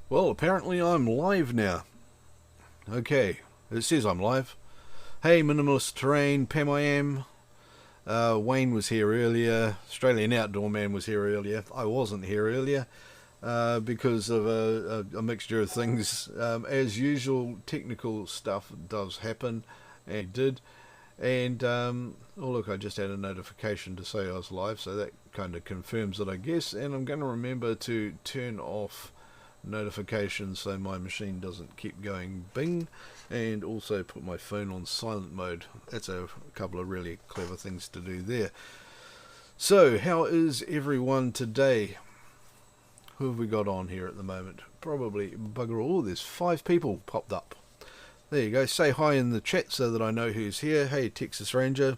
Well, apparently I'm live now. Okay, it says I'm live. Hey, Minimalist Terrain, Pam I am. Wayne was here earlier. Australian Outdoor Man was here earlier. I wasn't here earlier because of a mixture of things. As usual, technical stuff does happen, and it did. And, oh look, I just had a notification to say I was live, so that kind of confirms it, I guess. And I'm going to remember to turn off notifications so my machine doesn't keep going bing, and also put my phone on silent mode. That's a couple of really clever things to do there. So how is everyone today? Who have we got on here at the moment? Probably bugger all. There's 5 people popped up. There you go. Say hi in the chat so that I know who's here. Hey, Texas Ranger.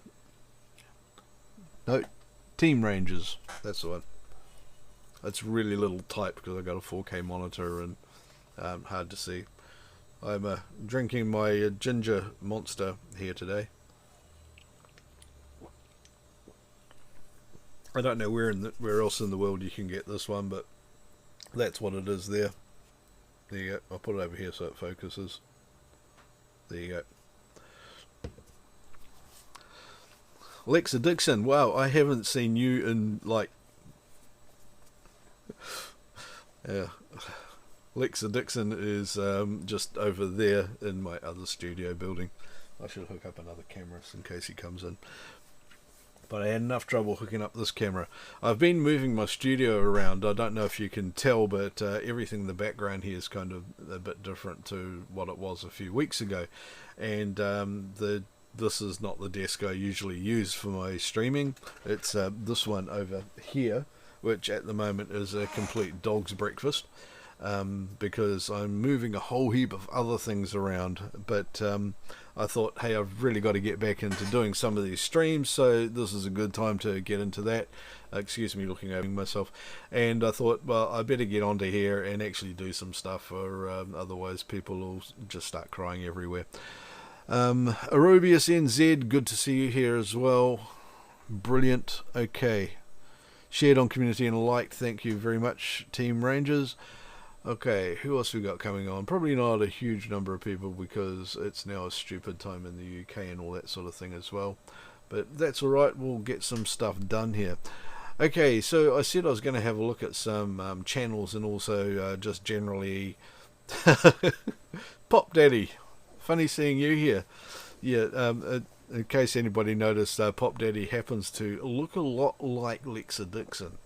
No, Team Rangers, that's the one. It's really little type because I've got a 4K monitor and hard to see. I'm drinking my ginger monster here today. I don't know where else in the world you can get this one, but that's what it is there. There you go. I'll put it over here so it focuses. There you go. Alexa Dixon, wow, I haven't seen you in like... Yeah. Alexa Dixon is just over there in my other studio building. I should hook up another camera in case he comes in. But I had enough trouble hooking up this camera. I've been moving my studio around. I don't know if you can tell, but everything in the background here is kind of a bit different to what it was a few weeks ago. And this is not the desk I usually use for my streaming. It's this one over here, which at the moment is a complete dog's breakfast. Because I'm moving a whole heap of other things around, but I thought, hey, I've really got to get back into doing some of these streams, so this is a good time to get into that. Excuse me looking over myself. And I thought, well, I better get onto here and actually do some stuff, or otherwise people will just start crying everywhere. Aerobius NZ, good to see you here as well. Brilliant. Okay, shared on community and liked, thank you very much, Team Rangers. Okay, who else we got coming on? Probably not a huge number of people because it's now a stupid time in the UK and all that sort of thing as well. But that's alright, we'll get some stuff done here. Okay, so I said I was going to have a look at some channels and also just generally... Pop Daddy, funny seeing you here. Yeah, in case anybody noticed, Pop Daddy happens to look a lot like Alexa Dixon.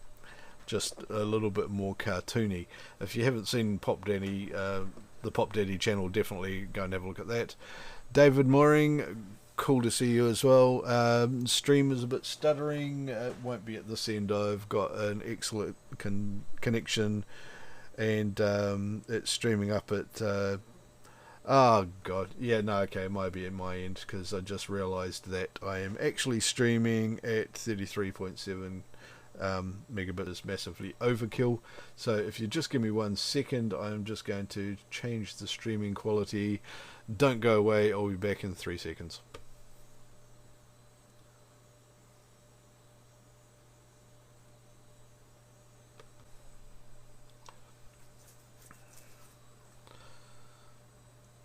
Just a little bit more cartoony. If you haven't seen Pop Daddy, the Pop Daddy channel, definitely go and have a look at that. David Mooring, cool to see you as well. Stream is a bit stuttering. It won't be at this end. I've got an excellent connection, and it's streaming up at... oh god, yeah, no, okay, it might be at my end because I just realised that I am actually streaming at 33.7 megabit is massively overkill. So if you just give me 1 second, I'm just going to change the streaming quality. Don't go away, I'll be back in 3 seconds.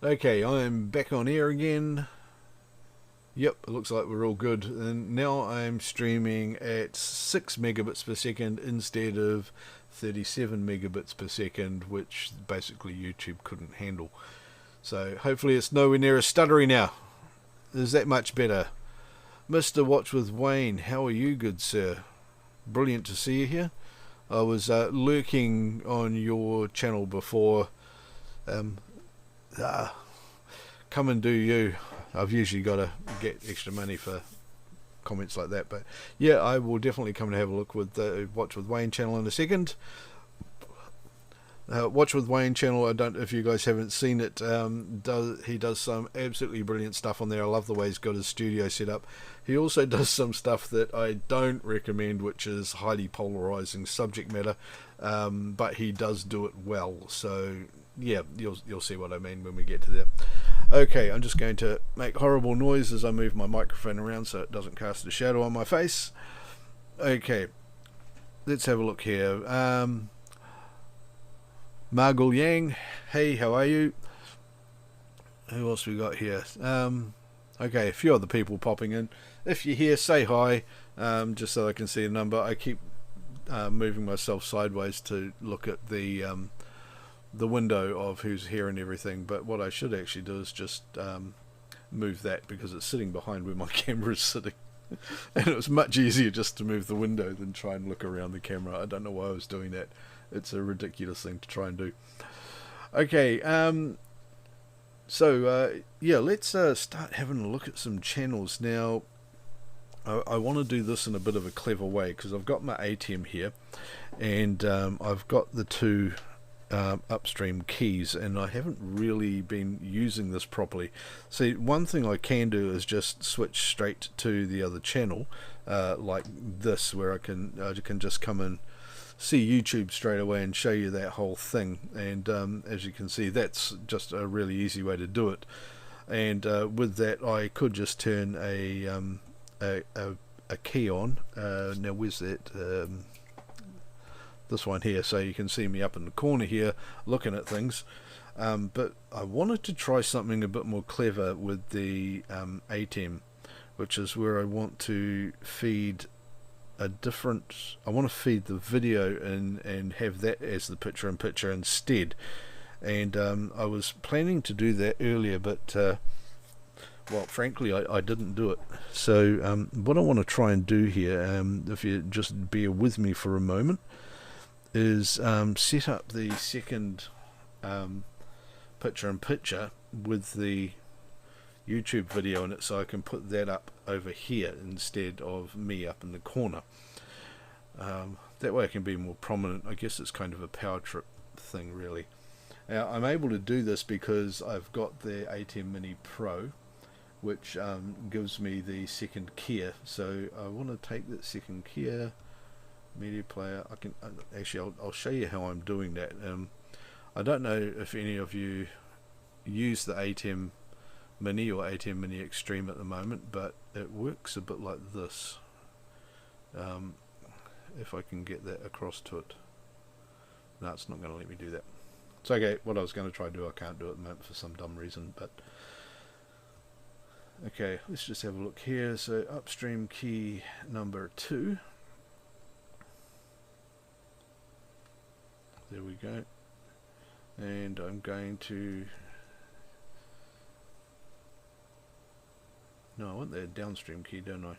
Okay, I'm back on air again. Yep, it looks like we're all good. And now I'm streaming at 6 megabits per second instead of 37 megabits per second, which basically YouTube couldn't handle. So hopefully it's nowhere near as stuttery now. Is that much better? Mr. Watch with Wayne, how are you, good sir? Brilliant to see you here. I was lurking on your channel before. Come and do you. I've usually got to get extra money for comments like that, but yeah, I will definitely come and have a look with the Watch with Wayne channel in a second. Watch with Wayne channel, I don't, if you guys haven't seen it, he does some absolutely brilliant stuff on there. I love the way he's got his studio set up. He also does some stuff that I don't recommend, which is highly polarizing subject matter, but he does do it well. So yeah, you'll see what I mean when we get to there. Okay, I'm just going to make horrible noise as I move my microphone around so it doesn't cast a shadow on my face. Okay, let's have a look here. Margul Yang, hey, how are you? Who else we got here? Okay, a few other people popping in. If you're here, say hi, just so I can see a number. I keep moving myself sideways to look at the window of who's here and everything, but what I should actually do is just move that, because it's sitting behind where my camera is sitting. And it was much easier just to move the window than try and look around the camera. I don't know why I was doing that. It's a ridiculous thing to try and do. Okay, yeah, let's start having a look at some channels. Now, I want to do this in a bit of a clever way, because I've got my ATEM here, and I've got the two upstream keys, and I haven't really been using this properly. See, one thing I can do is just switch straight to the other channel, like this, where I can just come and see YouTube straight away and show you that whole thing. And as you can see, that's just a really easy way to do it. And with that, I could just turn a key on. Now, where's that? This one here, so you can see me up in the corner here looking at things. But I wanted to try something a bit more clever with the ATEM, which is where I want to feed I want to feed the video and have that as the picture-in-picture instead. And I was planning to do that earlier, but well, frankly, I didn't do it. So what I want to try and do here, if you just bear with me for a moment, is set up the second picture-in-picture with the YouTube video in it, so I can put that up over here instead of me up in the corner. That way I can be more prominent. I guess it's kind of a power trip thing, really. Now, I'm able to do this because I've got the ATEM Mini Pro, which gives me the second keyer. So I want to take that second keyer, media player. I can actually I'll show you how I'm doing that. I don't know if any of you use the ATEM Mini or ATEM Mini Extreme at the moment, but it works a bit like this. If I can get that across to it. No, it's not going to let me do that. It's okay. What I was going to try to do, I can't do it at the moment for some dumb reason. But okay, let's just have a look here. So upstream key number 2. There we go. And I'm going to... No, I want the downstream key, don't I?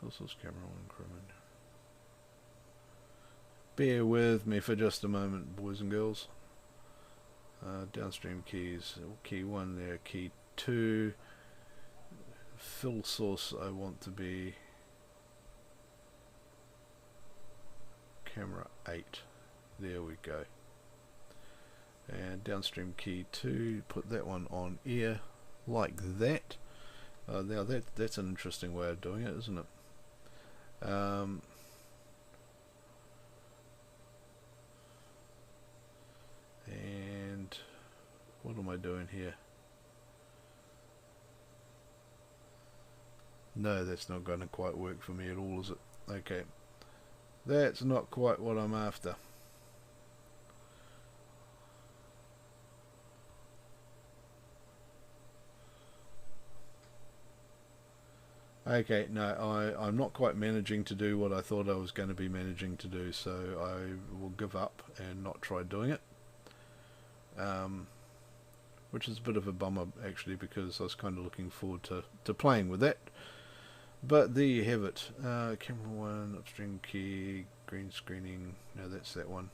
Full source camera increment. Bear with me for just a moment, boys and girls. Downstream keys. Key 1 there, key 2. Fill source I want to be camera 8. There we go. And downstream key 2, put that one on air like that. Now that's an interesting way of doing it, isn't it? And what am I doing here? No, that's not going to quite work for me at all, is it? Okay, that's not quite what I'm after. Okay, no, I'm not quite managing to do what I thought I was going to be managing to do, so I will give up and not try doing it. Which is a bit of a bummer, actually, because I was kind of looking forward to playing with that. But there you have it. Camera 1, upstream key, green screening. No, that's that one.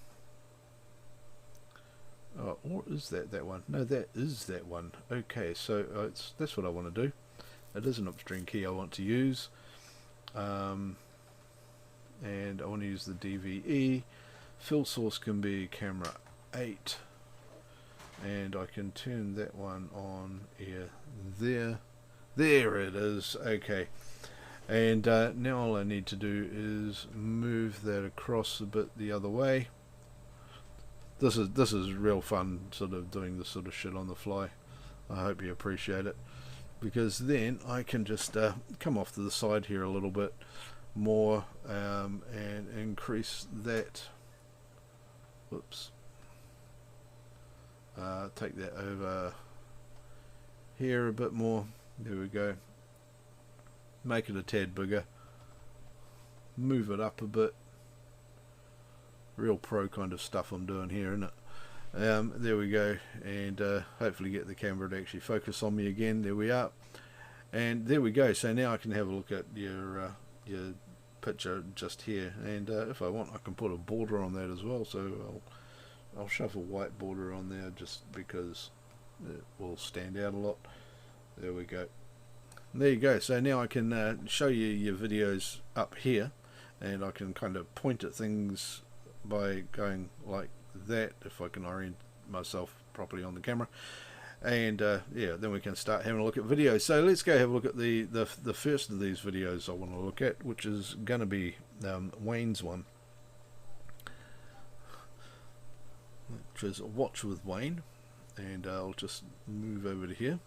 Oh, or is that one? No, that is that one. Okay, so that's what I want to do. It is an upstream key I want to use, and I want to use the DVE. Fill source can be camera 8, and I can turn that one on here. There it is. Okay, and now all I need to do is move that across a bit the other way. This is real fun, sort of doing this sort of shit on the fly. I hope you appreciate it. Because then I can just come off to the side here a little bit, more, and increase that. Whoops. Take that over here a bit more. There we go. Make it a tad bigger. Move it up a bit. Real pro kind of stuff I'm doing here, isn't it? There we go, and hopefully get the camera to actually focus on me again. There we are, and there we go. So now I can have a look at your picture just here, and if I want I can put a border on that as well, so I'll shove a white border on there just because it will stand out a lot. There we go. There you go. So now I can show you your videos up here, and I can kind of point at things by going like that, if I can orient myself properly on the camera. And yeah, then we can start having a look at videos. So let's go have a look at the first of these videos I want to look at, which is going to be Wayne's one, which is Watch with Wayne. And I'll just move over to here.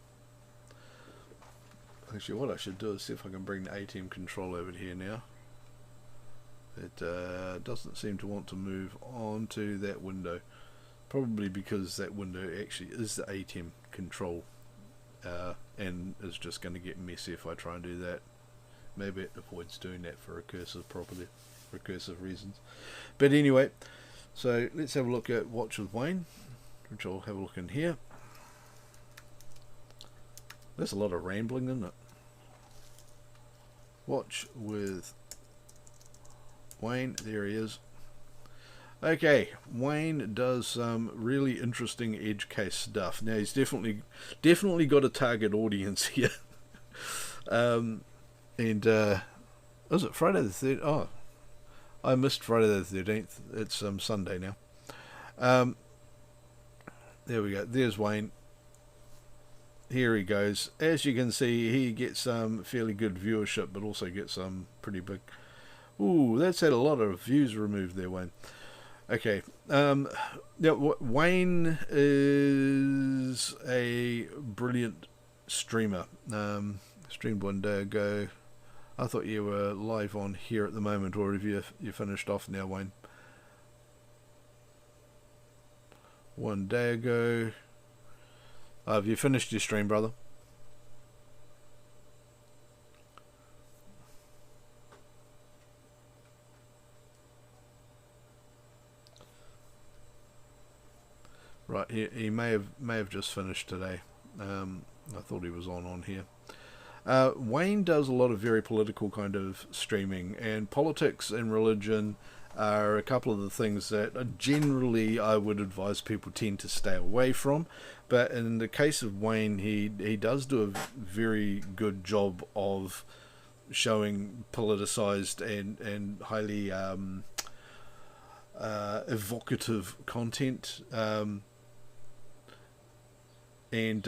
Actually, what I should do is see if I can bring the ATEM control over to here now. It doesn't seem to want to move on to that window, probably because that window actually is the ATEM control, and is just going to get messy if I try and do that. Maybe it avoids doing that for recursive reasons. But anyway, so let's have a look at Watch with Wayne, which I'll have a look in here. There's a lot of rambling, isn't it? Watch with Wayne, there he is. Okay, Wayne does some really interesting edge case stuff. Now he's definitely got a target audience here. And was it Friday the 13th? Oh, I missed Friday the 13th. It's Sunday now. There we go. There's Wayne. Here he goes. As you can see, he gets some fairly good viewership, but also gets some pretty big. Ooh, that's had a lot of views removed there, Wayne. Okay. Now, Wayne is a brilliant streamer. Streamed one day ago. I thought you were live on here at the moment, or have you finished off now, Wayne? One day ago. Have you finished your stream, brother? Right, he may have just finished today. I thought he was on here. Wayne does a lot of very political kind of streaming, and politics and religion are a couple of the things that generally I would advise people tend to stay away from. But in the case of Wayne, he does do a very good job of showing politicized and highly evocative content, and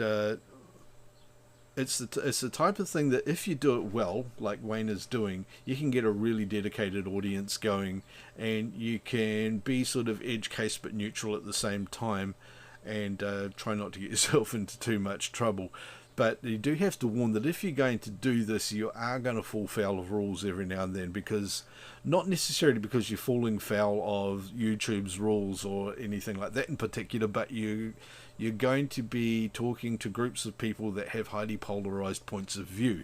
it's the type of thing that if you do it well, like Wayne is doing, you can get a really dedicated audience going, and you can be sort of edge case but neutral at the same time, and try not to get yourself into too much trouble. But you do have to warn that if you're going to do this, you are going to fall foul of rules every now and then, because not necessarily because you're falling foul of YouTube's rules or anything like that in particular, but you're going to be talking to groups of people that have highly polarized points of view,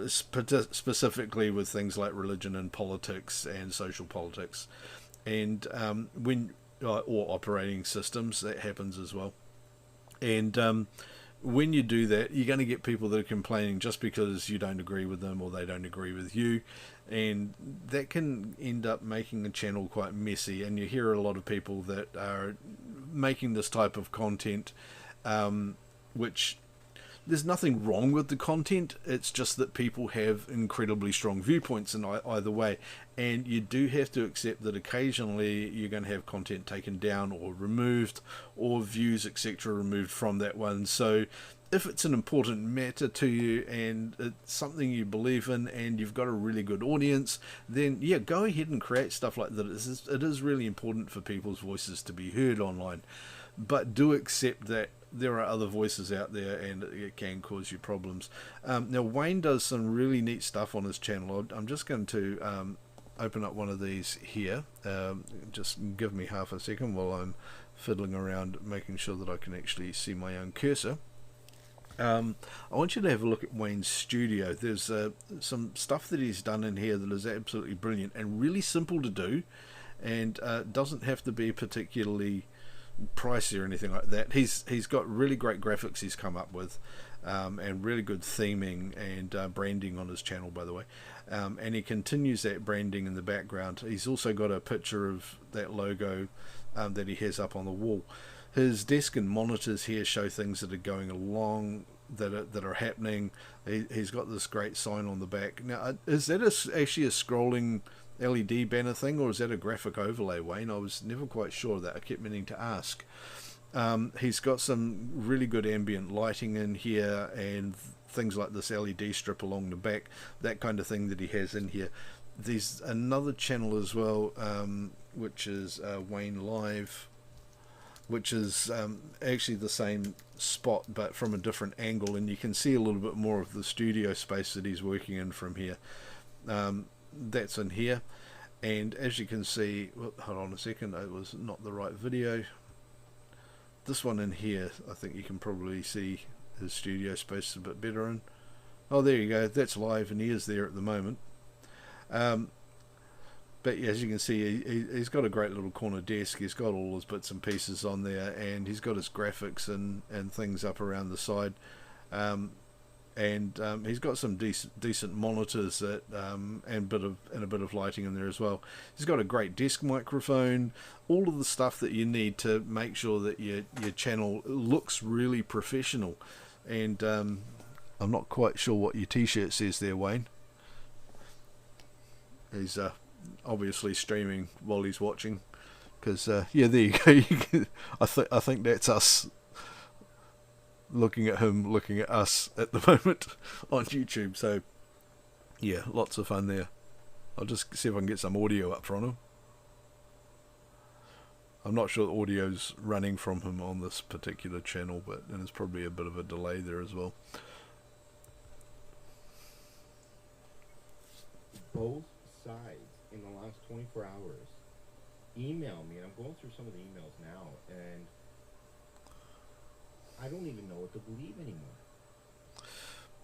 specifically with things like religion and politics and social politics, and or operating systems. That happens as well. And when you do that, you're going to get people that are complaining just because you don't agree with them or they don't agree with you, and that can end up making the channel quite messy. And you hear a lot of people that are making this type of content, which there's nothing wrong with the content, it's just that people have incredibly strong viewpoints in either way, and you do have to accept that occasionally you're going to have content taken down or removed, or views etc. removed from that one. So if it's an important matter to you and it's something you believe in and you've got a really good audience, then yeah, go ahead and create stuff like that. It is really important for people's voices to be heard online. But do accept that there are other voices out there, and it can cause you problems. Now Wayne does some really neat stuff on his channel. I'm just going to open up one of these here. Just give me half a second while I'm fiddling around making sure that I can actually see my own cursor. I want you to have a look at Wayne's studio. There's some stuff that he's done in here that is absolutely brilliant and really simple to do, and doesn't have to be particularly pricey or anything like that. He's got really great graphics he's come up with, and really good theming and branding on his channel, by the way. And he continues that branding in the background. He's also got a picture of that logo that he has up on the wall. His desk and monitors here show things that are going along, that are happening. He's got this great sign on the back. Now, is that actually a scrolling LED banner thing, or is that a graphic overlay, Wayne? I was never quite sure of that. I kept meaning to ask. He's got some really good ambient lighting in here, and things like this LED strip along the back, that kind of thing that he has in here. There's another channel as well, which is Wayne Live, which is actually the same spot but from a different angle, and you can see a little bit more of the studio space that he's working in from here. That's in here, and as you can see, hold on a second, it was not the right video. This one in here, I think you can probably see his studio space a bit better in. Oh, there you go, that's live, and he is there at the moment. But as you can see, he's got a great little corner desk. He's got all his bits and pieces on there, and he's got his graphics and things up around the side. And he's got some decent monitors that and a bit of lighting in there as well. He's got a great desk microphone, all of the stuff that you need to make sure that your channel looks really professional. And I'm not quite sure what your t-shirt says there, Wayne. He's obviously streaming while he's watching, because yeah, there you go. I think that's us looking at him looking at us at the moment on YouTube. So yeah, lots of fun there. I'll just see if I can get some audio up from him. I'm not sure the audio's running from him on this particular channel, but there's probably a bit of a delay there as well. Both sides in the last 24 hours email me, and I'm going through some of the emails now, and I don't even know what to believe anymore.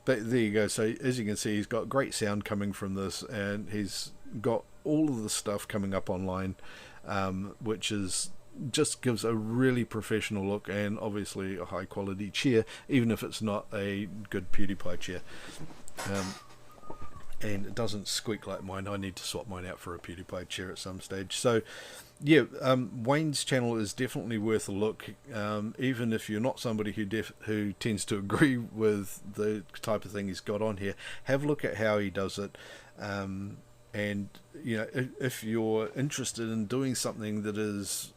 But there you go. So as you can see, he's got great sound coming from this, and he's got all of the stuff coming up online, which is just gives a really professional look, and obviously a high quality chair, even if it's not a good PewDiePie chair. And it doesn't squeak like mine. I need to swap mine out for a PewDiePie chair at some stage. So yeah, Wayne's channel is definitely worth a look, even if you're not somebody who tends to agree with the type of thing he's got on here. Have a look at how he does it, and you know, if you're interested in doing something that is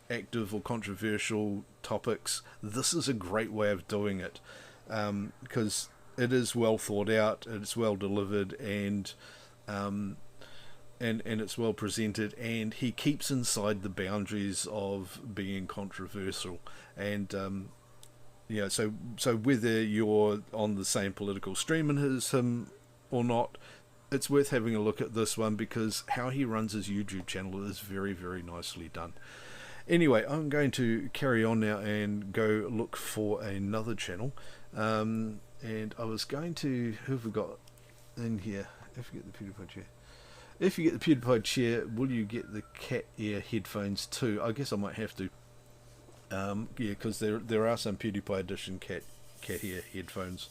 active or controversial topics, this is a great way of doing it, because it is well thought out, it's well delivered, and it's well presented, and he keeps inside the boundaries of being controversial. And you know, so whether you're on the same political stream as him or not, it's worth having a look at this one, because how he runs his YouTube channel is very, very nicely done. Anyway, I'm going to carry on now and go look for another channel. And I was going to, who have we got in here? If you get the PewDiePie chair. If you get the PewDiePie chair, will you get the cat ear headphones too? I guess I might have to. Yeah, because there are some PewDiePie edition cat ear headphones,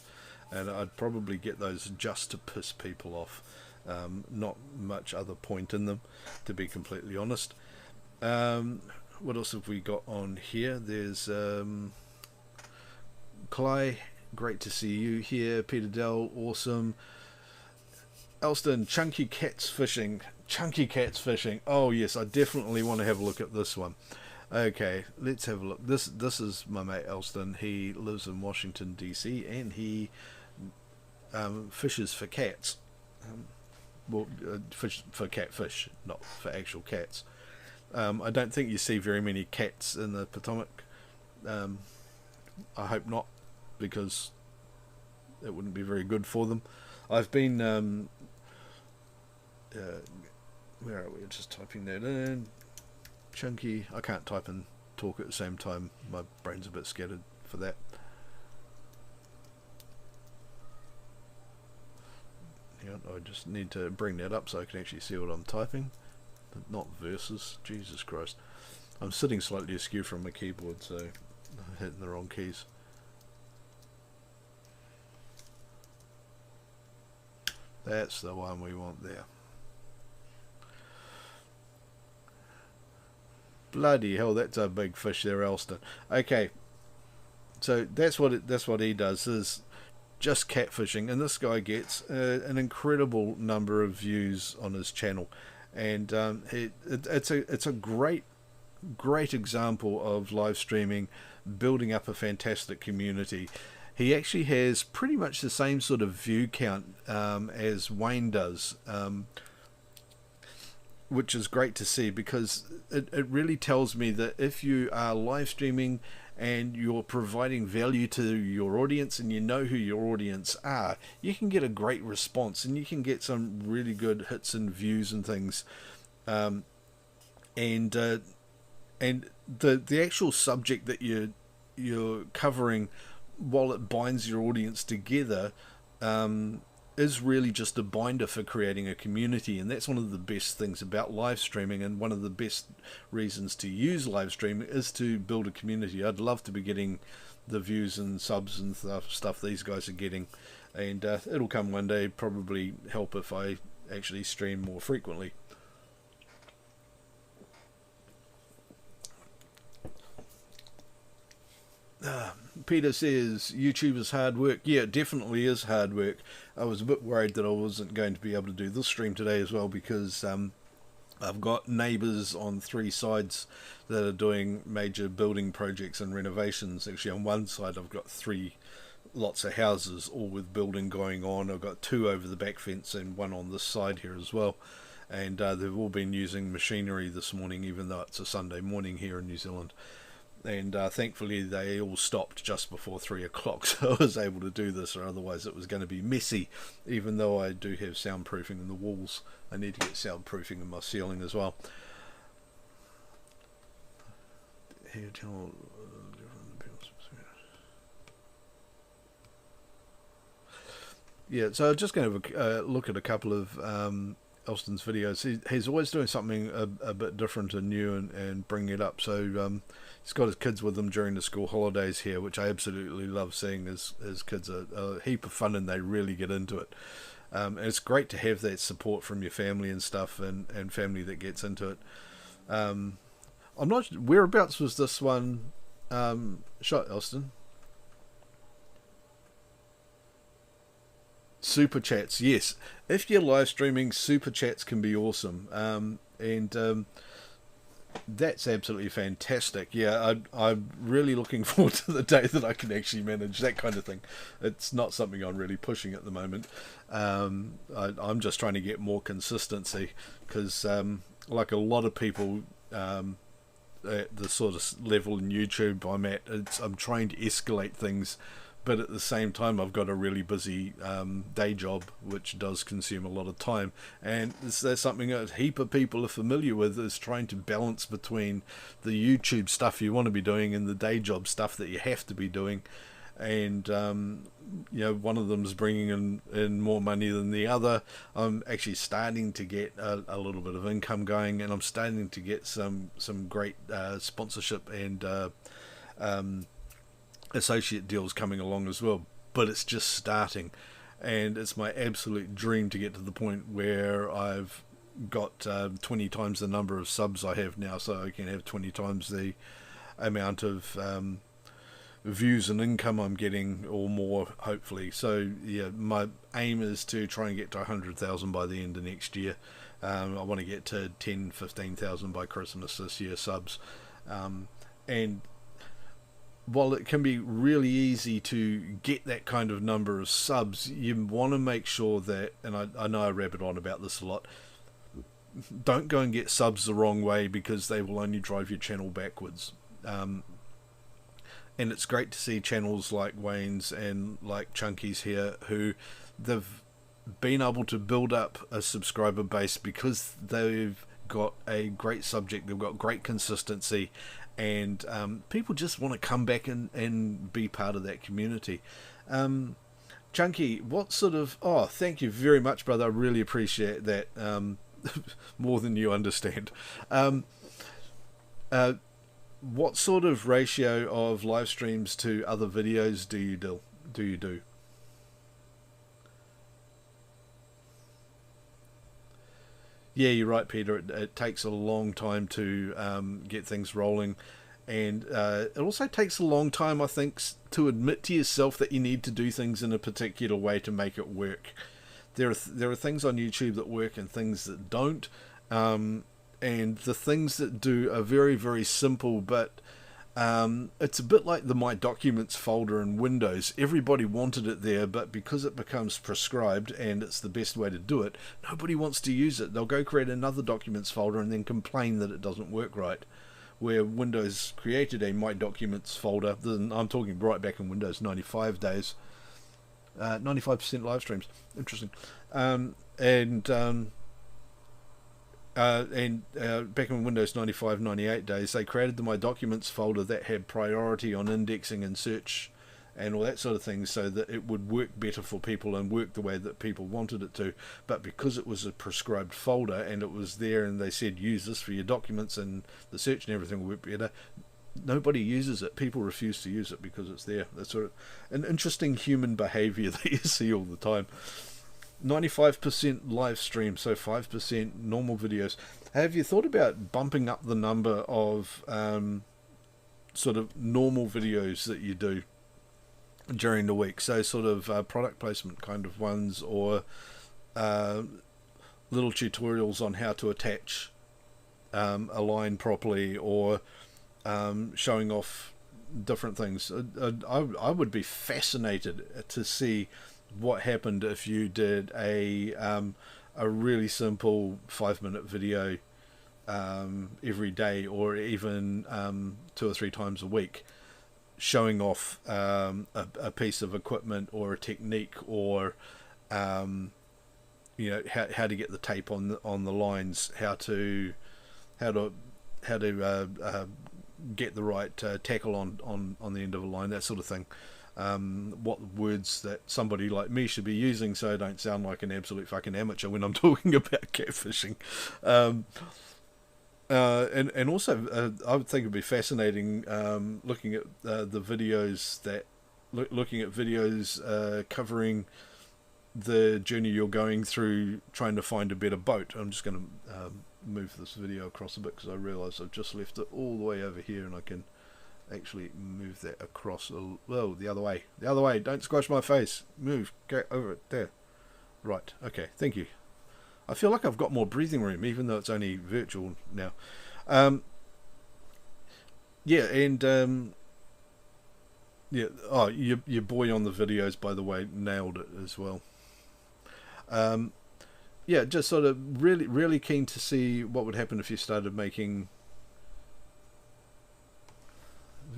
and I'd probably get those just to piss people off. Not much other point in them, to be completely honest. What else have we got on here? There's Cly. Great to see you here. Peter Dell, awesome. Elston, Chunky Cats Fishing. Chunky Cats Fishing. Oh yes, I definitely want to have a look at this one. Okay, let's have a look. This is my mate Elston. He lives in Washington DC, and he fishes for cats. Fish for catfish, not for actual cats. I don't think you see very many cats in the Potomac I hope not, because it wouldn't be very good for them. I've been where are we? Just typing that in. Chunky. I can't type and talk at the same time. My brain's a bit scattered for that. Yeah, I just need to bring that up so I can actually see what I'm typing. But not verses. Jesus Christ. I'm sitting slightly askew from my keyboard, so I'm hitting the wrong keys. That's the one we want there. Bloody hell, that's a big fish there, Elston. Okay, so that's what he does, is just catfishing, and this guy gets an incredible number of views on his channel, and it's a great example of live streaming, building up a fantastic community. He actually has pretty much the same sort of view count as Wayne does, which is great to see, because it really tells me that if you are live streaming and you're providing value to your audience, and you know who your audience are, you can get a great response, and you can get some really good hits and views and things. And the actual subject that you're covering, while it binds your audience together, is really just a binder for creating a community. And that's one of the best things about live streaming, and one of the best reasons to use live streaming is to build a community. I'd love to be getting the views and subs and stuff these guys are getting, and it'll come one day. Probably help if I actually stream more frequently. Peter says YouTube is hard work. Yeah, it definitely is hard work. I was a bit worried that I wasn't going to be able to do this stream today as well, because I've got neighbours on 3 sides that are doing major building projects and renovations. Actually, on one side I've got 3 lots of houses, all with building going on. I've got 2 over the back fence and 1 on this side here as well. And they've all been using machinery this morning, even though it's a Sunday morning here in New Zealand. And thankfully they all stopped just before 3 o'clock, so I was able to do this, or otherwise it was going to be messy. Even though I do have soundproofing in the walls, I need to get soundproofing in my ceiling as well. Yeah, so I'm just going to look at a couple of Elston's videos. He's always doing something a bit different and new, and bringing it up. So he's got his kids with him during the school holidays here, which I absolutely love seeing. His kids are a heap of fun, and they really get into it. And it's great to have that support from your family and stuff, and family that gets into it. I'm not, whereabouts was this one shot, Elston? Super chats, yes. If you're live streaming, super chats can be awesome, and that's absolutely fantastic. Yeah, I'm really looking forward to the day that I can actually manage that kind of thing. It's not something I'm really pushing at the moment. I'm just trying to get more consistency, because like a lot of people at the sort of level in YouTube I'm at, I'm trying to escalate things, but at the same time I've got a really busy day job, which does consume a lot of time, and that's something that a heap of people are familiar with, is trying to balance between the YouTube stuff you want to be doing and the day job stuff that you have to be doing. And one of them is bringing in more money than the other. I'm actually starting to get a little bit of income going, and I'm starting to get some great sponsorship and associate deals coming along as well, but it's just starting, and it's my absolute dream to get to the point where I've got 20 times the number of subs I have now, so I can have 20 times the amount of views and income I'm getting, or more, hopefully. So yeah, my aim is to try and get to 100,000 by the end of next year. I want to get to 10-15,000 by Christmas this year, subs, and while it can be really easy to get that kind of number of subs, you want to make sure that, and I know I rabbit on about this a lot, don't go and get subs the wrong way, because they will only drive your channel backwards. And it's great to see channels like Wayne's and like Chunky's here, who they've been able to build up a subscriber base because they've got a great subject, they've got great consistency, and people just want to come back and be part of that community. Chunky, what sort of... Oh, thank you very much, brother. I really appreciate that. More than you understand. What sort of ratio of live streams to other videos do you do? Yeah, you're right, Peter. It takes a long time to get things rolling, and it also takes a long time, I think, to admit to yourself that you need to do things in a particular way to make it work. There are things on YouTube that work and things that don't, and the things that do are very, very simple, but it's a bit like the My Documents folder in Windows. Everybody wanted it there, but because it becomes prescribed and it's the best way to do it, nobody wants to use it. They'll go create another Documents folder and then complain that it doesn't work right. Where Windows created a My Documents folder, I'm talking right back in Windows 95 days, 95% live streams. Interesting. And back in Windows 95, 98 days, they created the My Documents folder that had priority on indexing and search and all that sort of thing, so that it would work better for people and work the way that people wanted it to. But because it was a prescribed folder and it was there and they said use this for your documents and the search and everything will work better, nobody uses it. People refuse to use it because it's there. That's sort of an interesting human behavior that you see all the time. 95% live stream, so 5% normal videos. Have you thought about bumping up the number of sort of normal videos that you do during the week? So sort of product placement kind of ones, or little tutorials on how to attach a line properly, or showing off different things. I would be fascinated to see what happened if you did a really simple 5-minute video every day, or even 2 or 3 times a week, showing off a piece of equipment or a technique, or how to get the tape on the lines, how to get the right tackle on the end of a line, that sort of thing. What words that somebody like me should be using so I don't sound like an absolute fucking amateur when I'm talking about catfishing. And also, I would think it'd be fascinating looking at the videos looking at videos covering the journey you're going through trying to find a better boat. I'm just going to move this video across a bit because I realise I've just left it all the way over here, and I can actually move that across the other way. Don't squash my face. Move, go over it there. Right, okay, thank you. I feel like I've got more breathing room even though it's only virtual now. Your boy on the videos, by the way, nailed it as well. Just sort of really keen to see what would happen if you started making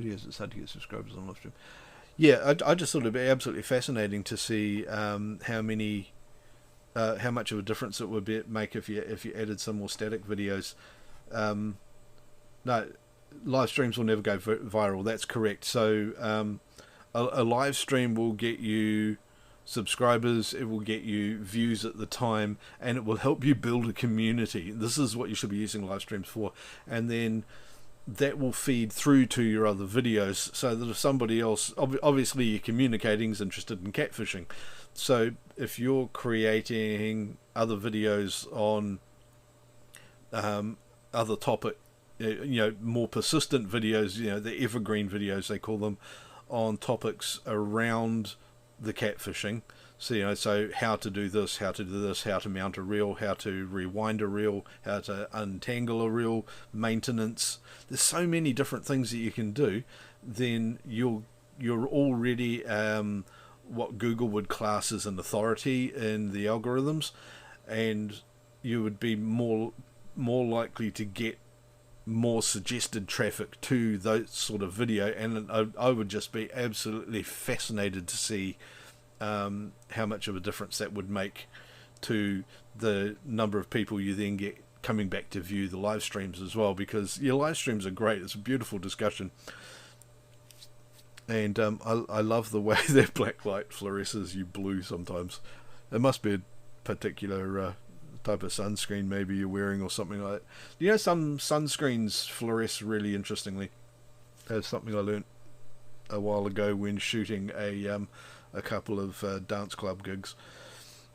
videos that start to get subscribers on live stream. I just thought it'd be absolutely fascinating to see how much of a difference it would make if you added some more static videos. No, live streams will never go viral. That's correct. So a live stream will get you subscribers, it will get you views at the time, and it will help you build a community. This is what you should be using live streams for, and then that will feed through to your other videos, so that if somebody else, obviously you're communicating, is interested in catfishing, so if you're creating other videos on other topic, more persistent videos, the evergreen videos they call them, on topics around the catfishing, so how to do this, how to mount a reel, how to rewind a reel, how to untangle a reel, maintenance. There's so many different things that you can do. Then you're already what Google would class as an authority in the algorithms, and you would be more likely to get more suggested traffic to those sort of video, and I would just be absolutely fascinated to see how much of a difference that would make to the number of people you then get coming back to view the live streams as well, because your live streams are great. It's a beautiful discussion, and I love the way that black light fluoresces you blue sometimes. It must be a particular type of sunscreen maybe you're wearing or something like that. You know, some sunscreens fluoresce really interestingly. That's something I learnt a while ago when shooting a couple of dance club gigs.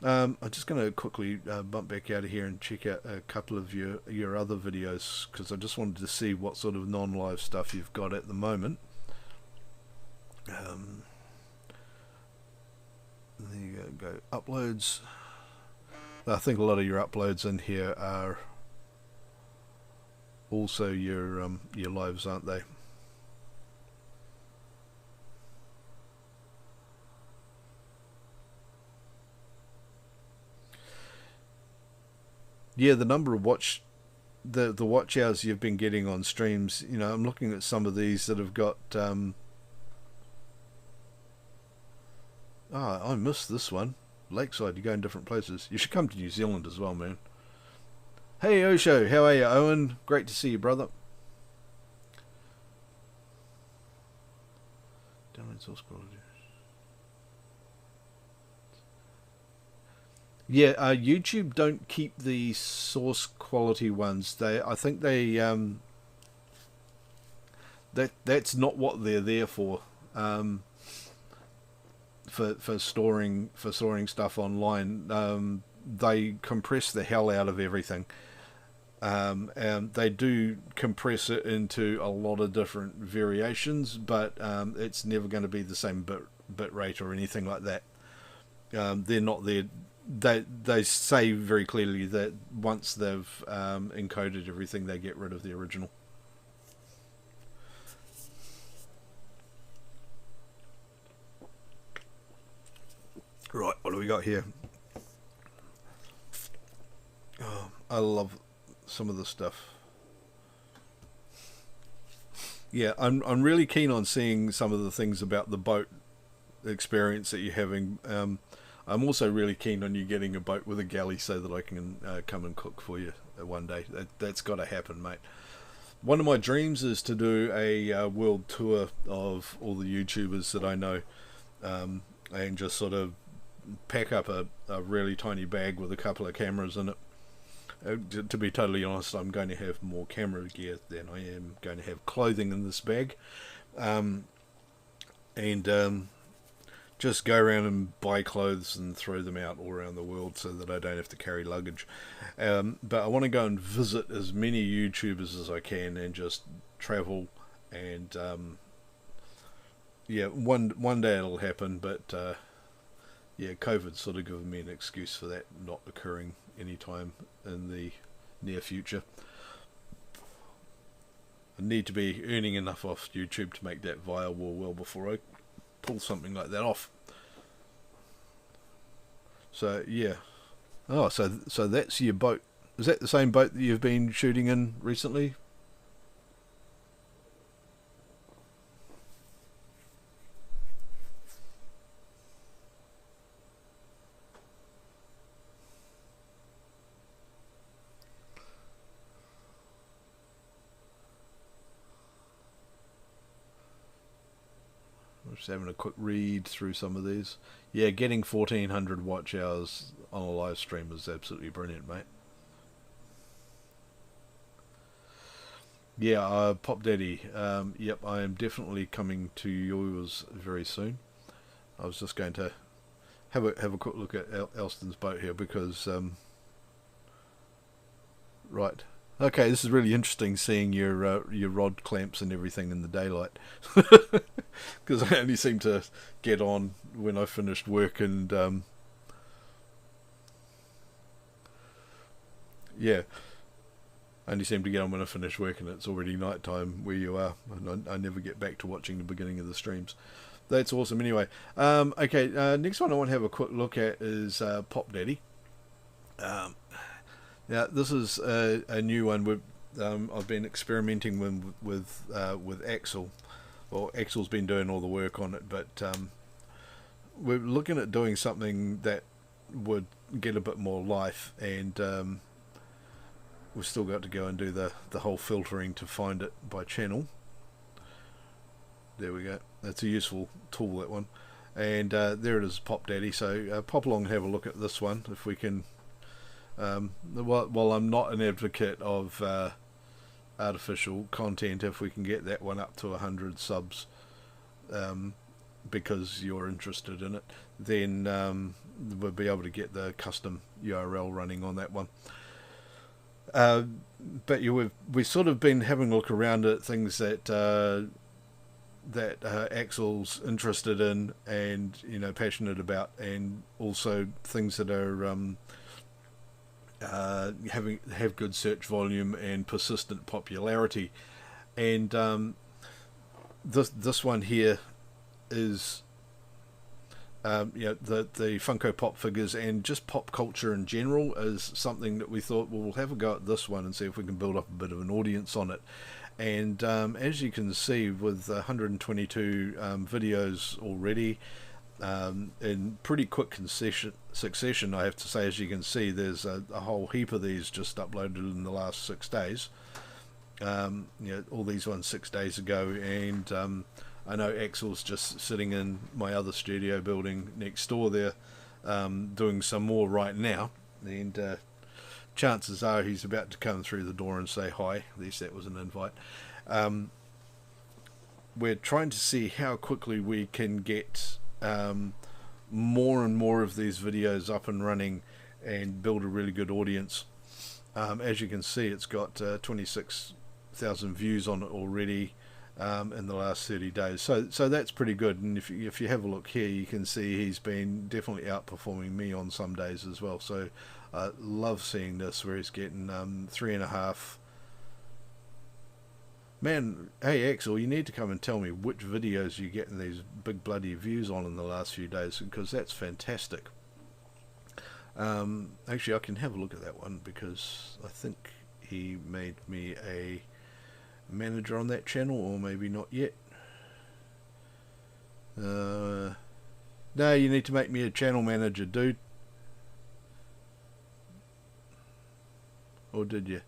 I'm just going to quickly bump back out of here and check out a couple of your other videos, because I just wanted to see what sort of non-live stuff you've got at the moment. There you go. Uploads. I think a lot of your uploads in here are also your lives, aren't they? Yeah, the number of the watch hours you've been getting on streams. You know, I'm looking at some of these that have got. I missed this one. Lakeside, you go in different places. You should come to New Zealand as well, man. Hey Osho, how are you, Owen? Great to see you, brother. Download source quality. Yeah, YouTube don't keep the source quality ones. I think that's not what they're there for. For storing stuff online, they compress the hell out of everything, and they do compress it into a lot of different variations, but it's never going to be the same bit rate or anything like that. They're not there. They say very clearly that once they've encoded everything, they get rid of the original. Right, what do we got here? Oh, I love some of the stuff. Yeah, I'm really keen on seeing some of the things about the boat experience that you're having. I'm also really keen on you getting a boat with a galley so that I can come and cook for you one day. That's got to happen, mate. One of my dreams is to do a world tour of all the YouTubers that I know, and just sort of pack up a really tiny bag with a couple of cameras in it. To be totally honest, I'm going to have more camera gear than I am going to have clothing in this bag, and just go around and buy clothes and throw them out all around the world so that I don't have to carry luggage. But I want to go and visit as many YouTubers as I can and just travel, and yeah, one day it'll happen, but yeah, COVID's sort of given me an excuse for that not occurring anytime in the near future. I need to be earning enough off YouTube to make that viable well before I pull something like that off. So yeah. Oh, so that's your boat. Is that the same boat that you've been shooting in recently? Just having a quick read through some of these. Yeah, getting 1400 watch hours on a live stream is absolutely brilliant, mate. Yeah, Pop Daddy. Yep, I am definitely coming to yours very soon. I was just going to have a quick look at Elston's boat here because right. Okay, this is really interesting seeing your rod clamps and everything in the daylight, because I only seem to get on when I finished work, and yeah, I only seem to get on when I finish work and it's already night time where you are, and I never get back to watching the beginning of the streams. That's awesome. Anyway, okay, next one I want to have a quick look at is Pop Daddy. Now, this is a new one. I've been experimenting with Axel. Well, Axel's been doing all the work on it, but we're looking at doing something that would get a bit more life, and we've still got to go and do the whole filtering to find it by channel. There we go. That's a useful tool, that one. And there it is, Pop Daddy. So pop along and have a look at this one if we can. While I'm not an advocate of artificial content, if we can get that one up to 100 subs, because you're interested in it, then we'll be able to get the custom URL running on that one. But we've sort of been having a look around at things that Axel's interested in and passionate about, and also things that are have good search volume and persistent popularity. And this one here is the Funko Pop figures and just pop culture in general is something that we thought, well, we'll have a go at this one and see if we can build up a bit of an audience on it. And as you can see, with 122 videos already, in pretty quick succession, I have to say, as you can see, there's a whole heap of these just uploaded in the last 6 days. All these ones 6 days ago, and I know Axel's just sitting in my other studio building next door there, doing some more right now, and chances are he's about to come through the door and say hi. At least that was an invite. We're trying to see how quickly we can get more and more of these videos up and running and build a really good audience. As you can see, it's got 26,000 views on it already in the last 30 days. So that's pretty good. And if you have a look here, you can see he's been definitely outperforming me on some days as well. So I love seeing this, where he's getting 3.5. Man, hey Axel, you need to come and tell me which videos you're getting these big bloody views on in the last few days, because that's fantastic. Actually, I can have a look at that one, because I think he made me a manager on that channel, or maybe not yet. No, you need to make me a channel manager, dude. Or did you?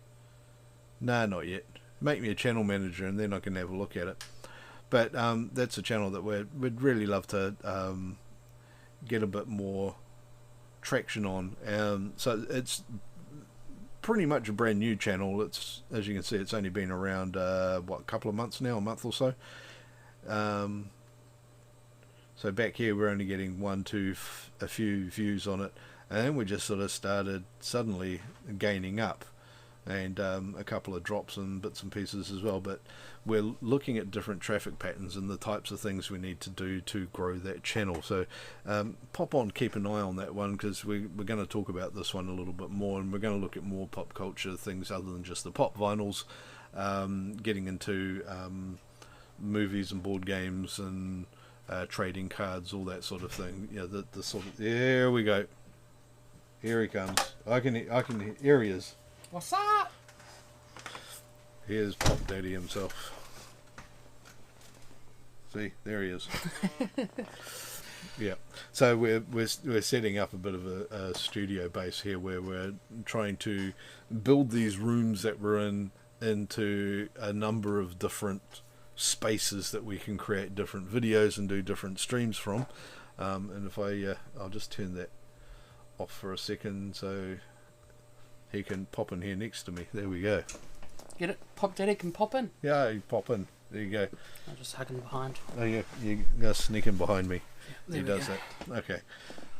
Nah, not yet. Make me a channel manager and then I can have a look at it. But that's a channel that we'd really love to get a bit more traction on. So it's pretty much a brand new channel. It's, as you can see, it's only been around a couple of months now, a month or so. So back here we're only getting a few views on it, and then we just sort of started suddenly gaining up, and a couple of drops and bits and pieces as well. But we're looking at different traffic patterns and the types of things we need to do to grow that channel. So pop on, keep an eye on that one, because we're going to talk about this one a little bit more, and we're going to look at more pop culture things other than just the pop vinyls, getting into movies and board games and trading cards, all that sort of thing. The sort of, there we go. Here he comes. I can. Here he is. What's up? Here's Pop Daddy himself. See, there he is. Yeah. So we're setting up a bit of a studio base here, where we're trying to build these rooms that we're in into a number of different spaces that we can create different videos and do different streams from. And if I'll just turn that off for a second so he can pop in here next to me. There we go. Get it? Pop Daddy can pop in. Yeah, you pop in. There you go. I'll just hug him behind. Oh yeah, you go sneak in behind me. Yeah, he does that. Okay.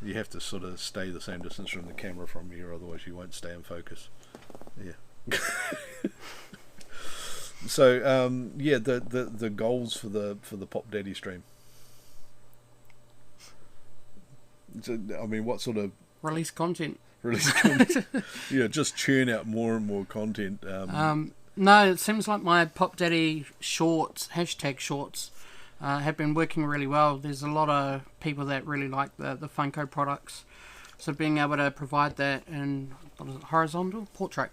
You have to sort of stay the same distance from the camera from me, or otherwise you won't stay in focus. Yeah. So the goals for the Pop Daddy stream. So, I mean, what sort of release content? Yeah, just churn out more and more content. No, it seems like my Pop Daddy shorts, hashtag shorts, have been working really well. There's a lot of people that really like the Funko products, so being able to provide that in horizontal portrait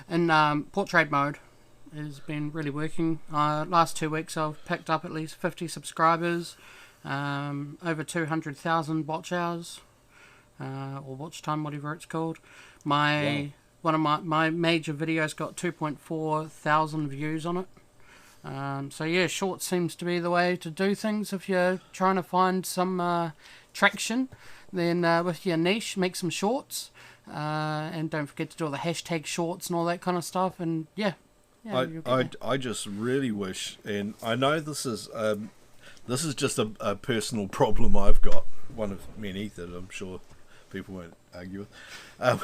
mode has been really working. Last 2 weeks I've picked up at least 50 subscribers, over 200,000 watch hours, or watch time, whatever it's called. Wow. One of my major videos got 2.4 thousand views on it. So yeah, short seems to be the way to do things if you're trying to find some traction. Then with your niche, make some shorts, and don't forget to do all the hashtag shorts and all that kind of stuff. And yeah, you'll get there. I just really wish, and I know this is just a personal problem I've got, one of many that I'm sure people won't argue with.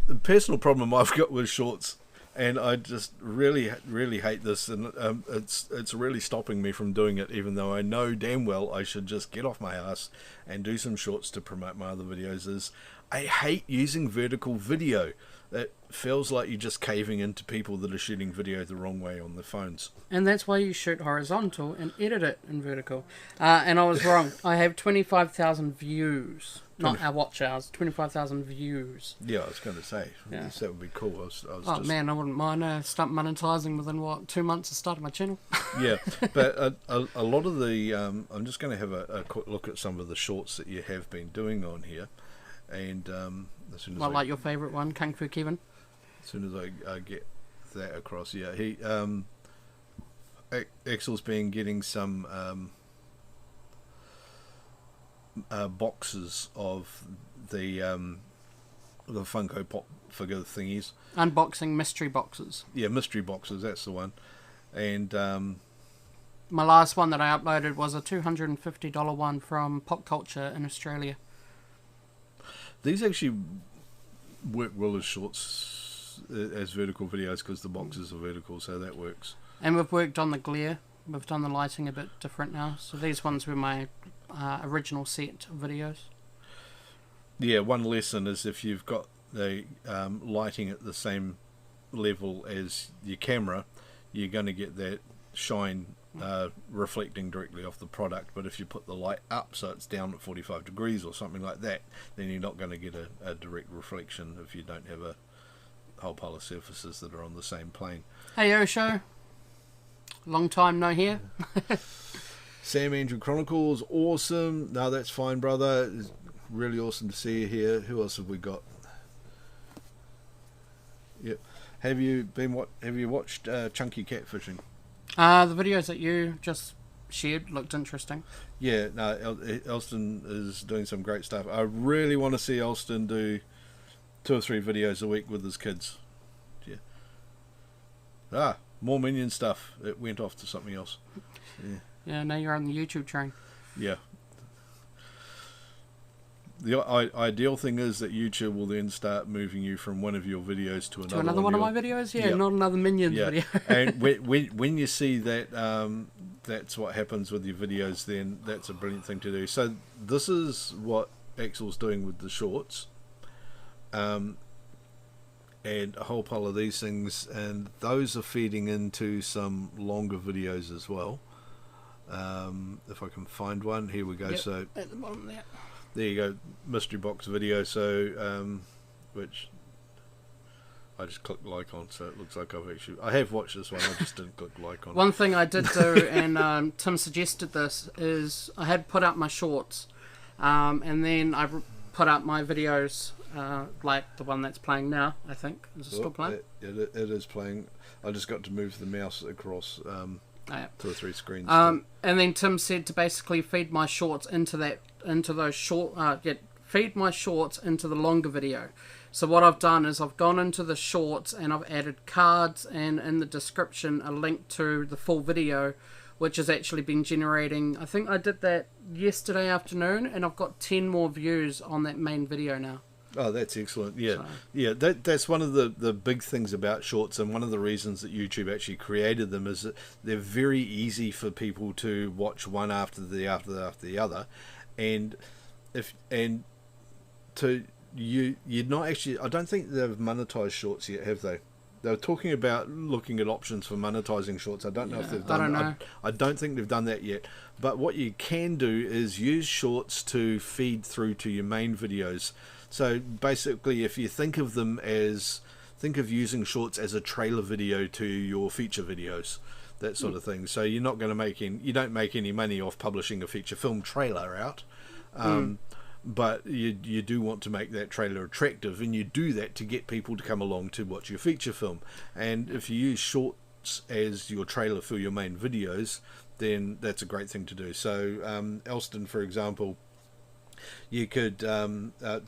The personal problem I've got with shorts, and I just really hate this, and it's really stopping me from doing it, even though I know damn well I should just get off my ass and do some shorts to promote my other videos, is I hate using vertical video. It feels like you're just caving into people that are shooting video the wrong way on their phones. And that's why you shoot horizontal and edit it in vertical. And I was wrong. I have 25,000 views. Not our watch hours, 25,000 views. Yeah, I was going to say, Yeah. that would be cool. I was Oh man, I wouldn't mind start monetizing within 2 months of starting my channel. Yeah, but a lot of the... I'm just going to have a quick look at some of the shorts that you have been doing on here. And as soon as Like your favourite one, Kung Fu Kevin. As soon as I get that across, yeah, he Axel's been getting some boxes of the Funko Pop figure thingies. Unboxing mystery boxes. Yeah, mystery boxes. That's the one. And My last one that I uploaded was a $250 one from Pop Culture in Australia. these actually work well as shorts, as vertical videos, because the boxes are vertical, so that works. And we've worked on the glare. We've done the lighting a bit different now. So these ones were my original set of videos. Yeah, one lesson is if you've got the lighting at the same level as your camera, you're going to get that shine reflecting directly off the product. But if you put the light up so it's down at 45 degrees or something like that, then you're not going to get a direct reflection if you don't have a whole pile of surfaces that are on the same plane. Hey Osho, long time no here. Sam Andrew Chronicles, awesome. No, that's fine, brother. It's really awesome to see you here. Who else have we got? Yep. Have you watched Chunky Catfishing? The videos that you just shared looked interesting. Yeah, no, Elston is doing some great stuff. I really want to see Elston do 2 or 3 videos a week with his kids. Yeah. More Minion stuff. It went off to something else. Yeah, now you're on the YouTube train. Yeah. The ideal thing is that YouTube will then start moving you from one of your videos to another. To another one of my videos? Yeah, not another Minions video. And when you see that that's what happens with your videos, then that's a brilliant thing to do. So this is what Axel's doing with the shorts. And a whole pile of these things, and those are feeding into some longer videos as well. If I can find one, here we go. Yep, so at the bottom there. There you go, mystery box video. So which I just clicked like on, so it looks like I have watched this one. I just didn't click like on. One thing I did do, and Tim suggested this, is I had put up my shorts, and then I put up my videos, like the one that's playing now. I think is it still playing? It is playing. I just got to move the mouse across 2 or 3 screens. And then Tim said to basically feed my shorts into those short, feed my shorts into the longer video. So what I've done is I've gone into the shorts and I've added cards, and in the description a link to the full video, which has actually been generating. I think I did that yesterday afternoon, and I've got 10 more views on that main video now. Oh, that's excellent. Yeah, yeah. That's one of the big things about shorts, and one of the reasons that YouTube actually created them is that they're very easy for people to watch one after the other, and you're not actually. I don't think they've monetized shorts yet, have they? They were talking about looking at options for monetizing shorts. I don't know if they've done. I don't know. I don't think they've done that yet. But what you can do is use shorts to feed through to your main videos. So basically, if you think of them as think of using shorts as a trailer video to your feature videos, that sort of thing. So you're not going to you don't make any money off publishing a feature film trailer out, but you do want to make that trailer attractive, and you do that to get people to come along to watch your feature film. And if you use shorts as your trailer for your main videos, then that's a great thing to do. So Elston, for example, you could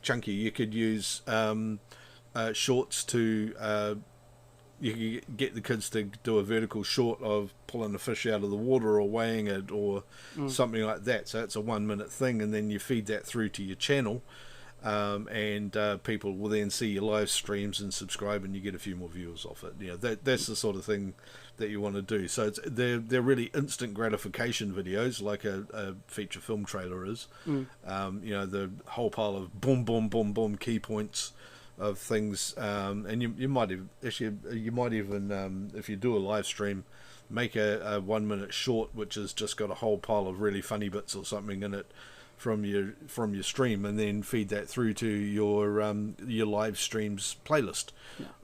Chunky, you could use shorts to you could get the kids to do a vertical short of pulling a fish out of the water or weighing it or something like that. So it's a 1 minute thing, and then you feed that through to your channel, and people will then see your live streams and subscribe, and you get a few more viewers off it. That's the sort of thing that you want to do. So they're really instant gratification videos, like a feature film trailer is. The whole pile of boom, boom, boom, boom key points of things, and you might even if you do a live stream, make a 1 minute short which has just got a whole pile of really funny bits or something in it from your stream, and then feed that through to your live streams playlist,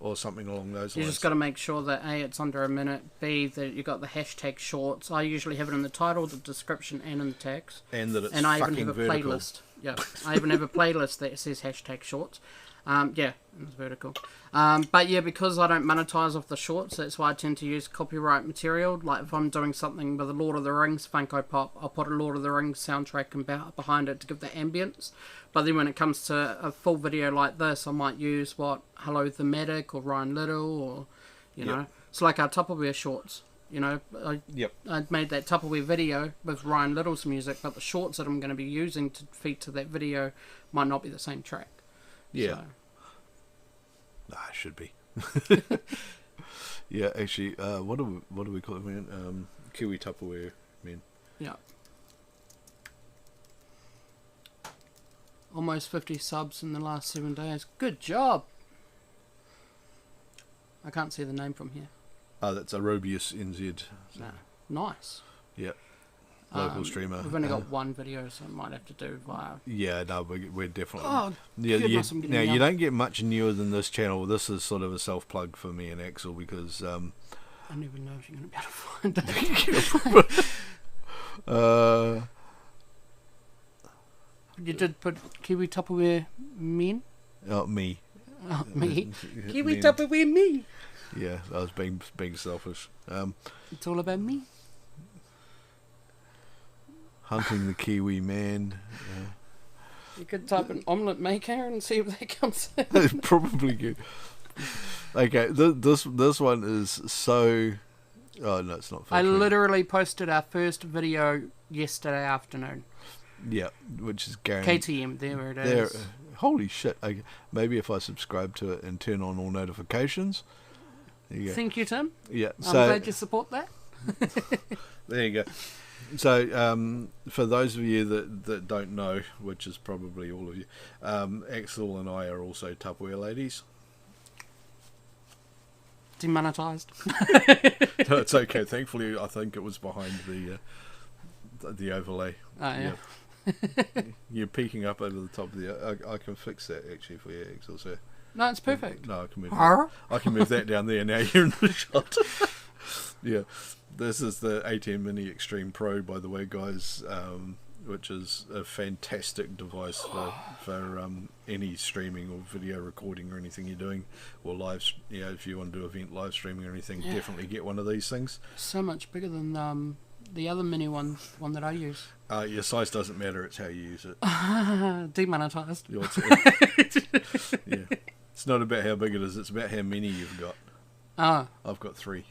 or something along those lines. You just got to make sure that A, it's under a minute, B, that you got the hashtag shorts. I usually have it in the title, the description, and in the text, and that it's and I even fucking have a vertical. playlist. Yeah, I even have a playlist that says hashtag shorts. It's vertical. But yeah, because I don't monetize off the shorts, that's why I tend to use copyright material. Like if I'm doing something with a Lord of the Rings Funko Pop, I'll put a Lord of the Rings soundtrack behind it to give the ambience. But then when it comes to a full video like this, I might use Hello Thematic or Ryan Little, or you know, it's like our Tupperware shorts. I made that Tupperware video with Ryan Little's music, but the shorts that I'm going to be using to feed to that video might not be the same track. Yeah. So. It should be. Yeah, actually, what do we call it, man? Kiwi Tupperware, man. Yeah. Almost 50 subs in the last 7 days. Good job. I can't see the name from here. Oh, that's Arobius NZ. So. Nice. Yeah. Local streamer. We've only got one video, so I might have to do via... Yeah, no, we're definitely... Oh, goodness, I'm getting now, young. you don't get much newer than this channel. This is sort of a self-plug for me and Axel, because... I don't even know if you're going to be able to find it. You did put Kiwi Tupperware men? Oh, me. Oh, me. Kiwi Men. Tupperware me. Yeah, I was being selfish. It's all about me. Hunting the Kiwi man. You could type in omelette maker and see if that comes in. Probably good. Okay, this one is so... Oh, no, it's not. I filtering. literally posted our first video yesterday afternoon. Yeah, which is guaranteed. KTM, there it There, is. holy shit. Okay, maybe if I subscribe to it and turn on all notifications. There you go. Thank you, Tim. Yeah, I'm so glad you support that. there you go. So, for those of you that don't know, which is probably all of you, Axel and I are also Tupperware ladies. Demonetized. No, it's okay. Thankfully, I think it was behind the overlay. Oh, yeah. You're peeking up over the top of the... I can fix that, actually, for you, Axel. So, No, it's perfect. no, I can move Huh? I can move that down there. Now you're in the shot. Yeah. This is the ATM Mini Extreme Pro, by the way, guys, which is a fantastic device for any streaming or video recording or anything you're doing, or live. If you want to do event live streaming or anything, definitely get one of these things. So much bigger than the other mini one that I use. Your size doesn't matter; it's how you use it. Demonetized. Yeah, it's not about how big it is; it's about how many you've got. Oh, I've got 3.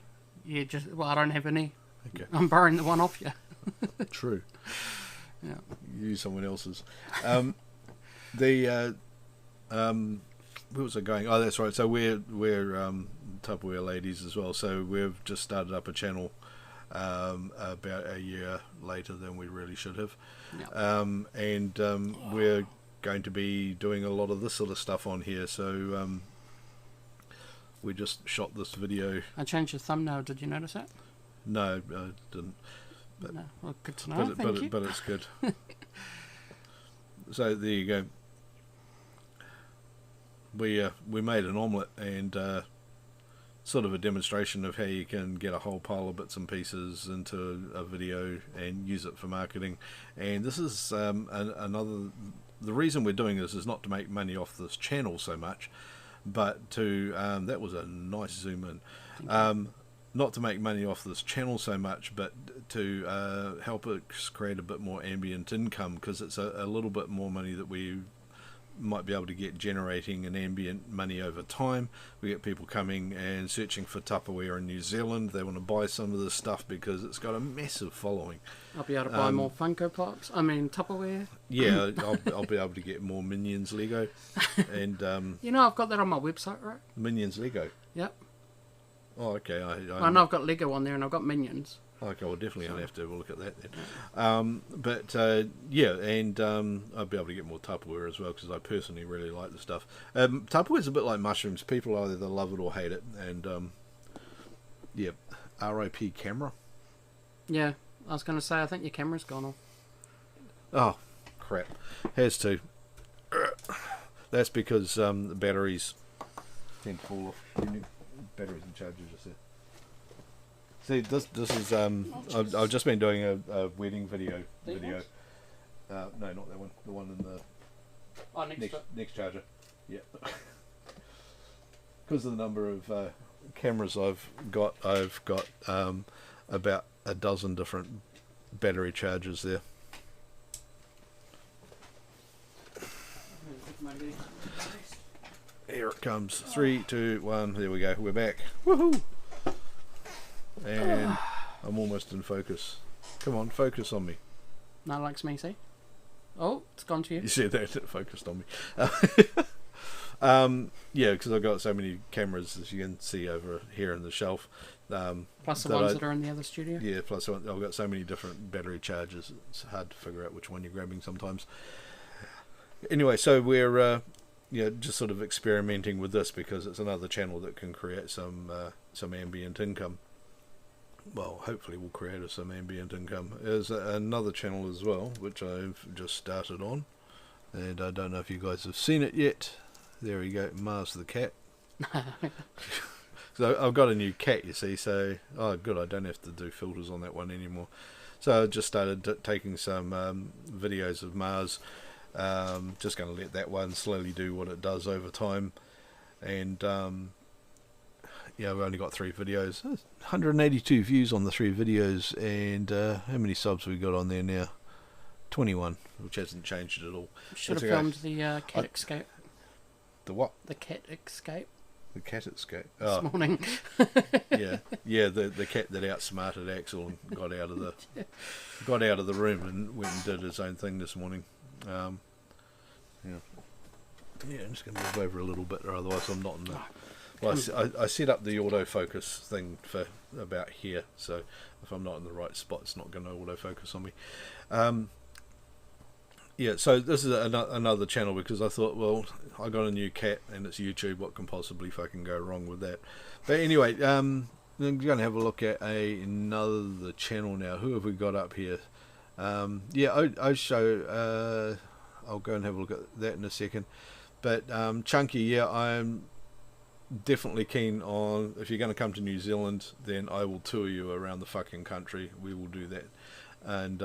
yeah. I don't have any. Okay, I'm borrowing the one off you. true. Yeah. Use someone else's. Where was I going? Oh, that's right. So we're Tupperware ladies as well. So we've just started up a channel about a year later than we really should have. Yeah. We're going to be doing a lot of this sort of stuff on here. So we just shot this video. I changed the thumbnail. Did you notice that? No, I didn't. No. Well, good to know. Thank you. But it's good. So there you go. we made an omelette and sort of a demonstration of how you can get a whole pile of bits and pieces into a video and use it for marketing. And this is another. The reason we're doing this is not to make money off this channel so much, but to that was a nice zoom in. Not to make money off this channel so much, but to help us create a bit more ambient income, because it's a little bit more money that we might be able to get generating an ambient money over time. We get people coming and searching for Tupperware in New Zealand. They want to buy some of this stuff because it's got a massive following. I'll be able to buy more Funko Pops. I mean Tupperware. Yeah, I'll be able to get more Minions Lego, and you know I've got that on my website, right? Minions Lego. Yep. Oh, okay. I know I've got Lego on there and I've got Minions. Okay, well, definitely I'll have to have a look at that then. Yeah, and I'll be able to get more Tupperware as well, because I personally really like the stuff. Tupperware's a bit like mushrooms. People either love it or hate it. And, yeah, RIP camera. Yeah, I was going to say, I think your camera's gone off. Oh, crap. Has to. That's because the batteries tend to fall off. Batteries and chargers just there. See, this is I've just been doing a wedding video. No, not that one. The one in the next charger. Yeah. Because of the number of cameras I've got about a dozen different battery chargers there. Here it comes. 3, 2, 1. There we go. We're back. Woohoo! And I'm almost in focus. Come on, focus on me. No, likes me, see? Oh, it's gone to you. You said that, it focused on me. Yeah, because I've got so many cameras, as you can see over here in the shelf. Plus the ones that are in the other studio? Yeah, plus I've got so many different battery chargers, it's hard to figure out which one you're grabbing sometimes. Anyway, so we're just sort of experimenting with this, because it's another channel that can create some ambient income. Well, hopefully we'll create us some ambient income. There's another channel as well, which I've just started on, and I don't know if you guys have seen it yet. There we go, Mars the cat. So I've got a new cat, you see, so good, I don't have to do filters on that one anymore. So I just started taking some videos of Mars. Just going to let that one slowly do what it does over time, and yeah, we've only got 3 videos, 182 views on the 3 videos, and how many subs have we got on there now? 21, which hasn't changed at all. Should have filmed the cat escape. The what? The cat escape. The cat escape. This morning. yeah. The cat that outsmarted Axel and got out of the room and went and did his own thing this morning. Yeah, I'm just going to move over a little bit, or otherwise I'm not in the. Well, I set up the autofocus thing for about here, so if I'm not in the right spot, it's not going to autofocus on me. Yeah, so this is another channel, because I thought, well, I got a new cat and it's YouTube, what can possibly fucking go wrong with that? But anyway, I'm going to have a look at another channel now. Who have we got up here? Yeah, show. I'll go and have a look at that in a second. But Chunky, yeah, I'm definitely keen on, if you're going to come to New Zealand, then I will tour you around the fucking country. We will do that. And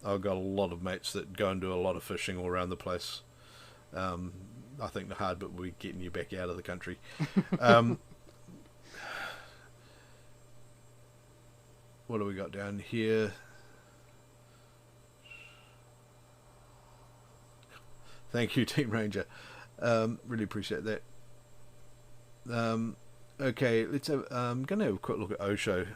I've got a lot of mates that go and do a lot of fishing all around the place. I think the hard bit will be getting you back out of the country. What do we got down here? Thank you, Team Ranger. Really appreciate that. Okay, let's have. I'm going to have a quick look at Osho.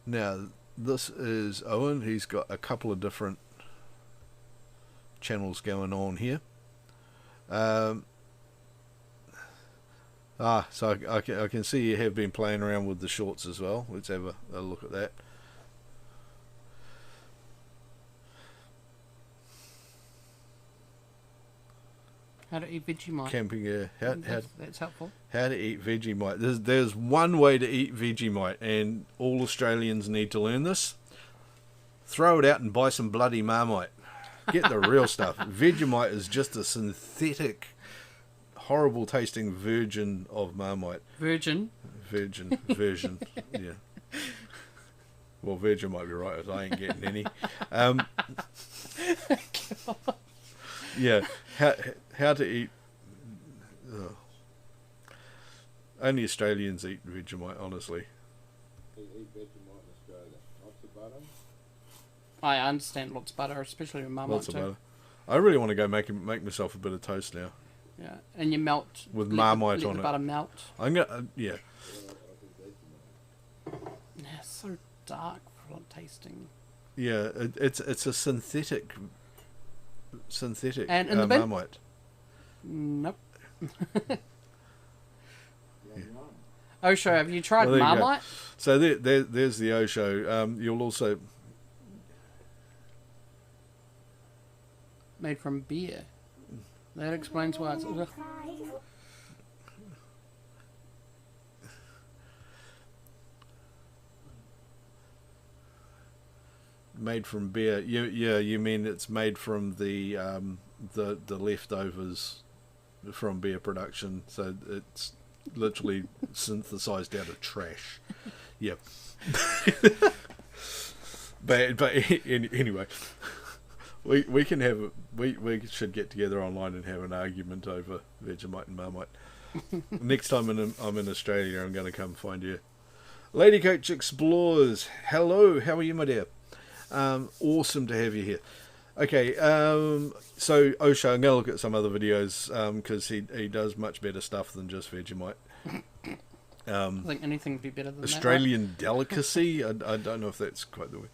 Now, this is Owen. He's got a couple of different channels going on here. So I can see you have been playing around with the shorts as well. Let's have a look at that. How to eat Vegemite. camping. That's helpful. How to eat Vegemite. There's one way to eat Vegemite, and all Australians need to learn this. Throw it out and buy some bloody Marmite. Get the real stuff. Vegemite is just a synthetic, horrible tasting version of Marmite. Version. Version. Yeah. Well, Virgin might be right. I ain't getting any. Yeah. How to eat. Only Australians eat Vegemite, honestly. They eat Vegemite in Australia. Lots of butter. I understand lots of butter, especially with Marmite Lots of too. butter. I really want to go make myself a bit of toast now. Yeah, and you melt With let Marmite the on it. butter melt. I'm gonna. Yeah. Yeah, it's so dark for tasting. Yeah. It's a synthetic. And in the bin? Marmite. Nope. Yum, yum. Osho, have you tried Well, there you go. Marmite? So there's the Osho. You'll also. Made from beer. That explains why it's. Ugh. Made from beer. You mean it's made from the leftovers from beer production, so it's literally synthesized out of trash. Yeah. but anyway, we can have we should get together online and have an argument over Vegemite and Marmite. Next time I'm in Australia, I'm going to come find you. Lady Coach Explores, hello, how are you, my dear? Awesome to have you here. Okay, so Osho, I'm going to look at some other videos because he does much better stuff than just Vegemite. I think anything would be better than Australian delicacy? I don't know if that's quite the way.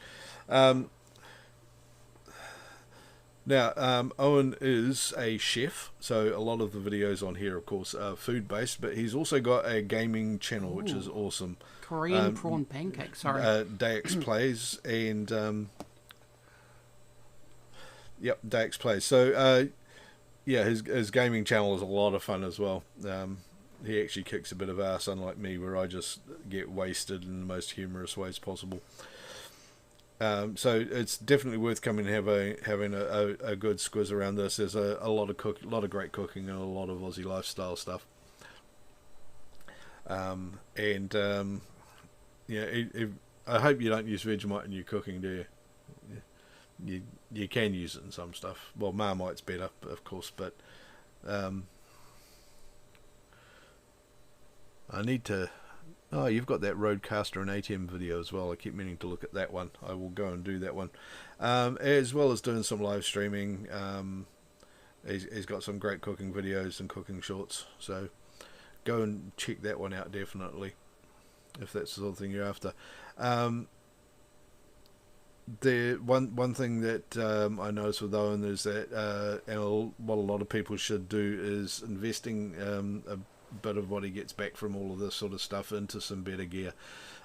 Now, Owen is a chef, so a lot of the videos on here, of course, are food-based, but he's also got a gaming channel, which is awesome. right? Korean prawn pancakes, sorry. Dax Plays, and... Yep, Dax Plays. So, yeah, his gaming channel is a lot of fun as well. He actually kicks a bit of ass, unlike me, where I just get wasted in the most humorous ways possible. So it's definitely worth coming and having a good squiz around this. There's a lot of great cooking and a lot of Aussie lifestyle stuff. Yeah, I hope you don't use Vegemite in your cooking, do you? You can use it in some stuff. Well, Marmite's better, of course, but I need to... Oh, you've got that Roadcaster and ATM video as well. I keep meaning to look at that one. I will go and do that one. As well as doing some live streaming. He's got some great cooking videos and cooking shorts. So go and check that one out, definitely, if that's the sort of thing you're after. The one thing that I noticed with Owen is that and what a lot of people should do is investing a bit of what he gets back from all of this sort of stuff into some better gear.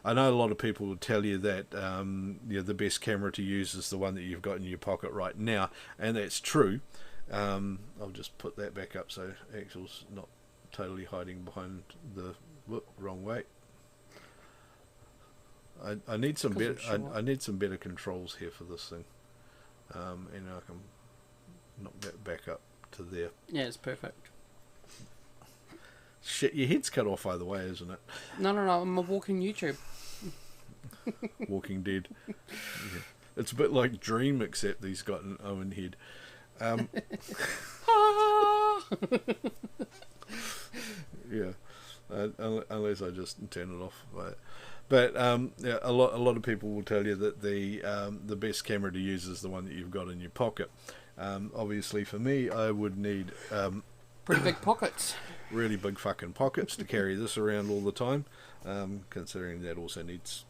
I know a lot of people will tell you that the best camera to use is the one that you've got in your pocket right now, and that's true. I'll just put that back up so Axel's not totally hiding behind the wrong way. I need some better. I need some better controls here for this thing, and I can knock that back up to there. Yeah, it's perfect. Shit, your head's cut off either way, isn't it? No, I'm a walking YouTube. Walking Dead. Yeah. It's a bit like Dream, except he's got an Owen head. Yeah, unless I just turn it off. But yeah, a lot of people will tell you that the best camera to use is the one that you've got in your pocket. Obviously, for me, I would need Pretty big pockets. really big fucking pockets to carry this around all the time, considering that also needs,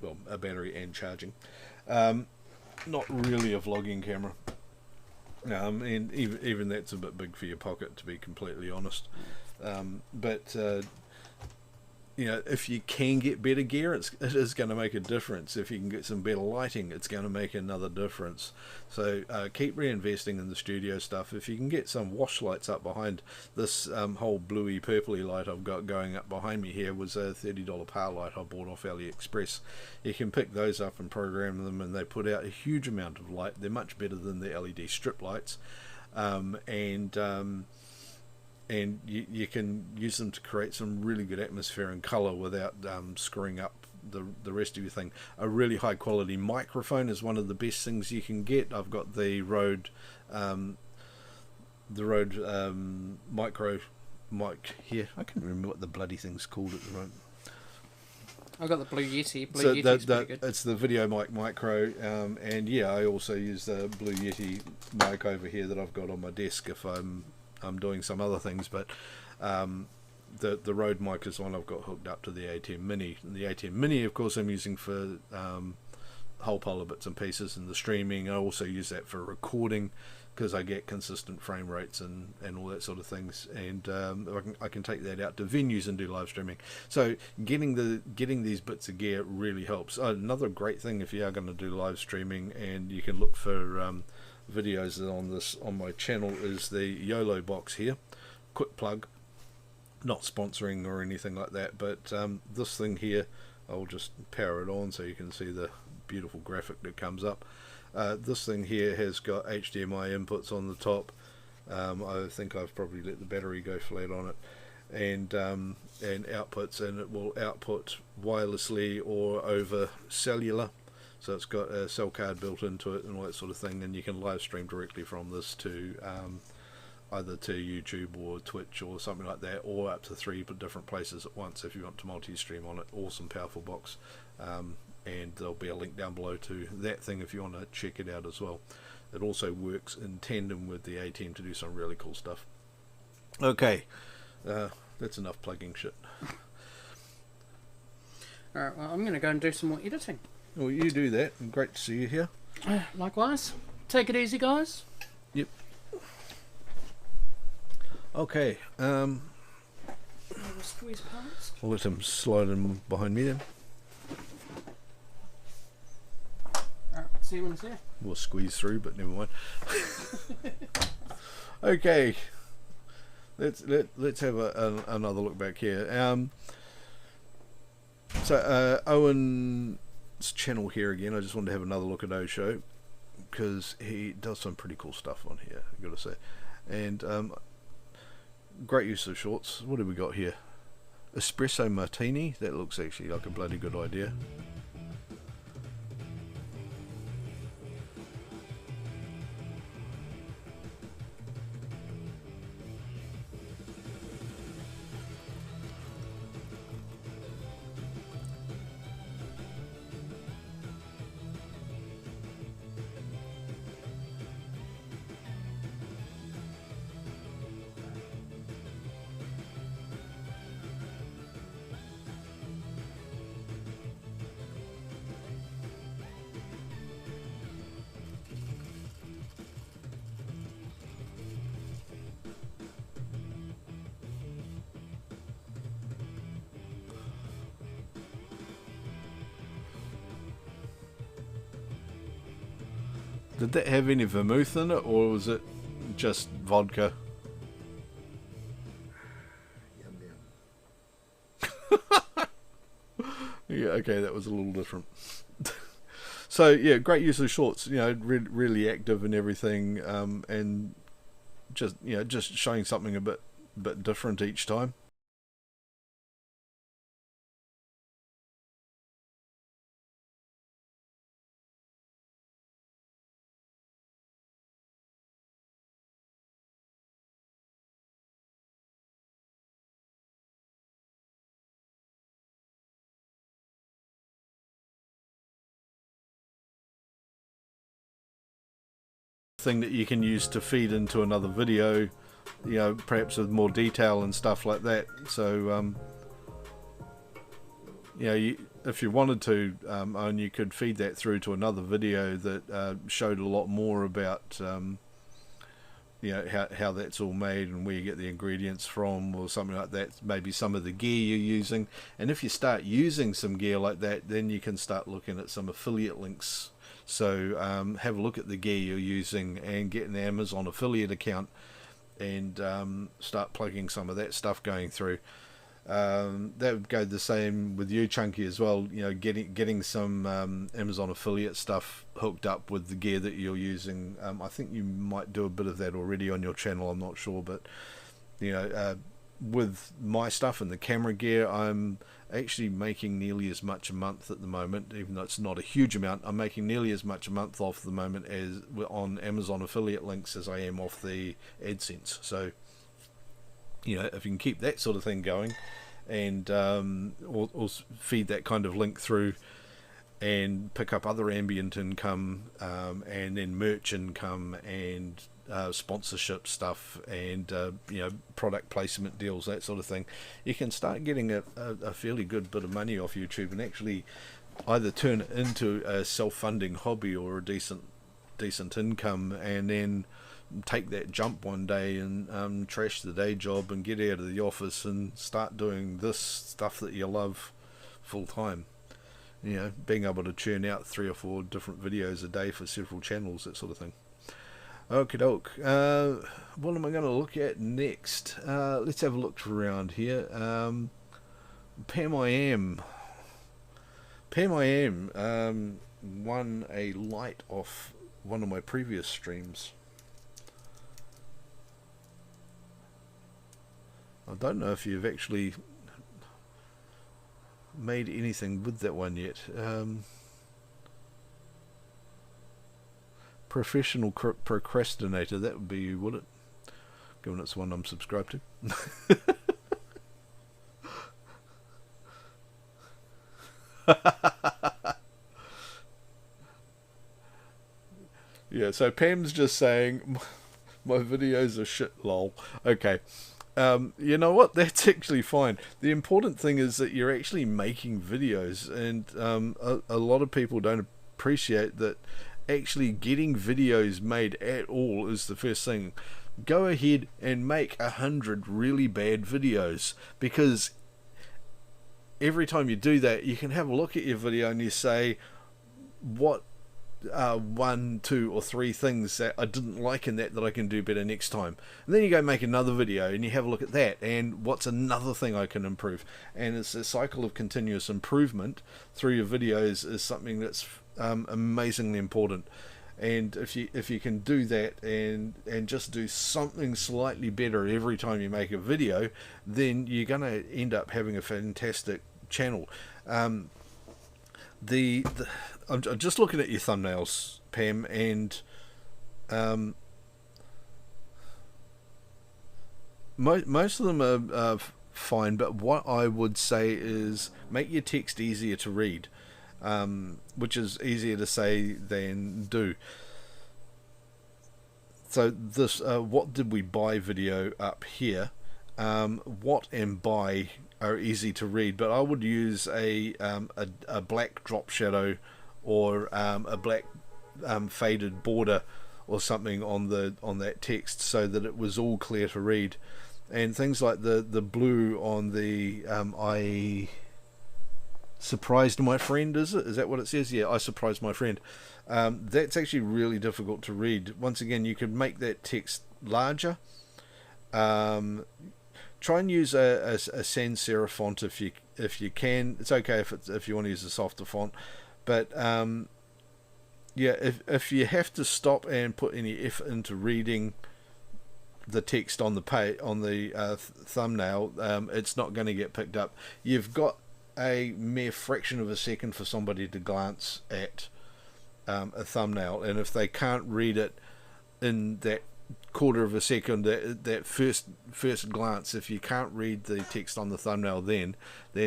well, a battery and charging. Not really a vlogging camera, and even that's a bit big for your pocket, to be completely honest. But you know, if you can get better gear, it is going to make a difference. If you can get some better lighting, it's going to make another difference. So keep reinvesting in the studio stuff. If you can get some wash lights up behind this whole bluey purpley light I've got going up behind me here was a $30 power light I bought off AliExpress. You can pick those up and program them, and they put out a huge amount of light. They're much better than the LED strip lights, and you can use them to create some really good atmosphere and colour without screwing up the rest of your thing. A really high quality microphone is one of the best things you can get. I've got the Rode micro mic here. I can't remember what the bloody thing's called at the moment. I got the Blue Yeti. Blue So Yeti's pretty good. it's the Video Mic Micro, and yeah, I also use the Blue Yeti mic over here that I've got on my desk if I'm doing some other things, but the Rode mic is one I've got hooked up to the ATEM Mini. And the ATEM Mini, of course, I'm using for whole polar bits and pieces and the streaming. I also use that for recording because I get consistent frame rates and all that sort of things, and I can take that out to venues and do live streaming. So getting these bits of gear really helps. Another great thing if you are going to do live streaming, and you can look for videos on my channel, is the YOLO box here. Quick plug, not sponsoring or anything like that, but this thing here, I'll just power it on so you can see the beautiful graphic that comes up. This thing here has got HDMI inputs on the top. I think I've probably let the battery go flat on it, and outputs, and it will output wirelessly or over cellular. So it's got a cell card built into it and all that sort of thing, and you can live stream directly from this to either to YouTube or Twitch or something like that, or up to 3 different places at once if you want to multi-stream on it. Awesome, powerful box, and there'll be a link down below to that thing if you want to check it out as well. It also works in tandem with the ATEM to do some really cool stuff. Okay, that's enough plugging shit. Alright, well, I'm going to go and do some more editing. Well, you do that, and great to see you here. Likewise. Take it easy, guys. Yep. Okay, Squeeze past. I'll let him slide in behind me then. Alright, see you when it's there. We'll squeeze through, but never mind. Okay, let's have another look back here. So Owen's channel here again. I just wanted to have another look at O's show because he does some pretty cool stuff on here, I've got to say, and great use of shorts. What have we got here? Espresso martini. That looks actually like a bloody good idea. Did that have any vermouth in it, or was it just vodka? Yum, yum. Yeah, okay, that was a little different. So yeah, great use of shorts. You know, really active and everything, and just just showing something a bit different each time. Thing that you can use to feed into another video, you know, perhaps with more detail and stuff like that. So you know, if you wanted to, and you could feed that through to another video that showed a lot more about you know, how that's all made and where you get the ingredients from or something like that, maybe some of the gear you're using. And if you start using some gear like that, then you can start looking at some affiliate links. So have a look at the gear you're using and get an Amazon affiliate account and start plugging some of that stuff going through. That would go the same with you, Chunky, as well. You know, getting some Amazon affiliate stuff hooked up with the gear that you're using. I think you might do a bit of that already on your channel. I'm not sure, but you know, with my stuff and the camera gear, I'm actually making nearly as much a month at the moment, even though it's not a huge amount. I'm making nearly as much a month off the moment as on Amazon affiliate links as I am off the AdSense. So, you know, if you can keep that sort of thing going and or feed that kind of link through and pick up other ambient income and then merch income and sponsorship stuff and you know, product placement deals, that sort of thing, you can start getting a fairly good bit of money off YouTube and actually either turn it into a self-funding hobby or a decent income, and then take that jump one day and trash the day job and get out of the office and start doing this stuff that you love full time. You know, being able to churn out 3 or 4 different videos a day for several channels, that sort of thing. Okie doke. What am I going to look at next? Let's have a look around here. Pam I Am won a light off one of my previous streams. I don't know if you've actually made anything with that one yet. Professional procrastinator, that would be you, would it? Given it's one I'm subscribed to. Yeah, so Pam's just saying my videos are shit, lol. Okay. You know what? That's actually fine. The important thing is that you're actually making videos, and a lot of people don't appreciate that actually getting videos made at all is the first thing. Go ahead and make 100 really bad videos, because every time you do that, you can have a look at your video and you say, what 1, 2 or 3 things that I didn't like in that I can do better next time, and then you go make another video and you have a look at that and what's another thing I can improve. And it's a cycle of continuous improvement through your videos is something that's amazingly important. And if you can do that and just do something slightly better every time you make a video, then you're going to end up having a fantastic channel. I'm just looking at your thumbnails, Pam, and most of them are fine, but what I would say is make your text easier to read, which is easier to say than do. So this what did we buy video up here, what and buy are easy to read, but I would use a black drop shadow or a black faded border or something on that text so that it was all clear to read. And things like the blue on the I surprised my friend, is that what it says? Yeah, I surprised my friend. That's actually really difficult to read. Once again, you could make that text larger. Try and use a sans serif font if you can. It's okay if you want to use a softer font, but yeah, if you have to stop and put any effort into reading the text on the thumbnail, it's not going to get picked up. You've got a mere fraction of a second for somebody to glance at a thumbnail, and if they can't read it in that quarter of a second, that first glance, if you can't read the text on the thumbnail, then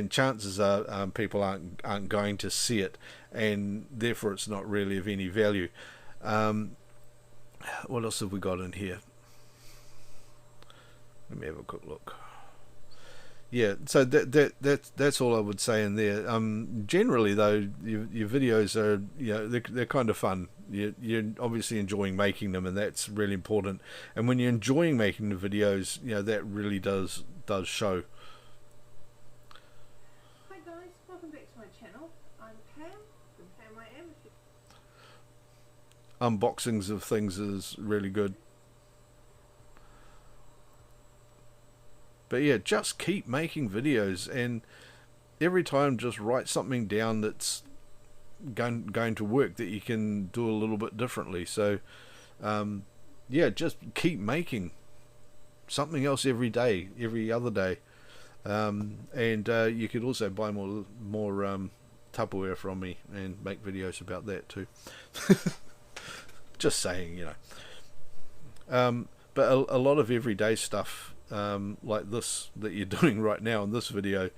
chances are people aren't going to see it, and therefore it's not really of any value. What else have we got in here? Let me have a quick look. Yeah, so that's all I would say in there. Generally though, your videos are, they're kind of fun. You're obviously enjoying making them, and that's really important. And when you're enjoying making the videos, that really does show. Hi guys, welcome back to my channel. I'm Pam from Pam I Am. Unboxings of things is really good. But yeah, just keep making videos, and every time just write something down that's going to work, that you can do a little bit differently. So yeah, just keep making something else every day, every other day. And you could also buy more Tupperware from me and make videos about that too. Just saying, but a lot of everyday stuff, like this that you're doing right now in this video,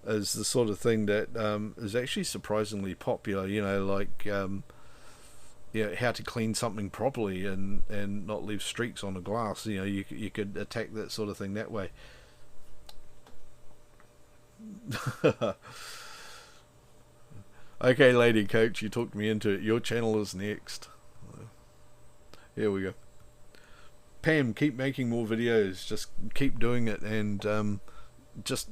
is the sort of thing that is actually surprisingly popular. Like how to clean something properly and not leave streaks on the glass. You could attack that sort of thing that way. Okay, Lady Coach, you talked me into it. Your channel is next. Here we go. Pam, keep making more videos. Just keep doing it, and just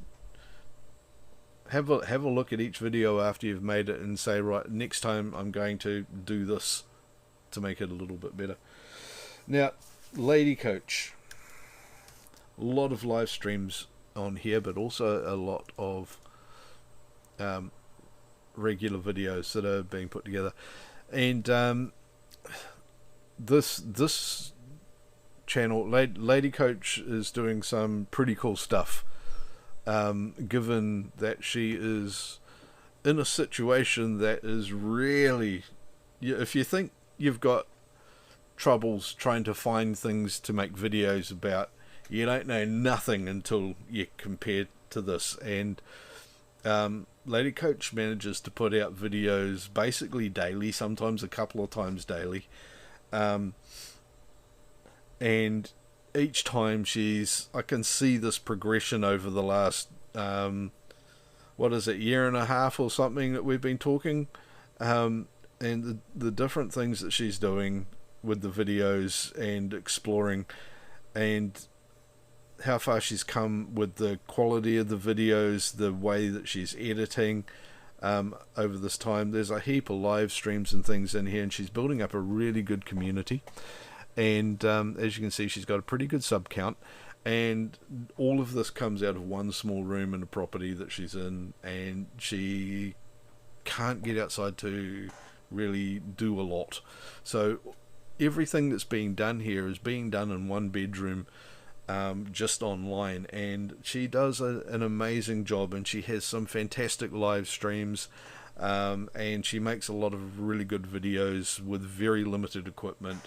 have a look at each video after you've made it and say, right, next time I'm going to do this to make it a little bit better. Now, Lady Coach, a lot of live streams on here, but also a lot of regular videos that are being put together, and this channel, Lady Coach, is doing some pretty cool stuff, given that she is in a situation that is really, if you think you've got troubles trying to find things to make videos about, you don't know nothing until you compare to this. And Lady Coach manages to put out videos basically daily, sometimes a couple of times daily, and each time I can see this progression over the last year and a half or something that we've been talking, and the different things that she's doing with the videos and exploring, and how far she's come with the quality of the videos, the way that she's editing over this time. There's a heap of live streams and things in here, and she's building up a really good community. And as you can see, she's got a pretty good sub count, and all of this comes out of one small room in a property that she's in, and she can't get outside to really do a lot. So everything that's being done here is being done in one bedroom, just online, and she does an amazing job, and she has some fantastic live streams, and she makes a lot of really good videos with very limited equipment.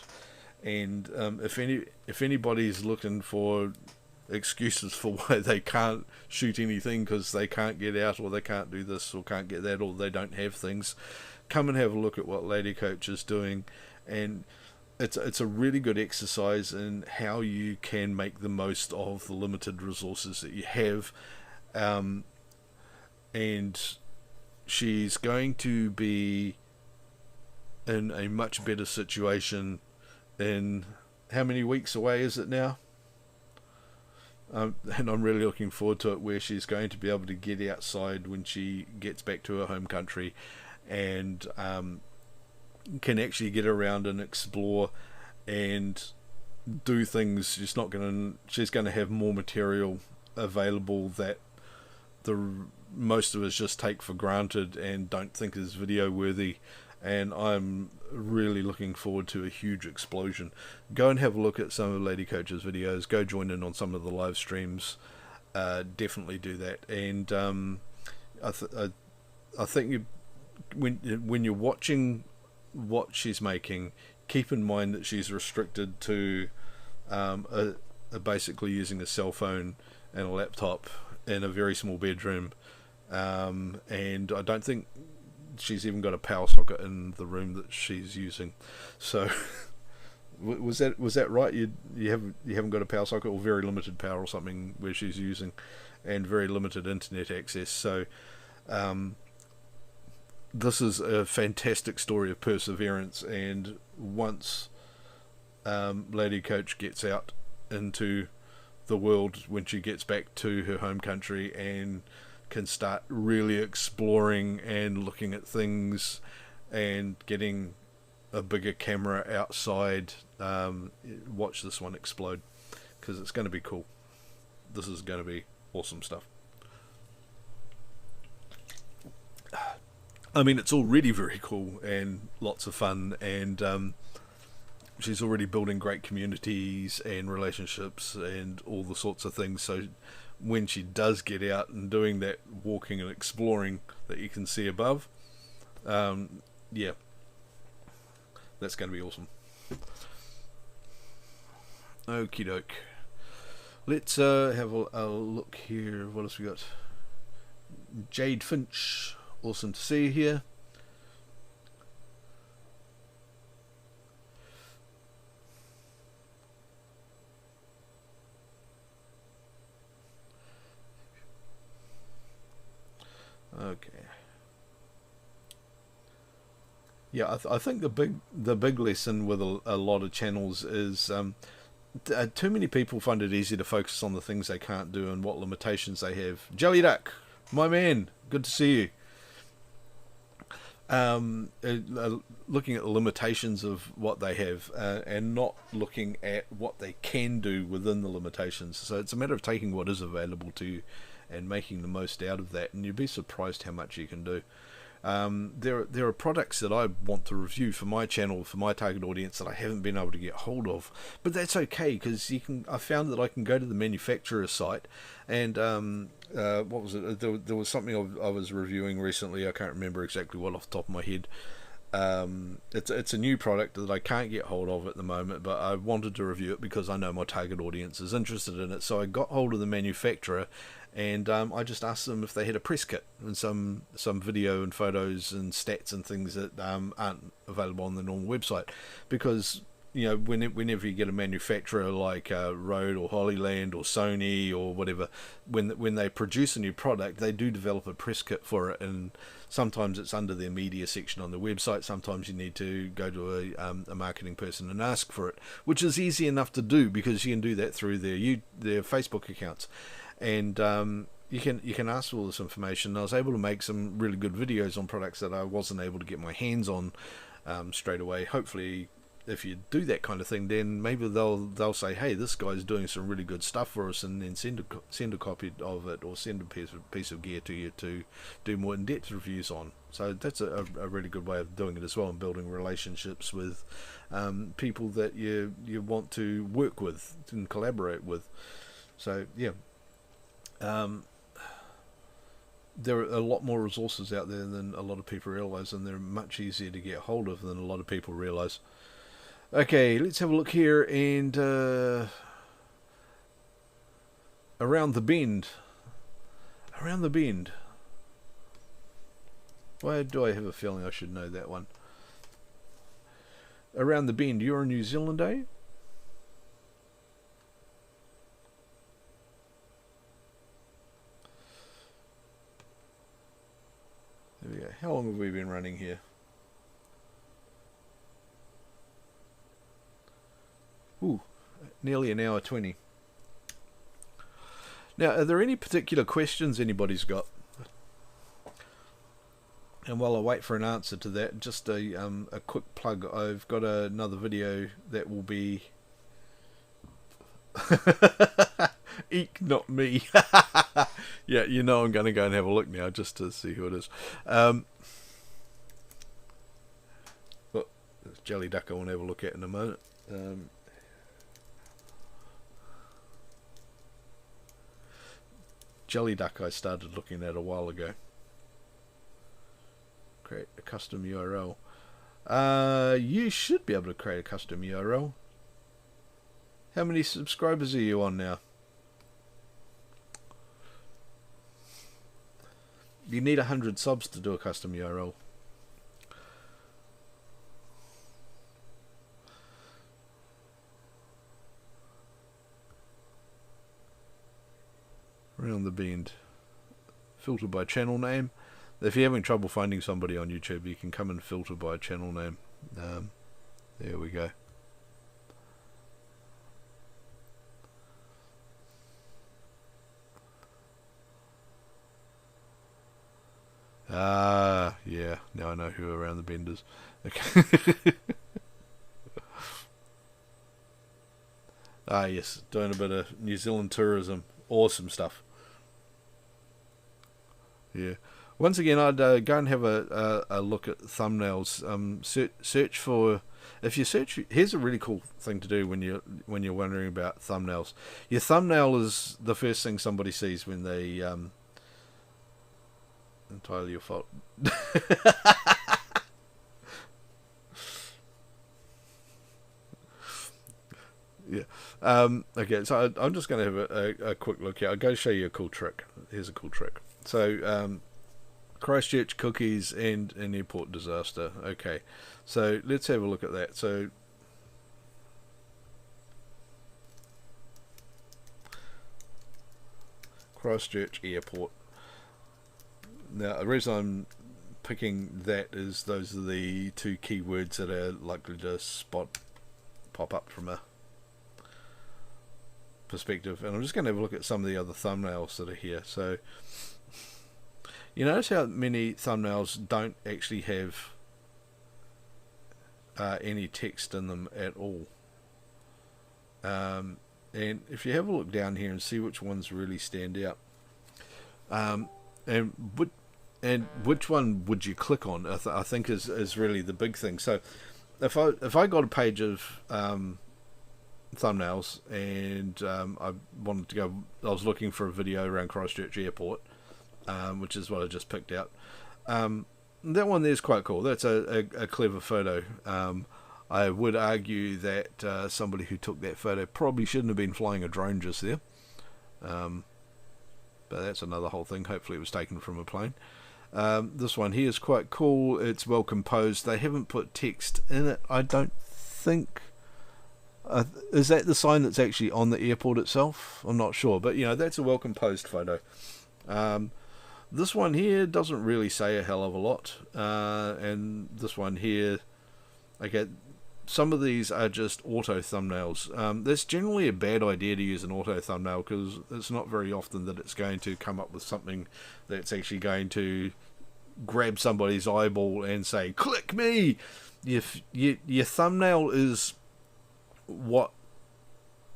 And if anybody's looking for excuses for why they can't shoot anything because they can't get out, or they can't do this, or can't get that, or they don't have things, come and have a look at what Lady Coach is doing. And it's a really good exercise in how you can make the most of the limited resources that you have. And she's going to be in a much better situation in, how many weeks away is it now? And I'm really looking forward to it, where she's going to be able to get outside when she gets back to her home country, and can actually get around and explore and do things. She's going to have more material available that most of us just take for granted and don't think is video worthy. And I'm really looking forward to a huge explosion. Go and have a look at some of Lady Coach's videos. Go join in on some of the live streams. Definitely do that. And I think when you're watching what she's making, keep in mind that she's restricted to basically using a cell phone and a laptop in a very small bedroom. And I don't think she's even got a power socket in the room that she's using. So was that right? You haven't got a power socket, or very limited power or something where she's using, and very limited internet access. So this is a fantastic story of perseverance, and once Lady Coach gets out into the world, when she gets back to her home country and can start really exploring and looking at things and getting a bigger camera outside, watch this one explode, because it's going to be cool. This is going to be awesome stuff. I mean, it's already very cool and lots of fun, and she's already building great communities and relationships and all the sorts of things. So when she does get out and doing that walking and exploring that you can see above, yeah, that's going to be awesome. Okie doke. Let's have a look here. What else we got? Jade Finch. Awesome to see you here. Okay. Yeah, I think the big lesson with a lot of channels is too many people find it easy to focus on the things they can't do and what limitations they have. Jelly Duck, my man, good to see you. Looking at the limitations of what they have and not looking at what they can do within the limitations. So it's a matter of taking what is available to you and making the most out of that, and you'd be surprised how much you can do. There are products that I want to review for my channel, for my target audience, that I haven't been able to get hold of, but that's okay, because I found that I can go to the manufacturer site and what was it? There was something I was reviewing recently. I can't remember exactly what off the top of my head. It's a new product that I can't get hold of at the moment, but I wanted to review it because I know my target audience is interested in it. So I got hold of the manufacturer, and I just asked them if they had a press kit and some video and photos and stats and things that aren't available on the normal website, because whenever you get a manufacturer like Rode or Holyland or Sony or whatever, when they produce a new product, they do develop a press kit for it, and sometimes it's under their media section on the website. Sometimes you need to go to a marketing person and ask for it, which is easy enough to do because you can do that through their Facebook accounts, and you can ask for all this information. I was able to make some really good videos on products that I wasn't able to get my hands on straight away. Hopefully, if you do that kind of thing, then maybe they'll say, hey, this guy's doing some really good stuff for us, and then send a copy of it, or send a piece of gear to you to do more in-depth reviews on. So that's a really good way of doing it as well, and building relationships with people that you want to work with and collaborate with. So yeah, there are a lot more resources out there than a lot of people realize, and they're much easier to get hold of than a lot of people realize. Okay, let's have a look here, and around the bend. Around the bend. Why do I have a feeling I should know that one? Around the bend. You're in New Zealand, eh? There we go. How long have we been running here? Ooh, nearly an hour 20. Now, are there any particular questions anybody's got? And while I wait for an answer to that, just a quick plug. I've got another video that will be... Eek, not me. Yeah, I'm going to go and have a look now just to see who it is. Well, there's Jelly Duck I want to have a look at in a moment. Jelly Duck I started looking at a while ago. Create a custom URL. You should be able to create a custom URL. How many subscribers are you on now? You need 100 subs to do a custom URL. Around the bend. Filter by channel name. if you're having trouble finding somebody on YouTube, you can come and filter by channel name. There we go. Ah, yeah. Now I know who are around the benders. Okay. Ah, yes. Doing a bit of New Zealand tourism. Awesome stuff. Yeah. Once again, I'd go and have a look at thumbnails. Search for. If you search, here's a really cool thing to do when you're wondering about thumbnails. Your thumbnail is the first thing somebody sees when they. Entirely your fault. Yeah. Okay, so I'm just going to have a quick look here. I'll go show you a cool trick. Here's a cool trick. So, Christchurch cookies and an airport disaster. Okay, so let's have a look at that. So, Christchurch airport. Now, the reason I'm picking that is those are the two keywords that are likely to pop up from a perspective. And I'm just going to have a look at some of the other thumbnails that are here. So, you notice how many thumbnails don't actually have any text in them at all. And if you have a look down here and see which ones really stand out. And which one would you click on? I think is really the big thing. So, if I got a page of thumbnails and I wanted to go, I was looking for a video around Christchurch Airport, which is what I just picked out. That one there's quite cool. That's a clever photo. I would argue that somebody who took that photo probably shouldn't have been flying a drone just there. But that's another whole thing. Hopefully it was taken from a plane. This one here is quite cool. It's well composed. They haven't put text in it, I don't think. Is that the sign that's actually on the airport itself? I'm not sure. But, that's a well composed photo. This one here doesn't really say a hell of a lot. And this one here, okay, some of these are just auto thumbnails. That's generally a bad idea to use an auto thumbnail because it's not very often that it's going to come up with something that's actually going to grab somebody's eyeball and say, click me! Your thumbnail is what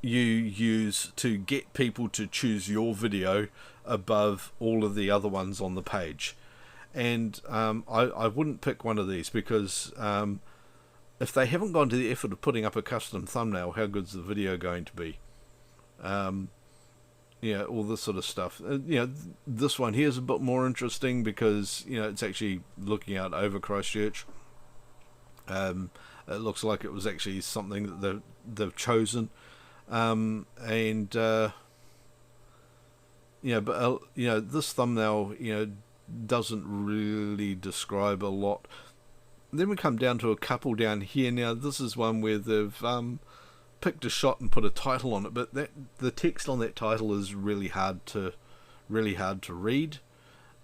you use to get people to choose your video above all of the other ones on the page. And I wouldn't pick one of these because if they haven't gone to the effort of putting up a custom thumbnail, how good's the video going to be? All this sort of stuff. This one here is a bit more interesting because, it's actually looking out over Christchurch. It looks like it was actually something that they've chosen. This thumbnail, doesn't really describe a lot. Then we come down to a couple down here. Now this is one where they've picked a shot and put a title on it, but the text on that title is really hard to read.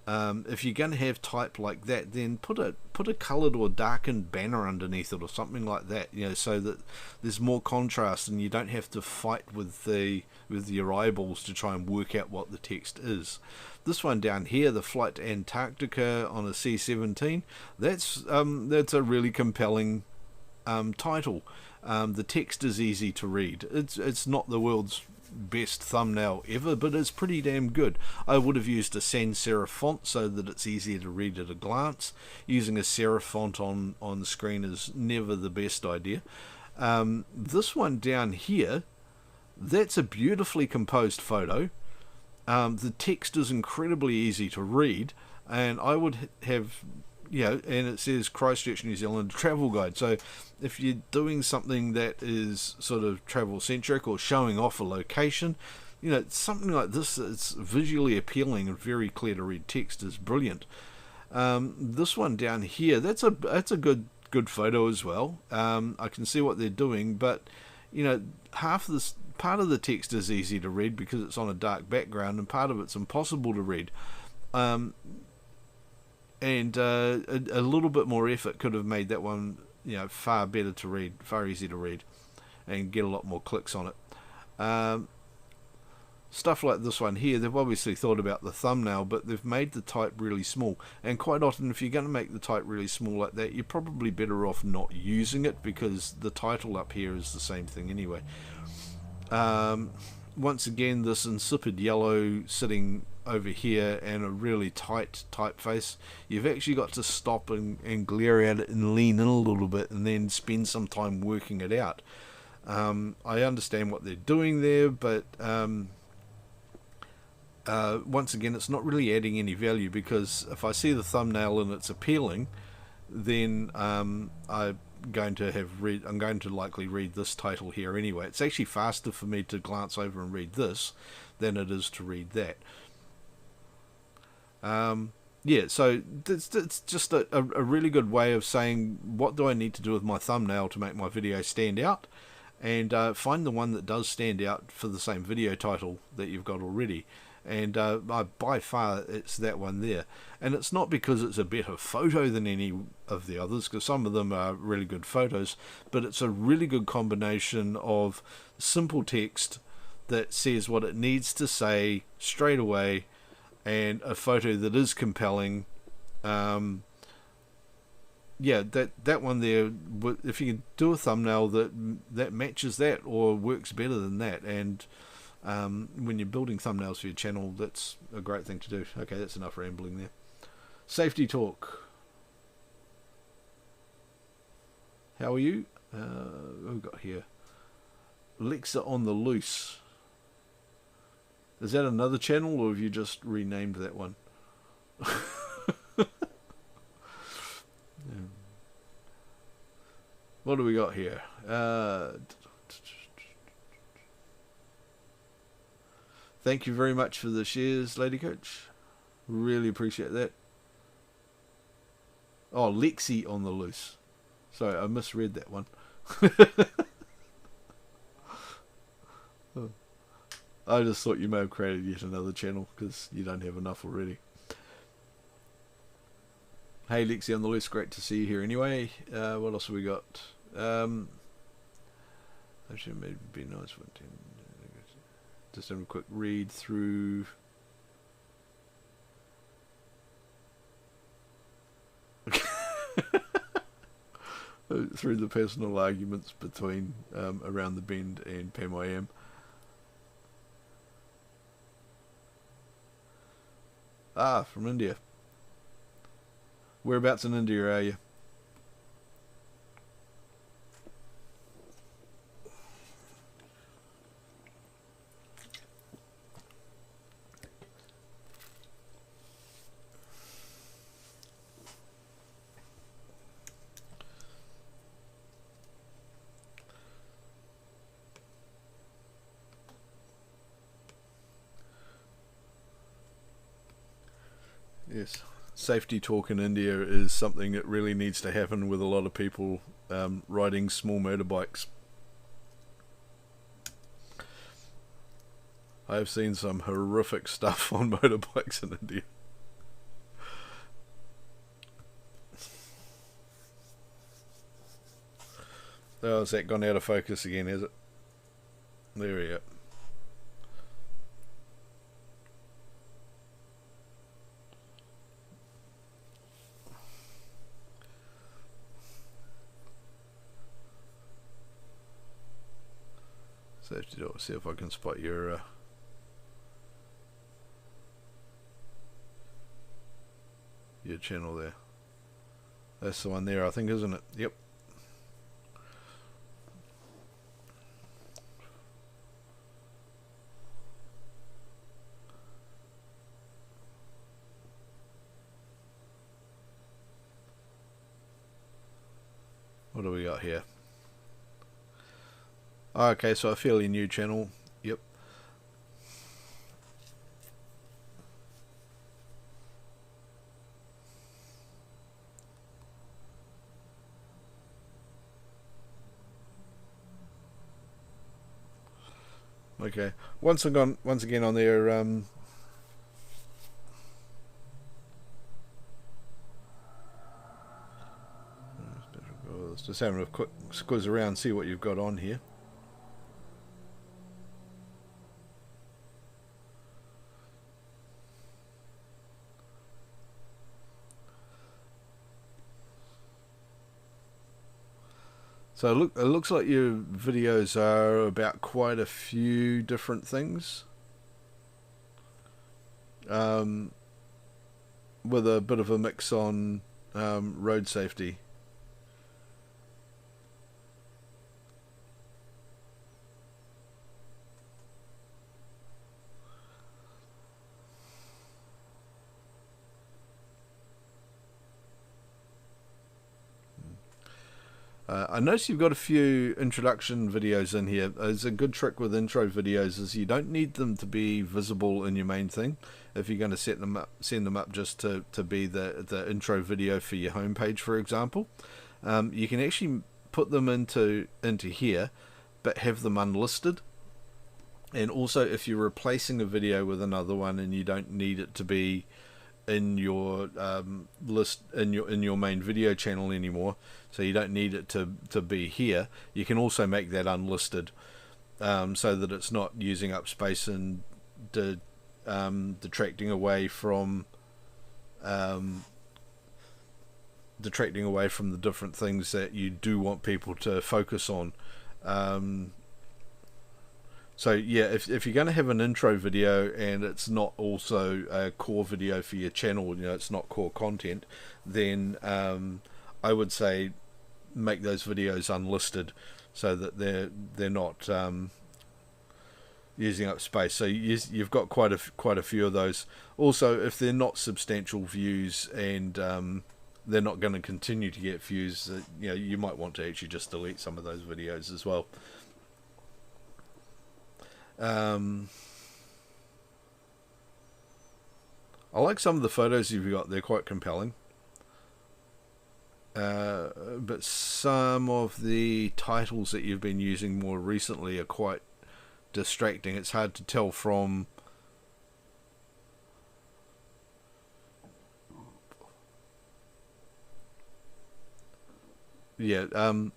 If you're going to have type like that, then put a coloured or darkened banner underneath it or something like that, so that there's more contrast and you don't have to fight with your eyeballs to try and work out what the text is. This one down here, the flight to Antarctica on a C-17, that's a really compelling title. The text is easy to read. It's not the world's best thumbnail ever, but it's pretty damn good. I would have used a sans serif font so that it's easier to read at a glance. Using a serif font on the screen is never the best idea. This one down here, that's a beautifully composed photo. The text is incredibly easy to read, and I would have, and it says Christchurch, New Zealand travel guide. So if you're doing something that is sort of travel centric or showing off a location, something like this that's visually appealing and very clear to read text is brilliant. This one down here, that's a good photo as well. I can see what they're doing, but half this part of the text is easy to read because it's on a dark background, and part of it's impossible to read. And and a little bit more effort could have made that one, far better to read, far easier to read, and get a lot more clicks on it. Stuff like this one here, they've obviously thought about the thumbnail, but they've made the type really small. And quite often, if you're going to make the type really small like that, you're probably better off not using it, because the title up here is the same thing anyway. Once again, this insipid yellow sitting over here and a really tight typeface. You've actually got to stop and glare at it and lean in a little bit and then spend some time working it out. I understand what they're doing there, but once again, it's not really adding any value, because if I see the thumbnail and it's appealing, then I'm going to likely read this title here anyway. It's actually faster for me to glance over and read this than it is to read that. Yeah, so it's just a really good way of saying, what do I need to do with my thumbnail to make my video stand out, and find the one that does stand out for the same video title that you've got already. And by far it's that one there, and it's not because it's a better photo than any of the others, because some of them are really good photos, but it's a really good combination of simple text that says what it needs to say straight away, and a photo that is compelling. Yeah, that one there, if you can do a thumbnail that matches that or works better than that, and when you're building thumbnails for your channel, that's a great thing to do. Okay, that's enough rambling there. Safety talk. How are you? What have we got here? Alexa on the Loose. Is that another channel, or have you just renamed that one? Yeah. What do we got here? Thank you very much for the shares, Lady Coach. Really appreciate that. Oh, Lexi on the Loose. Sorry, I misread that one. I just thought you may have created yet another channel, because you don't have enough already. Hey, Lexi on the Loose, great to see you here anyway. What else have we got? Actually, maybe it'd be nice one. Just have a quick read through. Through the personal arguments between Around the Bend and Pam I Am. Ah, from India. Whereabouts in India are you? Yes, safety talk in India is something that really needs to happen with a lot of people riding small motorbikes. I've seen some horrific stuff on motorbikes in India. Oh, has that gone out of focus again, has it? There we go. Safety talk, see if I can spot your channel there. That's the one there, I think, isn't it? Yep. What do we got here? Okay, so a fairly new channel. Yep. Okay. Once again on there, was just having a quick squiz around, see what you've got on here. So it looks like your videos are about quite a few different things, with a bit of a mix on road safety. I notice you've got a few introduction videos in here. It's a good trick with intro videos is you don't need them to be visible in your main thing. If you're going to send them up just to be the intro video for your homepage, for example, you can actually put them into here, but have them unlisted. And also, if you're replacing a video with another one and you don't need it to be in your list in your main video channel anymore, so you don't need it to be here, you can also make that unlisted, so that it's not using up space and detracting away from the different things that you do want people to focus on. So yeah, if you're going to have an intro video and it's not also a core video for your channel, it's not core content, then I would say make those videos unlisted so that they're not using up space. So you've got quite a few of those. Also, if they're not substantial views and they're not going to continue to get views, you might want to actually just delete some of those videos as well. I like some of the photos you've got. They're quite compelling, but some of the titles that you've been using more recently are quite distracting. It's hard to tell from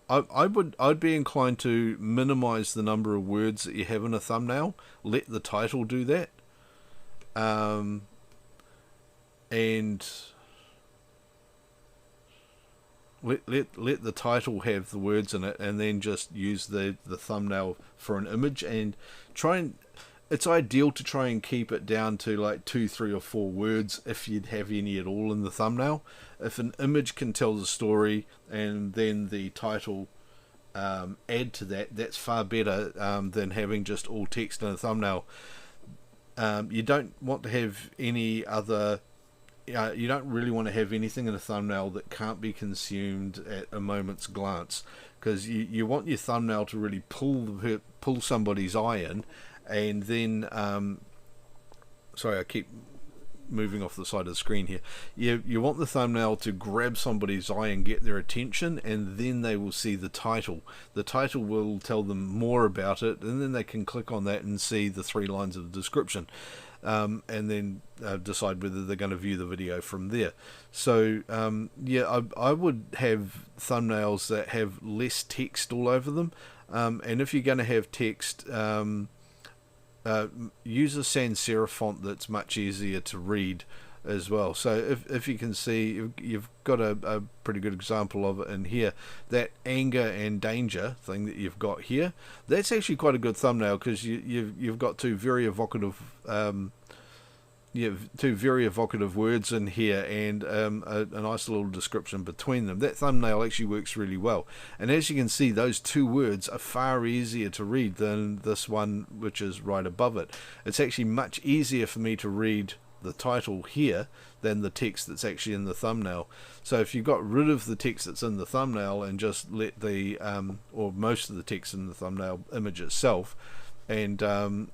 I'd be inclined to minimize the number of words that you have in a thumbnail. Let the title do that, and let the title have the words in it, and then just use the thumbnail for an image. And it's ideal to try and keep it down to like 2, 3, or 4 words if you'd have any at all in the thumbnail. If an image can tell the story and then the title add to that, that's far better than having just all text in a thumbnail. You don't want to have any other you don't really want to have anything in a thumbnail that can't be consumed at a moment's glance, because you want your thumbnail to really pull somebody's eye in. And then sorry, I keep moving off the side of the screen here. You want the thumbnail to grab somebody's eye and get their attention, and then they will see the title. The title will tell them more about it, and then they can click on that and see the 3 lines of the description, and then decide whether they're going to view the video from there. So I would have thumbnails that have less text all over them, and if you're going to have text, use a sans serif font that's much easier to read as well. So if you can see, you've got a pretty good example of it in here. That anger and danger thing that you've got here, that's actually quite a good thumbnail, because you've got two very evocative words in here, and a nice little description between them. That thumbnail actually works really well, and as you can see, those 2 words are far easier to read than this one which is right above it. It's actually much easier for me to read the title here than the text that's actually in the thumbnail. So if you got rid of the text that's in the thumbnail and just let the or most of the text in the thumbnail image itself, and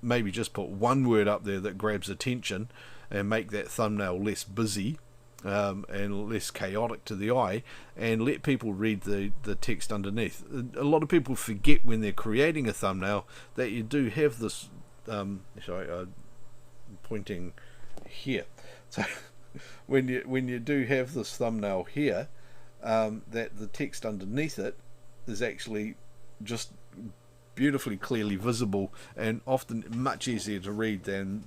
maybe just put 1 word up there that grabs attention, and make that thumbnail less busy and less chaotic to the eye, and let people read the text underneath. A lot of people forget when they're creating a thumbnail that you do have this pointing here. So when you do have this thumbnail here, that the text underneath it is actually just beautifully clearly visible and often much easier to read than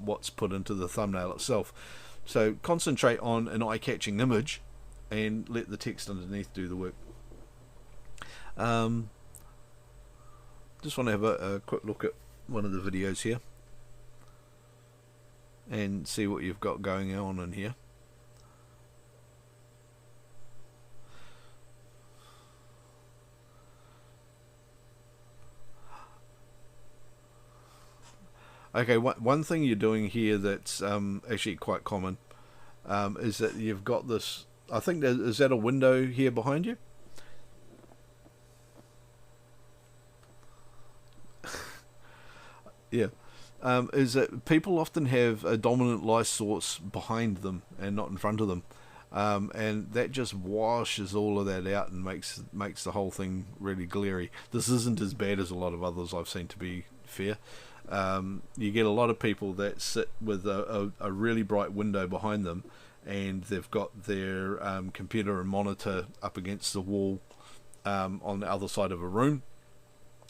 what's put into the thumbnail itself. So concentrate on an eye-catching image and let the text underneath do the work. Just want to have a quick look at one of the videos here and see what you've got going on in here. Okay, one thing you're doing here that's actually quite common is that you've got this, I think, is that a window here behind you? Yeah. Is that people often have a dominant light source behind them and not in front of them. And that just washes all of that out and makes the whole thing really glary. This isn't as bad as a lot of others I've seen, to be fair. You get a lot of people that sit with a really bright window behind them, and they've got their computer and monitor up against the wall on the other side of a room,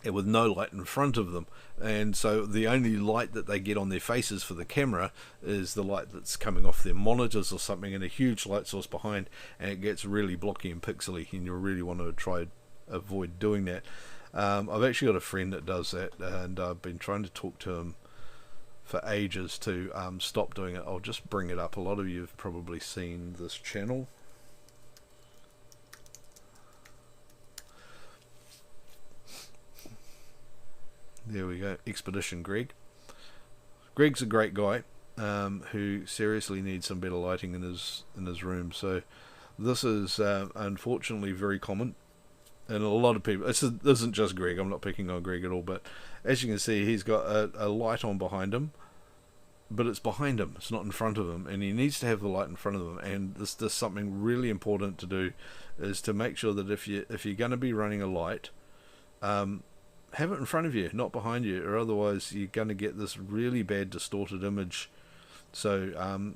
and with no light in front of them, and so the only light that they get on their faces for the camera is the light that's coming off their monitors or something, and a huge light source behind, and it gets really blocky and pixely, and you really want to try avoid doing that. I've actually got a friend that does that, and I've been trying to talk to him for ages to stop doing it. I'll just bring it up. A lot of you have probably seen this channel. There we go, Expedition Greg. Greg's a great guy who seriously needs some better lighting in his room. So this is unfortunately very common. And a lot of people, this isn't just Greg, I'm not picking on Greg at all, but as you can see, he's got a light on behind him, but it's behind him, it's not in front of him, and he needs to have the light in front of him. And this is something really important to do, is to make sure that if you're going to be running a light, have it in front of you, not behind you, or otherwise you're going to get this really bad distorted image. So,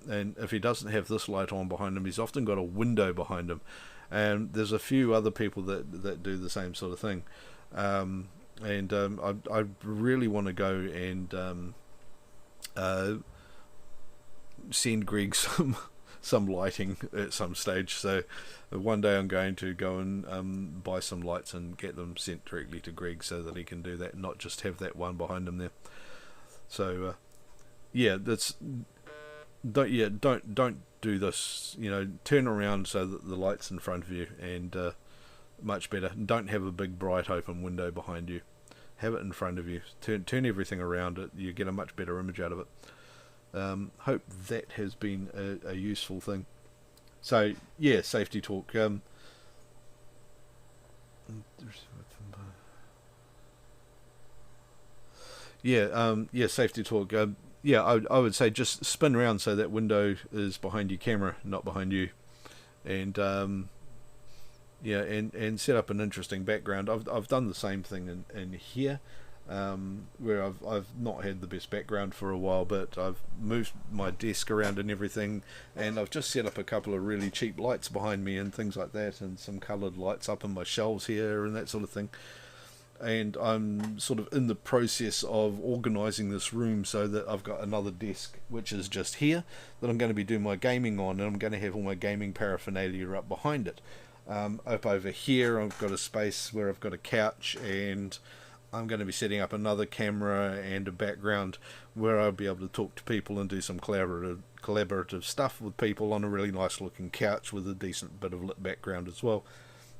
and if he doesn't have this light on behind him, he's often got a window behind him. And there's a few other people that do the same sort of thing, I really want to go and send Greg some lighting at some stage. So one day I'm going to go and buy some lights and get them sent directly to Greg so that he can do that, not just have that one behind him there. So yeah, don't do this, turn around so that the light's in front of you, and much better. Don't have a big bright open window behind you, have it in front of you, turn everything around it, you get a much better image out of it. Hope that has been a useful thing. So yeah, safety talk. Safety talk. I would say just spin around so that window is behind your camera, not behind you, and and set up an interesting background. I've done the same thing in here, where I've not had the best background for a while, but I've moved my desk around and everything, and I've just set up a couple of really cheap lights behind me and things like that, and some coloured lights up in my shelves here and that sort of thing. And I'm sort of in the process of organising this room so that I've got another desk which is just here that I'm going to be doing my gaming on, and I'm going to have all my gaming paraphernalia up behind it. Up over here I've got a space where I've got a couch, and I'm going to be setting up another camera and a background where I'll be able to talk to people and do some collaborative stuff with people on a really nice looking couch with a decent bit of lit background as well.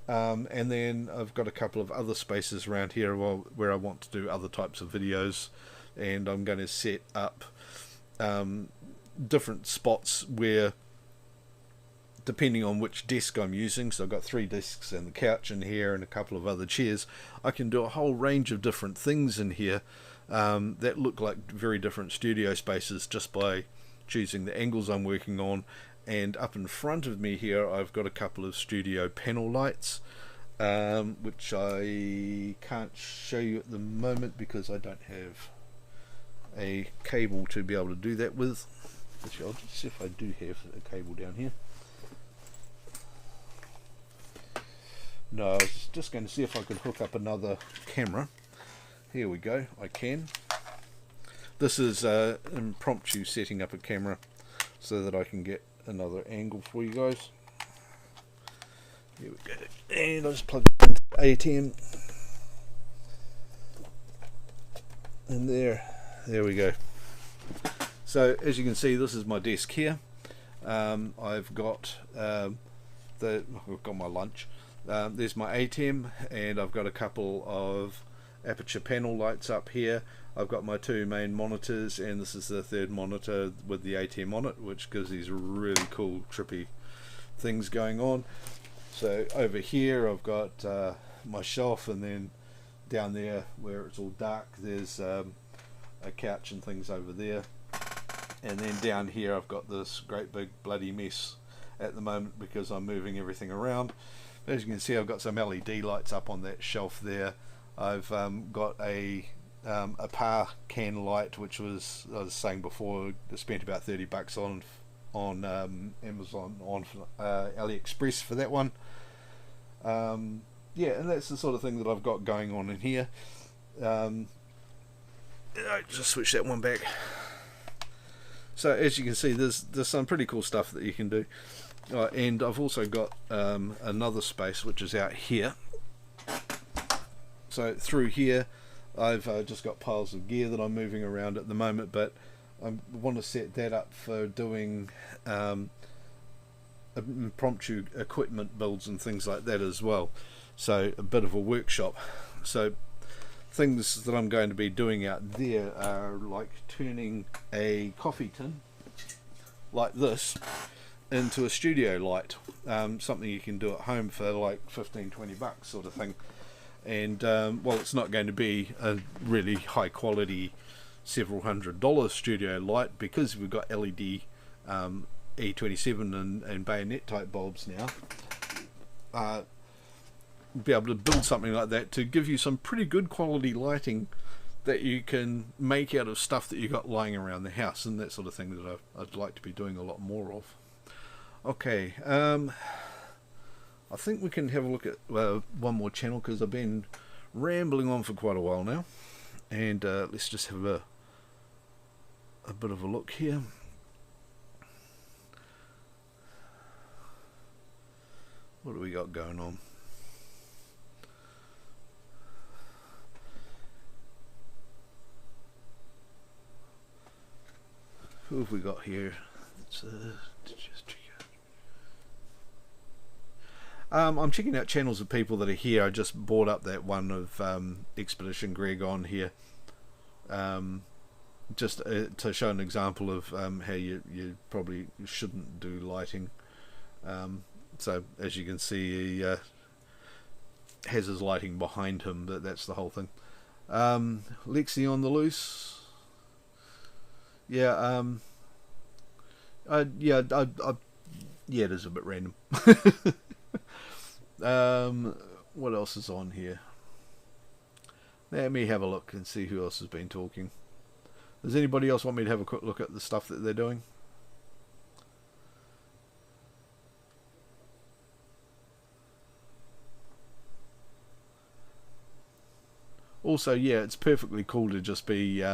And then I've got a couple of other spaces around here where I want to do other types of videos, and I'm going to set up different spots where, depending on which desk I'm using, so I've got 3 desks and the couch in here and a couple of other chairs, I can do a whole range of different things in here that look like very different studio spaces just by choosing the angles I'm working on. And up in front of me here I've got a couple of studio panel lights, which I can't show you at the moment because I don't have a cable to be able to do that with. Actually, I'll just see if I do have a cable down here. No, I was just going to see if I could hook up another camera. Here we go, I can. This is impromptu setting up a camera so that I can get another angle for you guys. Here we go. And I'll just plug it into ATM. And there we go. So as you can see, this is my desk here. I've got I've got my lunch. There's my ATM, and I've got a couple of aperture panel lights up here. I've got my two main monitors, and this is the third monitor with the ATM on it, which gives these really cool trippy things going on. So over here I've got my shelf, and then down there where it's all dark there's a couch and things over there, and then down here I've got this great big bloody mess at the moment because I'm moving everything around. As you can see, I've got some LED lights up on that shelf there. I've got a power can light, which was, I was saying before, I spent about $30 on Amazon, on AliExpress for that one. Yeah, and that's the sort of thing that I've got going on in here. I just switch that one back. So as you can see, there's some pretty cool stuff that you can do. And I've also got another space which is out here. So through here I've just got piles of gear that I'm moving around at the moment, but I want to set that up for doing impromptu equipment builds and things like that as well. So a bit of a workshop. So things that I'm going to be doing out there are like turning a coffee tin like this into a studio light, something you can do at home for like $15-20 sort of thing. And well, it's not going to be a really high quality several $100 studio light because we've got LED E27 and bayonet type bulbs now. Be able to build something like that to give you some pretty good quality lighting that you can make out of stuff that you got lying around the house, and that sort of thing that I'd like to be doing a lot more of. Okay, I think we can have a look at one more channel because I've been rambling on for quite a while now, and let's just have a bit of a look here. What do we got going on? Who have we got here? It's just check out. I'm checking out channels of people that are here. I just brought up that one of Expedition Greg on here, just to show an example of how you probably shouldn't do lighting. So as you can see, he has his lighting behind him, but that's the whole thing. Lexi on the loose. Yeah, yeah, it is a bit random. What else is on here? Let me have a look and see who else has been talking. Does anybody else want me to have a quick look at the stuff that they're doing? Also, yeah, it's perfectly cool to just be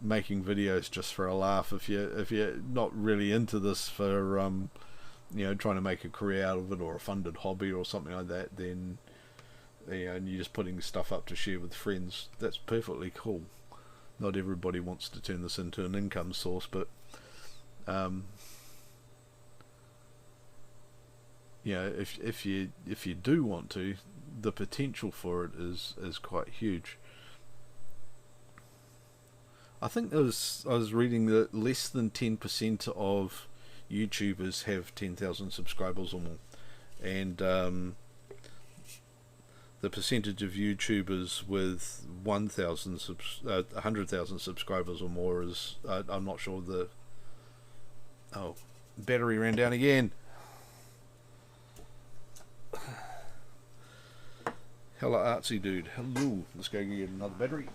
making videos just for a laugh. If you're not really into this for you know, trying to make a career out of it or a funded hobby or something like that, then you know, and you're just putting stuff up to share with friends, that's perfectly cool. Not everybody wants to turn this into an income source, but you know, if you do want to, the potential for it is quite huge. I think I was reading that less than 10% of YouTubers have 10,000 subscribers or more, and the percentage of YouTubers with 100,000 subscribers or more is I'm not sure. Oh, battery ran down again. Hello, artsy dude. Hello. Let's go get another battery.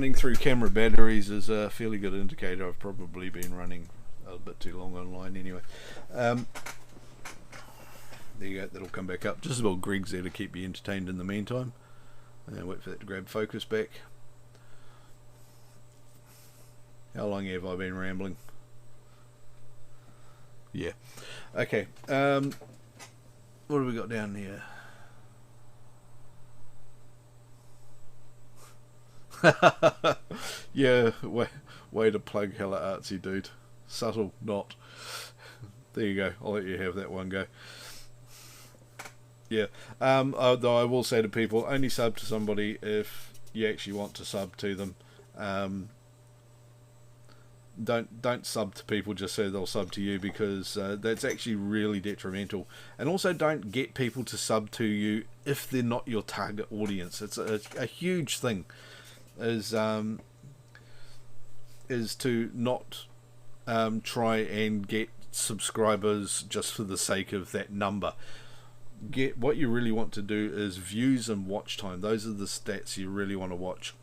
running through camera batteries is a fairly good indicator. I've probably been running a bit too long online anyway. There you go, that'll come back up. Just about Greg's there to keep you entertained in the meantime. And wait for that to grab focus back. How long have I been rambling? Yeah. Okay. What have we got down here? Yeah, way to plug hella artsy, dude. Subtle, not. There you go. I'll let you have that one go. Yeah. Though I will say to people, only sub to somebody if you actually want to sub to them. Don't sub to people just so they'll sub to you, because that's actually really detrimental. And also, don't get people to sub to you if they're not your target audience. It's a huge thing. Is to not try and get subscribers just for the sake of that number. What you really want to do is views and watch time. Those are the stats you really want to watch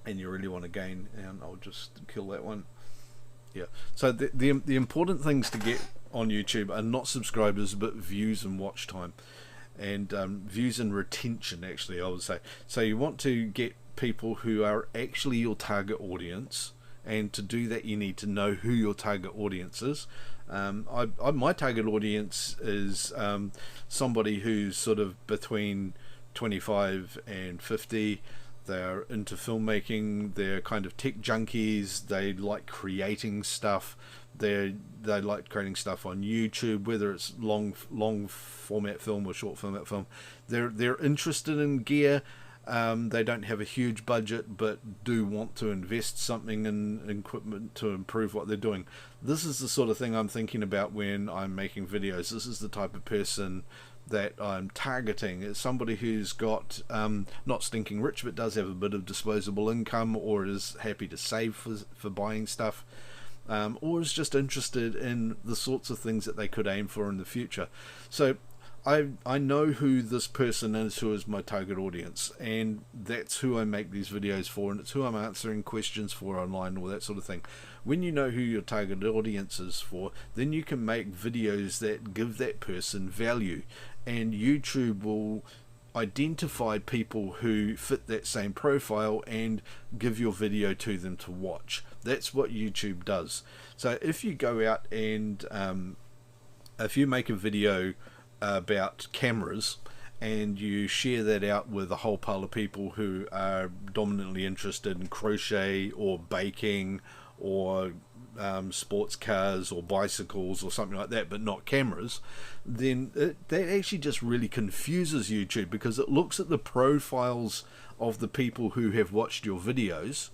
and you really want to gain. And I'll just kill that one. Yeah. So the important things to get on YouTube are not subscribers, but views and watch time, and views and retention. Actually, I would say. So you want to get people who are actually your target audience, and to do that you need to know who your target audience is. My target audience is somebody who's sort of between 25 and 50. They're into filmmaking, they're kind of tech junkies, they like creating stuff, they like creating stuff on YouTube, whether it's long format film or short format film. They're interested in gear. They don't have a huge budget, but do want to invest something in equipment to improve what they're doing. This is the sort of thing I'm thinking about when I'm making videos. This is the type of person that I'm targeting. Is somebody who's got not stinking rich, but does have a bit of disposable income, or is happy to save for buying stuff, or is just interested in the sorts of things that they could aim for in the future. So I know who this person is, who is my target audience, and that's who I make these videos for, and it's who I'm answering questions for online, all that sort of thing. When you know who your target audience is for, then you can make videos that give that person value, and YouTube will identify people who fit that same profile and give your video to them to watch. That's what YouTube does. So if you go out and if you make a video about cameras and you share that out with a whole pile of people who are dominantly interested in crochet or baking or sports cars or bicycles or something like that, but not cameras, then that actually just really confuses YouTube, because it looks at the profiles of the people who have watched your videos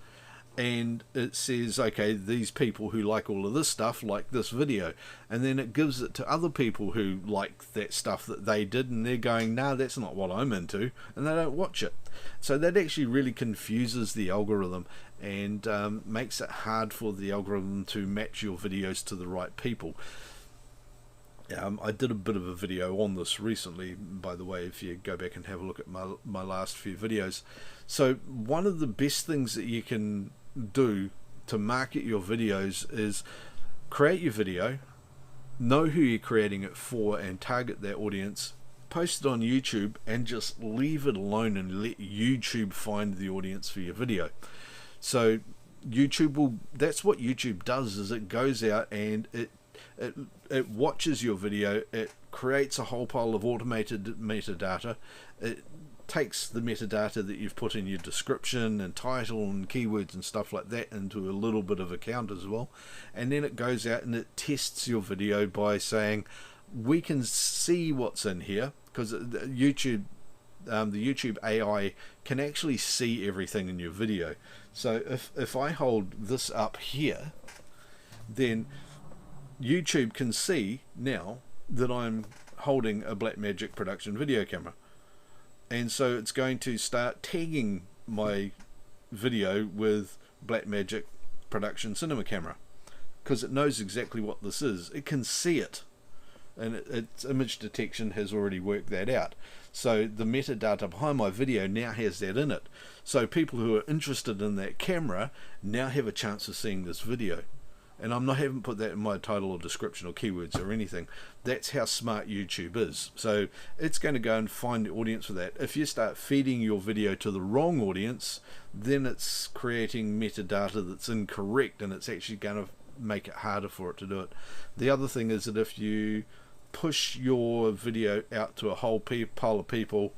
and it says, okay, these people who like all of this stuff like this video, and then it gives it to other people who like that stuff that they did, and they're going, nah, that's not what I'm into, and they don't watch it. So that actually really confuses the algorithm and makes it hard for the algorithm to match your videos to the right people. I did a bit of a video on this recently, by the way, if you go back and have a look at my last few videos. So one of the best things that you can do to market your videos is create your video, know who you're creating it for, and target that audience, post it on YouTube, and just leave it alone and let YouTube find the audience for your video. So that's what YouTube does, is it goes out and it watches your video, it creates a whole pile of automated metadata, it takes the metadata that you've put in your description and title and keywords and stuff like that into a little bit of a count as well, and then it goes out and it tests your video by saying, we can see what's in here, because YouTube, the YouTube AI can actually see everything in your video. So if I hold this up here, then YouTube can see now that I'm holding a Blackmagic production video camera, and so it's going to start tagging my video with Blackmagic production cinema camera, because it knows exactly what this is. It can see it. and its image detection has already worked that out. So the metadata behind my video now has that in it. So people who are interested in that camera now have a chance of seeing this video. And haven't put that in my title or description or keywords or anything. That's how smart YouTube is. So it's going to go and find the audience for that. If you start feeding your video to the wrong audience, then it's creating metadata that's incorrect, and it's actually going to make it harder for it to do it. The other thing is that if you push your video out to a whole pile of people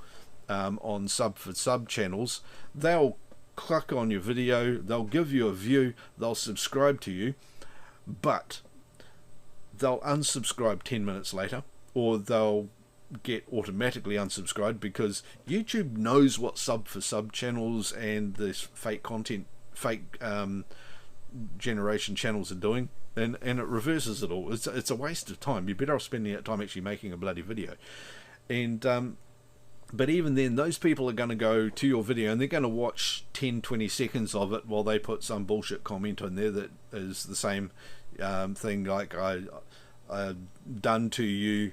on sub for sub channels, they'll click on your video, they'll give you a view, they'll subscribe to you, but they'll unsubscribe 10 minutes later, or they'll get automatically unsubscribed, because YouTube knows what sub for sub channels and this fake content, fake generation channels are doing, and it reverses it all. It's a waste of time. You're better off spending that time actually making a bloody video. And but even then, those people are going to go to your video and they're going to watch 10-20 seconds of it while they put some bullshit comment in there that is the same thing like I done to you,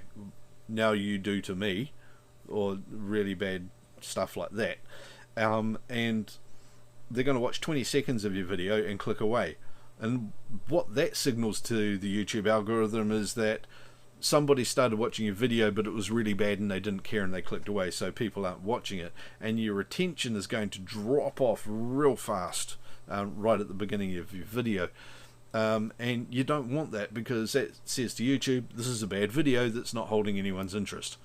now you do to me, or really bad stuff like that. And they're going to watch 20 seconds of your video and click away. And what that signals to the YouTube algorithm is that somebody started watching your video, but it was really bad and they didn't care and they clicked away, so people aren't watching it, and your attention is going to drop off real fast right at the beginning of your video. And you don't want that, because that says to YouTube, this is a bad video that's not holding anyone's interest,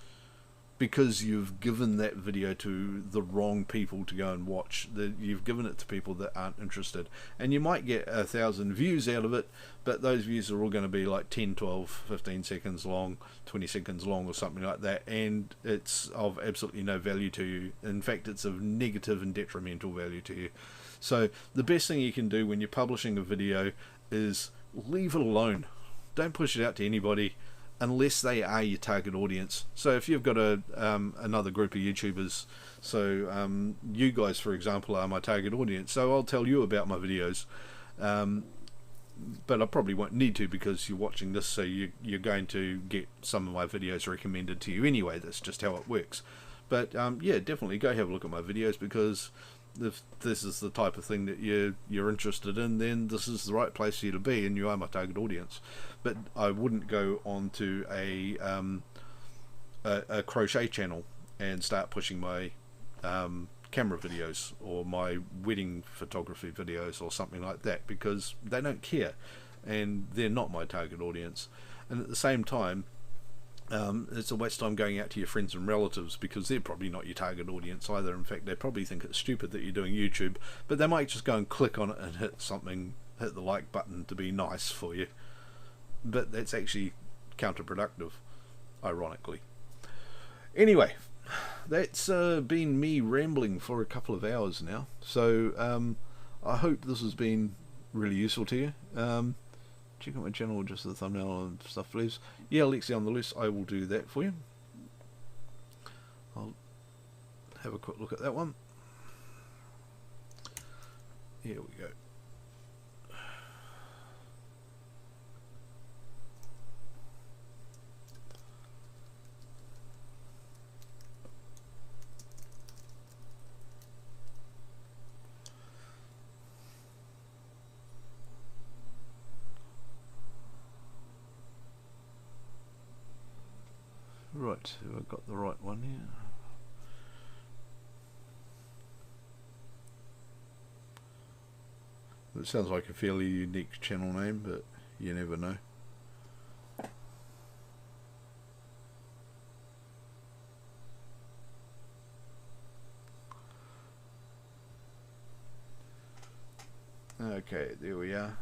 because you've given that video to the wrong people to go and watch. You've given it to people that aren't interested, and you might get 1,000 views out of it, but those views are all going to be like 10, 12, 15 seconds long, 20 seconds long or something like that, and it's of absolutely no value to you. In fact, it's of negative and detrimental value to you. So the best thing you can do when you're publishing a video is leave it alone. Don't push it out to anybody unless they are your target audience. So if you've got another group of YouTubers, so you guys, for example, are my target audience, so I'll tell you about my videos, but I probably won't need to, because you're watching this, so you're going to get some of my videos recommended to you anyway. That's just how it works. But yeah, definitely go have a look at my videos, because if this is the type of thing that you're interested in, then this is the right place for you to be, and you are my target audience. But I wouldn't go on to a crochet channel and start pushing my camera videos or my wedding photography videos or something like that, because they don't care and they're not my target audience. And at the same time, it's a waste of time going out to your friends and relatives, because they're probably not your target audience either. In fact, they probably think it's stupid that you're doing YouTube, but they might just go and click on it and hit the like button to be nice for you. But that's actually counterproductive, ironically. Anyway, that's been me rambling for a couple of hours now, so I hope this has been really useful to you. Check out my channel, just the thumbnail and stuff, please. Yeah, Lexi on the loose, I will do that for you. I'll have a quick look at that one. Here we go. Right, have I got the right one here? It sounds like a fairly unique channel name, but you never know. Okay, there we are.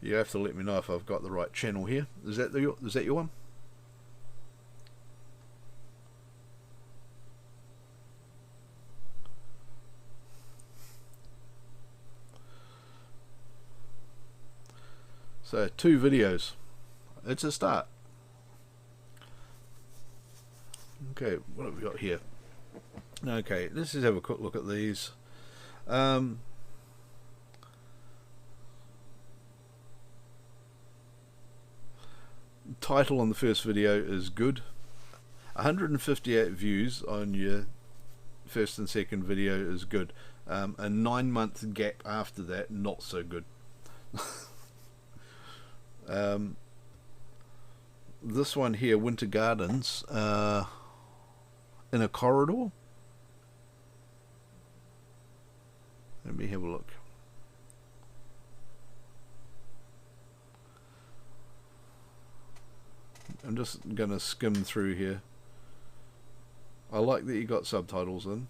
You have to let me know if I've got the right channel here. Is that your one? So 2 videos. It's a start. Okay, what have we got here? Okay, let's just have a quick look at these. title on the first video is good. 158 views on your first and second video is good. A 9-month gap after that, not so good. This one here, Winter Gardens, in a corridor. Let me have a look. I'm just gonna skim through here. I like that you got subtitles in.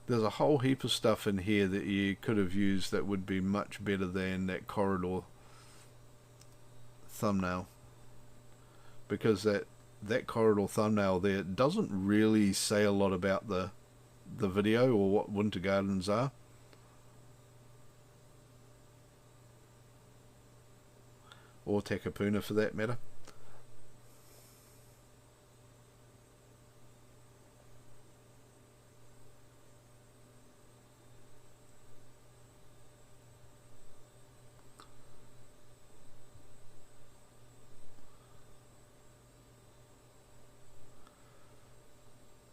There's a whole heap of stuff in here that you could have used that would be much better than that corridor thumbnail, because that corridor thumbnail there doesn't really say a lot about the video or what winter gardens are. Or Takapuna for that matter.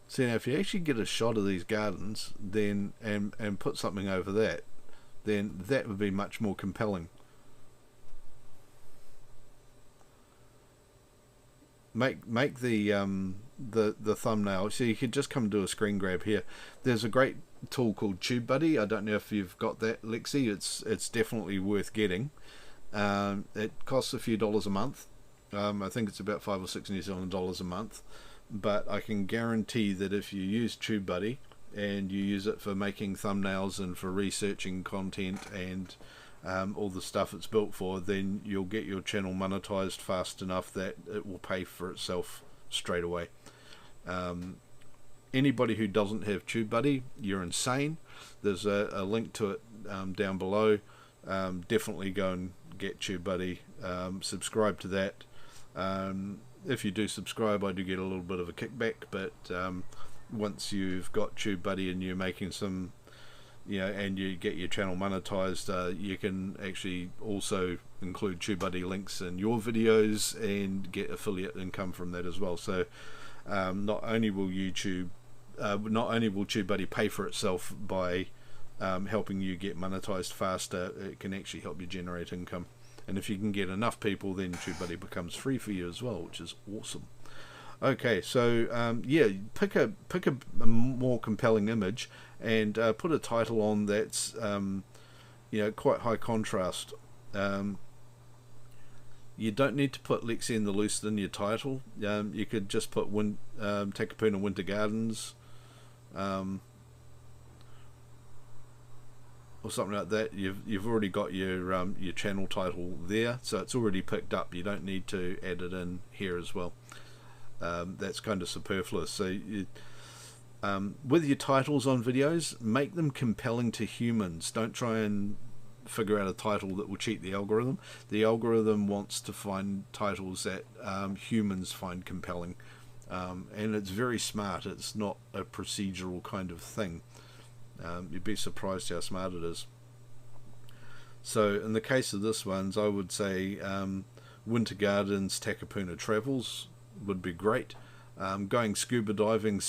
See, now if you actually get a shot of these gardens, then and put something over that, then that would be much more compelling. Make the thumbnail. So you could just come do a screen grab here. There's a great tool called Tubebuddy. I don't know if you've got that, Lexi. It's definitely worth getting. It costs a few dollars a month. I think it's about $5 or $6 New Zealand dollars a month. But I can guarantee that if you use Tubebuddy and you use it for making thumbnails and for researching content and all the stuff it's built for, then you'll get your channel monetized fast enough that it will pay for itself straight away. Anybody who doesn't have Tubebuddy, you're insane. There's a link to it down below. Definitely go and get Tubebuddy. Subscribe to that. If you do subscribe, I do get a little bit of a kickback, but once you've got Tubebuddy and you're making some, and you get your channel monetized, you can actually also include Tubebuddy links in your videos and get affiliate income from that as well. So not only will Tubebuddy pay for itself by helping you get monetized faster, it can actually help you generate income. And if you can get enough people, then Tubebuddy becomes free for you as well, which is awesome. Okay, so yeah, pick a more compelling image and put a title on that's quite high contrast. You don't need to put Lexi and the Loose in your title. You could just put Takapuna Winter Gardens, or something like that. You've already got your channel title there, so it's already picked up. You don't need to add it in here as well. That's kind of superfluous. So with your titles on videos, make them compelling to humans. Don't try and figure out a title that will cheat the algorithm. The algorithm wants to find titles that humans find compelling, and it's very smart. It's not a procedural kind of thing. You'd be surprised how smart it is. So in the case of this ones, I would say Winter Gardens Takapuna Travels would be great. Going scuba diving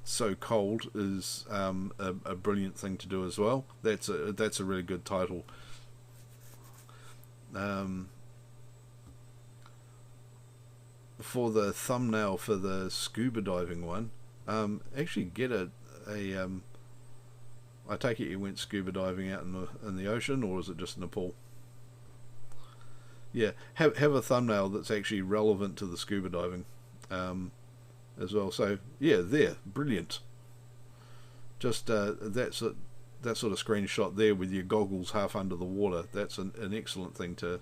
so cold is a brilliant thing to do as well. That's a really good title. For the thumbnail for the scuba diving one, actually get I take it you went scuba diving out in the ocean, or is it just in a pool? Yeah, have a thumbnail that's actually relevant to the scuba diving as well. So yeah, there, brilliant. Just that sort of screenshot there with your goggles half under the water. That's an excellent thing to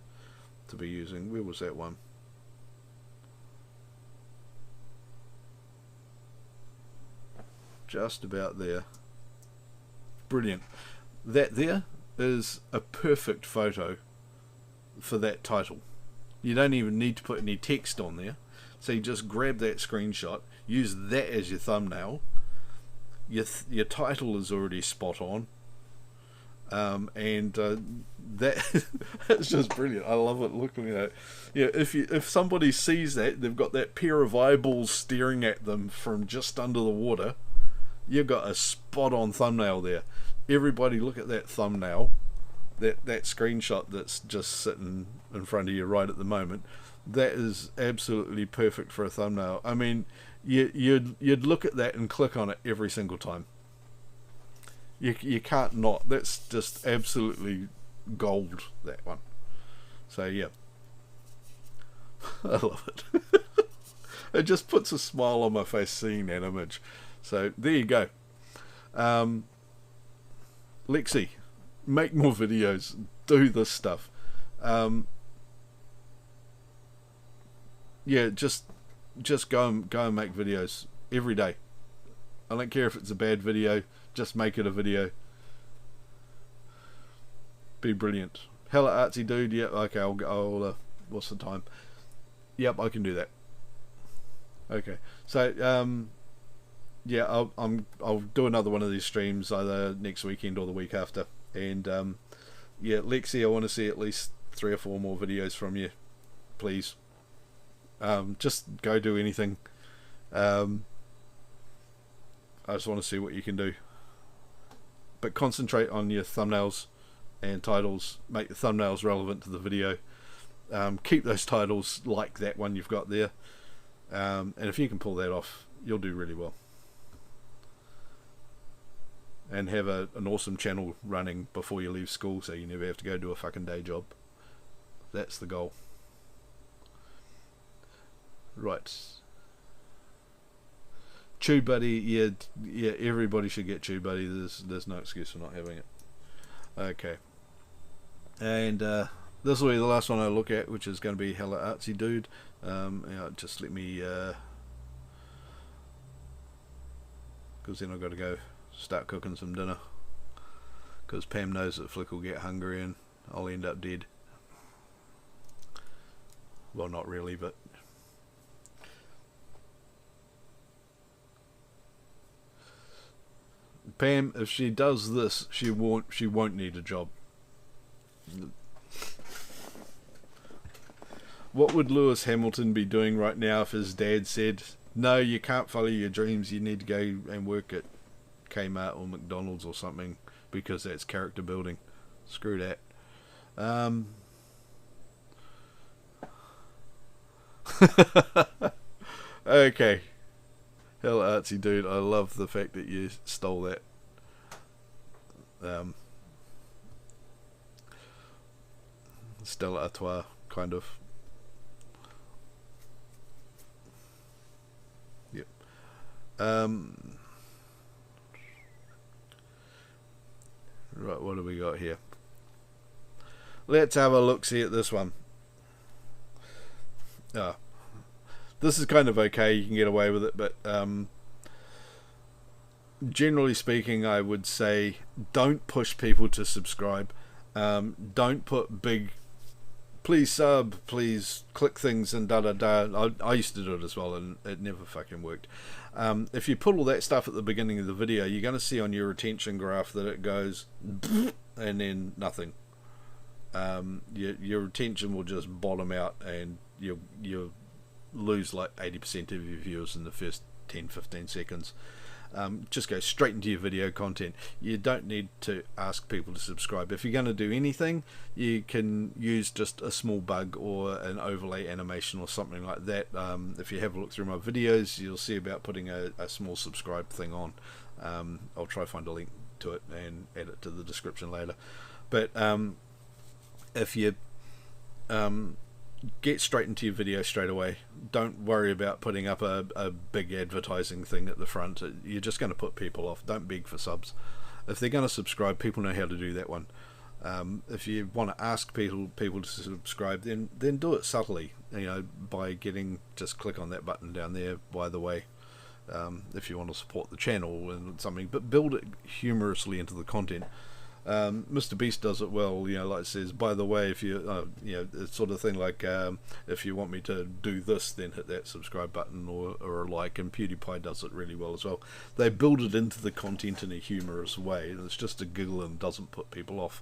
be using. Where was that one? Just about there. Brilliant. That there is a perfect photo for that title. You don't even need to put any text on there. So you just grab that screenshot, use that as your thumbnail, your title is already spot on. And that it's just brilliant. I love it looking at it. Yeah, if somebody sees that, they've got that pair of eyeballs staring at them from just under the water, you've got a spot on thumbnail there. Everybody look at that thumbnail, that screenshot that's just sitting in front of you right at the moment. That is absolutely perfect for a thumbnail. I mean, you'd look at that and click on it every single time. You can't not. That's just absolutely gold, that one. So yeah, I love it. It just puts a smile on my face seeing that image. So there you go. Lexi, make more videos. Do this stuff. Yeah, just go and make videos every day. I don't care if it's a bad video. Just make it a video. Be brilliant. Hella artsy dude. Yeah. Okay. I'll what's the time? Yep. I can do that. Okay. So yeah. I'll do another one of these streams either next weekend or the week after. And yeah, Lexi, I want to see at least 3 or 4 more videos from you, please. Just go do anything. I just want to see what you can do. But concentrate on your thumbnails and titles. Make the thumbnails relevant to the video. Keep those titles like that one you've got there. And if you can pull that off, you'll do really well. And have an awesome channel running before you leave school, so you never have to go do a fucking day job. That's the goal. Right. Tubebuddy, yeah, everybody should get Tubebuddy. There's no excuse for not having it. Okay. And this will be the last one I look at, which is going to be Hella Artsy Dude. Just let me, because then I've got to go start cooking some dinner. Because Pam knows that Flick will get hungry and I'll end up dead. Well, not really, but Pam, if she does this, she won't need a job. What would Lewis Hamilton be doing right now if his dad said, "No, you can't follow your dreams. You need to go and work at Kmart or McDonald's or something because that's character building"? Screw that. Okay. Hell, artsy dude, I love the fact that you stole that. Stella Artois, kind of. Yep. Right, what do we got here? Let's have a look-see at this one. This is kind of okay, you can get away with it, but generally speaking, I would say don't push people to subscribe. Don't put big, please sub, please click things and da-da-da. I used to do it as well, and it never fucking worked. If you put all that stuff at the beginning of the video, you're going to see on your retention graph that it goes and then nothing. Your retention will just bottom out, and you'll lose like 80% of your viewers in the first 10-15 seconds. Just go straight into your video content. You don't need to ask people to subscribe. If you're going to do anything, you can use just a small bug or an overlay animation or something like that. If you have a look through my videos, you'll see about putting a small subscribe thing on. I'll try to find a link to it and add it to the description later. But if you get straight into your video straight away, don't worry about putting up a big advertising thing at the front. You're just going to put people off. Don't beg for subs. If they're going to subscribe, people know how to do that one. If you want to ask people to subscribe, then do it subtly, by just click on that button down there, by the way, if you want to support the channel and something, but build it humorously into the content. Mr. Beast does it well, like it says, by the way, if you, it's sort of thing like, if you want me to do this, then hit that subscribe button or a like, and PewDiePie does it really well as well. They build it into the content in a humorous way, and it's just a giggle and doesn't put people off.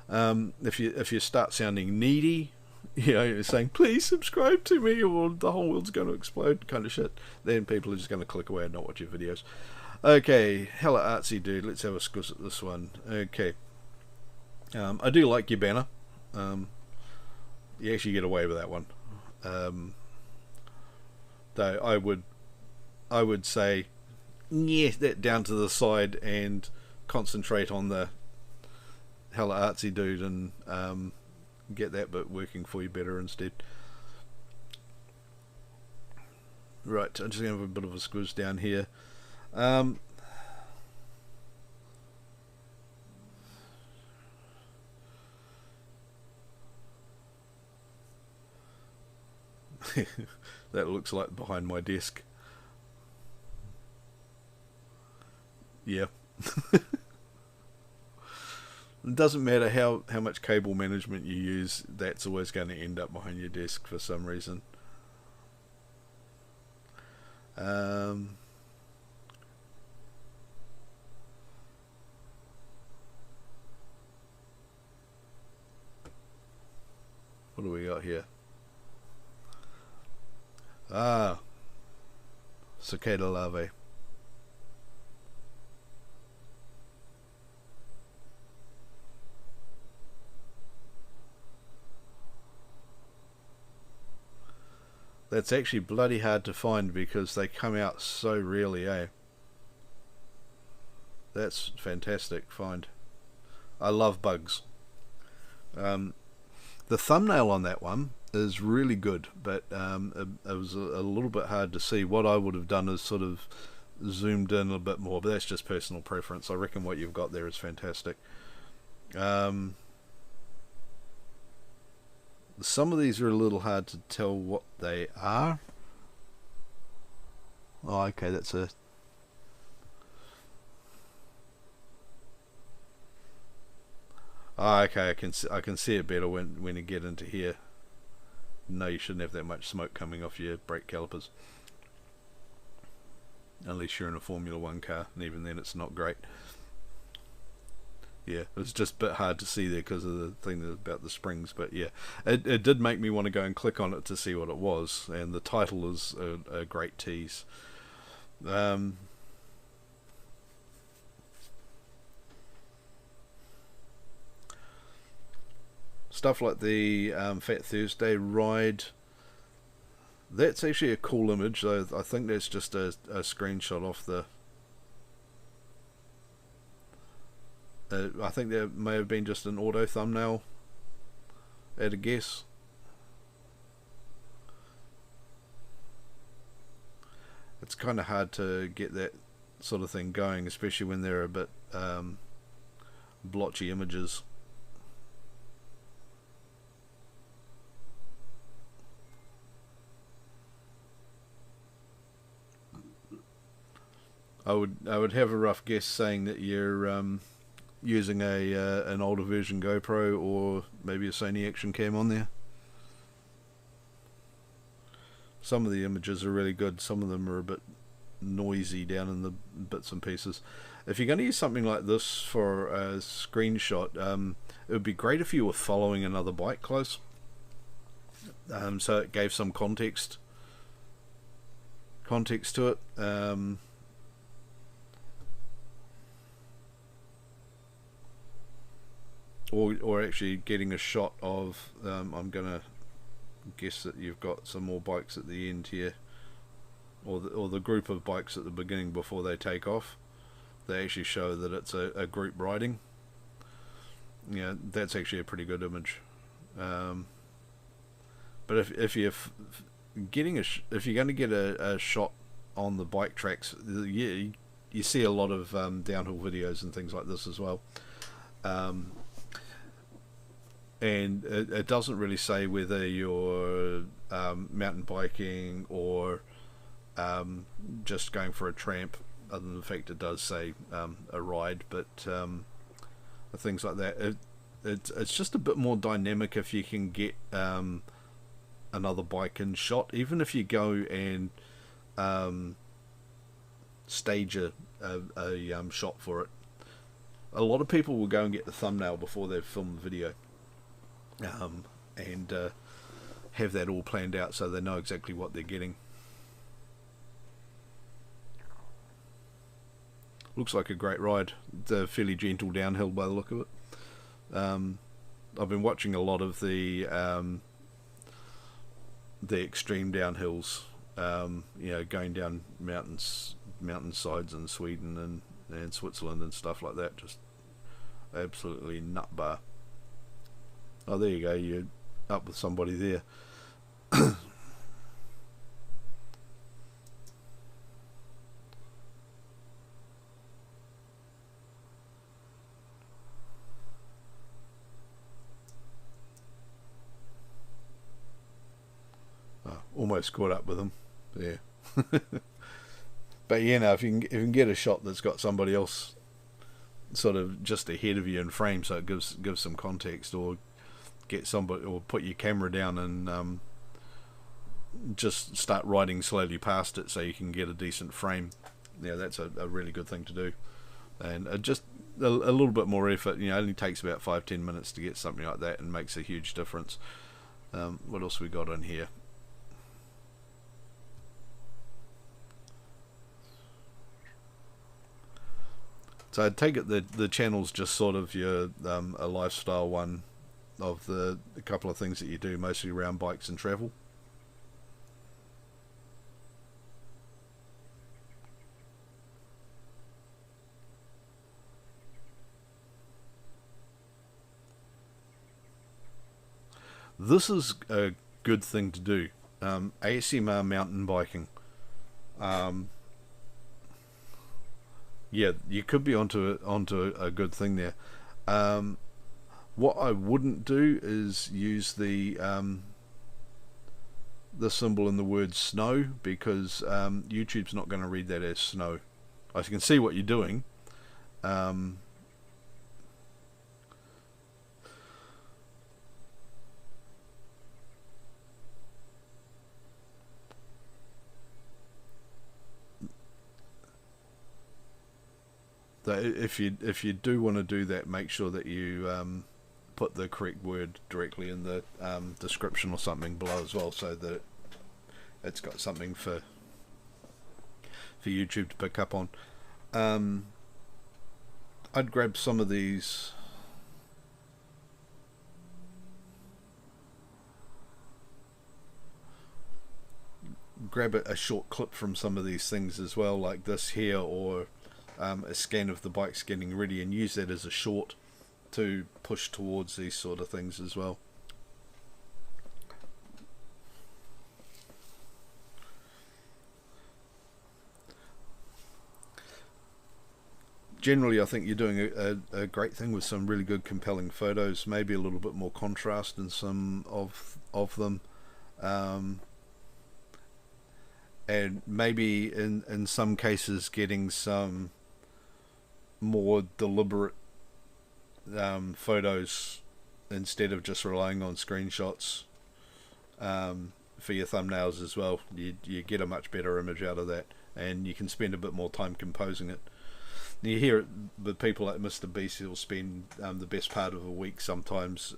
If you start sounding needy, saying, please subscribe to me or the whole world's going to explode kind of shit, then people are just going to click away and not watch your videos. Okay, hella artsy dude, let's have a squiz at this one. Okay, I do like your banner. You actually get away with that one. Though I would say, that down to the side and concentrate on the hella artsy dude and get that bit working for you better instead. Right, I'm just going to have a bit of a squiz down here. That looks like behind my desk. Yeah. It doesn't matter how much cable management you use, that's always going to end up behind your desk for some reason. What do we got here? Cicada Larvae. That's actually bloody hard to find because they come out so rarely, eh? That's fantastic find. I love bugs. The thumbnail on that one is really good, but it was a little bit hard to see. What I would have done is sort of zoomed in a bit more, but that's just personal preference. I reckon what you've got there is fantastic. Some of these are a little hard to tell what they are. Oh, okay, that's a... Oh, okay, I can see it better when you get into here. No, you shouldn't have that much smoke coming off your brake calipers. Unless you're in a Formula 1 car, and even then it's not great. Yeah, it's just a bit hard to see there because of the thing about the springs, but yeah, it did make me want to go and click on it to see what it was, and the title is a great tease. Stuff like the Fat Thursday ride, that's actually a cool image, though I think that's just a screenshot off the... I think that may have been just an auto thumbnail at a guess. It's kind of hard to get that sort of thing going, especially when they're a bit blotchy images. I would have a rough guess saying that you're using an older version GoPro or maybe a Sony Action Cam on there. Some of the images are really good, some of them are a bit noisy down in the bits and pieces. If you're going to use something like this for a screenshot, it would be great if you were following another bike close, so it gave some context to it. Or actually getting a shot of, I'm going to guess that you've got some more bikes at the end here, or the group of bikes at the beginning before they take off. They actually show that it's a group riding. Yeah, that's actually a pretty good image. But if you're if you're going to get a shot on the bike tracks, you see a lot of downhill videos and things like this as well. And it doesn't really say whether you're mountain biking or just going for a tramp, other than the fact it does say a ride. But things like that. It's just a bit more dynamic if you can get another bike in shot, even if you go and stage a shot for it. A lot of people will go and get the thumbnail before they've filmed the video, and have that all planned out so they know exactly what they're getting. Looks like a great ride. It's a fairly gentle downhill by the look of it. I've been watching a lot of the extreme downhills, going down mountainsides in Sweden and Switzerland and stuff like that. Just absolutely nut bar. Oh, there you go. You're up with somebody there. Almost caught up with them. Yeah. But if you can get a shot that's got somebody else sort of just ahead of you in frame, so it gives some context, or get somebody, or put your camera down and just start riding slowly past it so you can get a decent frame. Yeah, that's a really good thing to do. And just a little bit more effort. It only takes about 5-10 minutes to get something like that, and makes a huge difference. What else we got in here? So I take it that the channel's just sort of your a lifestyle one of a couple of things that you do, mostly around bikes and travel. This is a good thing to do. ASMR mountain biking. Yeah, you could be onto a good thing there. What I wouldn't do is use the symbol in the word snow, because YouTube's not going to read that as snow. I can see what you're doing. If you do want to do that, make sure that you put the correct word directly in the description or something below as well, so that it's got something for YouTube to pick up on. I'd grab some of these. Grab a short clip from some of these things as well, like this here, or a scan of the bikes getting ready, and use that as a short to push towards these sort of things as well. Generally, I think you're doing a great thing with some really good compelling photos, maybe a little bit more contrast in some of them, and maybe in some cases getting some more deliberate photos instead of just relying on screenshots for your thumbnails as well. You get a much better image out of that, and you can spend a bit more time composing it. You hear it with people like Mr. Beast, who'll spend the best part of a week sometimes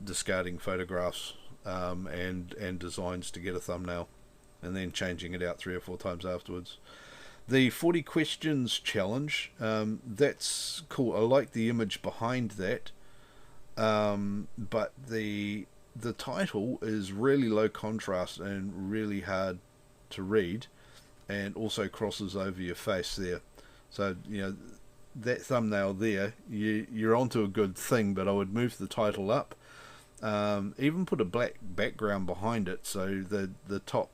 discarding photographs and designs to get a thumbnail, and then changing it out 3 or 4 times afterwards. The 40 questions challenge, that's cool. I like the image behind that, but the title is really low contrast and really hard to read, and also crosses over your face there. So that thumbnail there, you're onto a good thing, but I would move the title up, even put a black background behind it, so the top,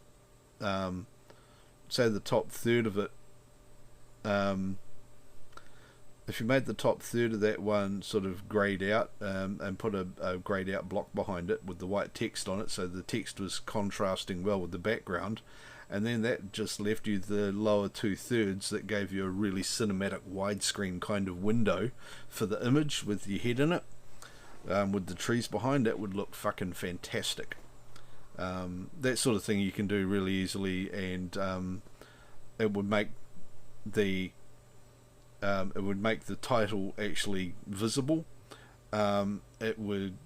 say the top third of it, if you made the top third of that one sort of greyed out, and put a greyed out block behind it with the white text on it, so the text was contrasting well with the background, and then that just left you the lower 2/3 that gave you a really cinematic widescreen kind of window for the image with your head in it, with the trees behind it, would look fucking fantastic. That sort of thing you can do really easily, and it would make the title actually visible. It would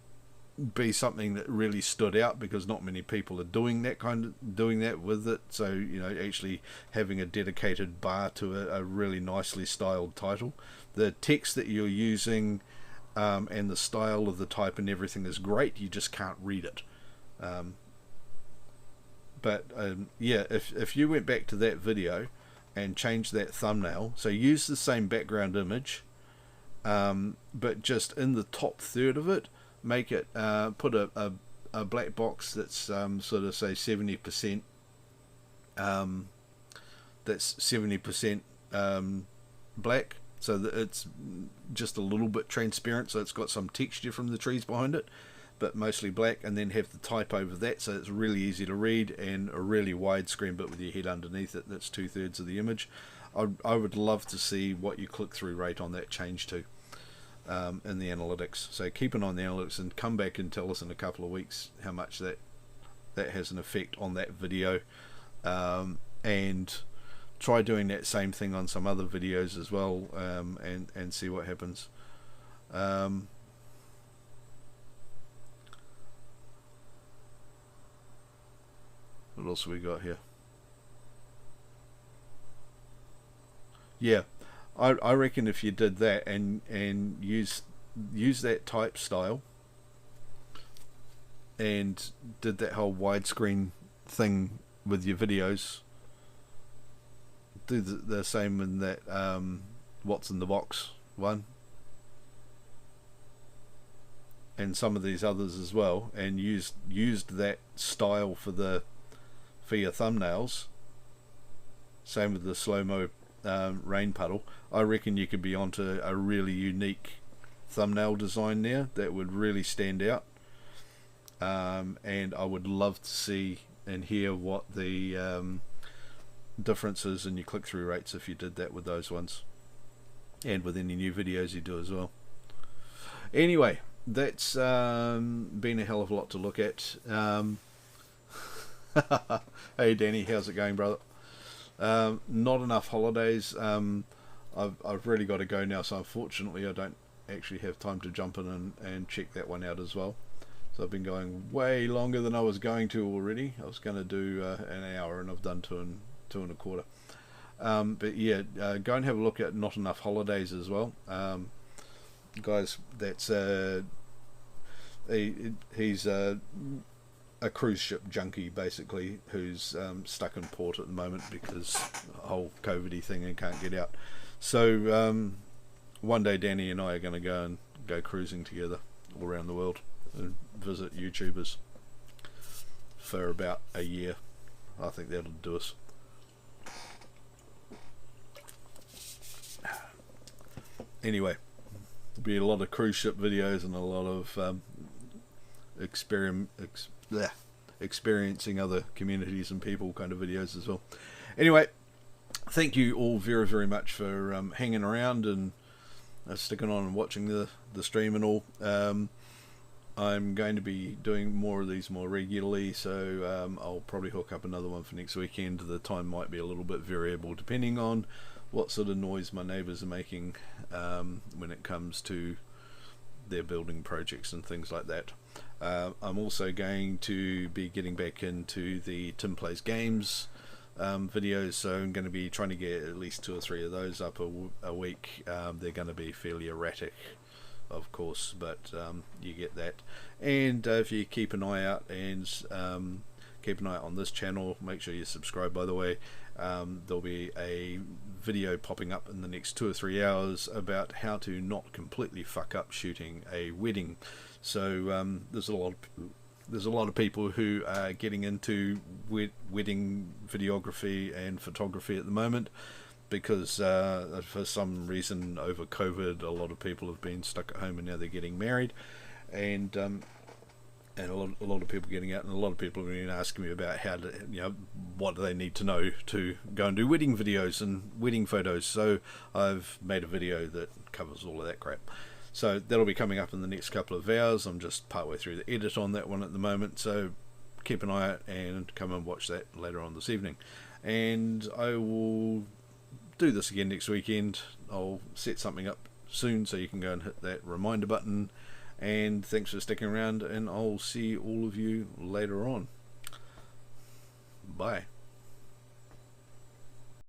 be something that really stood out, because not many people are doing that with it. So, you know, actually having a dedicated bar to a really nicely styled title. The text that you're using, and the style of the type and everything is great, you just can't read it. Yeah, if you went back to that video and changed that thumbnail, so use the same background image, but just in the top third of it, make it put a black box that's sort of say 70%, that's 70% black, so that it's just a little bit transparent, so it's got some texture from the trees behind it, but mostly black, and then have the type over that, so it's really easy to read, and a really wide screen bit with your head underneath it. That's 2/3 of the image. I would love to see what your click-through rate on that change to in the analytics. So keep an eye on the analytics and come back and tell us in a couple of weeks how much that has an effect on that video, and try doing that same thing on some other videos as well, and see what happens. What else have we got here? Yeah, I reckon if you did that and use that type style and did that whole widescreen thing with your videos, do the same in that what's in the box one, and some of these others as well, and used that style for your thumbnails, same with the slow-mo rain puddle, I reckon you could be onto a really unique thumbnail design there that would really stand out, and I would love to see and hear what the differences in your click-through rates if you did that with those ones, and with any new videos you do as well. Anyway, that's been a hell of a lot to look at. Hey Danny, how's it going, brother? Not enough holidays. I've really got to go now, so unfortunately I don't actually have time to jump in and check that one out as well. So I've been going way longer than I was going to already. I was going to do an hour, and I've done two and a quarter. But yeah, go and have a look at Not Enough Holidays as well. Guys, that's he's a cruise ship junkie, basically, who's stuck in port at the moment because the whole COVID-y thing and can't get out. So one day Danny and I are going to go cruising together all around the world and visit YouTubers for about a year. I think that'll do us. Anyway, there'll be a lot of cruise ship videos and a lot of experiencing other communities and people kind of videos as well. Anyway, thank you all very, very much for hanging around and sticking on and watching the stream and all. I'm going to be doing more of these more regularly, so I'll probably hook up another one for next weekend. The time might be a little bit variable depending on what sort of noise my neighbours are making when it comes to their building projects and things like that. I'm also going to be getting back into the Tim Plays Games videos, so I'm going to be trying to get at least 2 or 3 of those up a week. They're going to be fairly erratic, of course, but you get that. And if you keep an eye out and keep an eye on this channel, make sure you subscribe, by the way. There'll be a video popping up in the next 2 or 3 hours about how to not completely fuck up shooting a wedding. So there's a lot of people who are getting into wedding videography and photography at the moment, because for some reason over COVID, a lot of people have been stuck at home and now they're getting married, and a lot of people getting out, and a lot of people have been asking me about how to, what do they need to know to go and do wedding videos and wedding photos. So I've made a video that covers all of that crap. So that'll be coming up in the next couple of hours. I'm just partway through the edit on that one at the moment, so keep an eye out and come and watch that later on this evening. And I will do this again next weekend. I'll set something up soon so you can go and hit that reminder button. And thanks for sticking around, and I'll see all of you later on. Bye.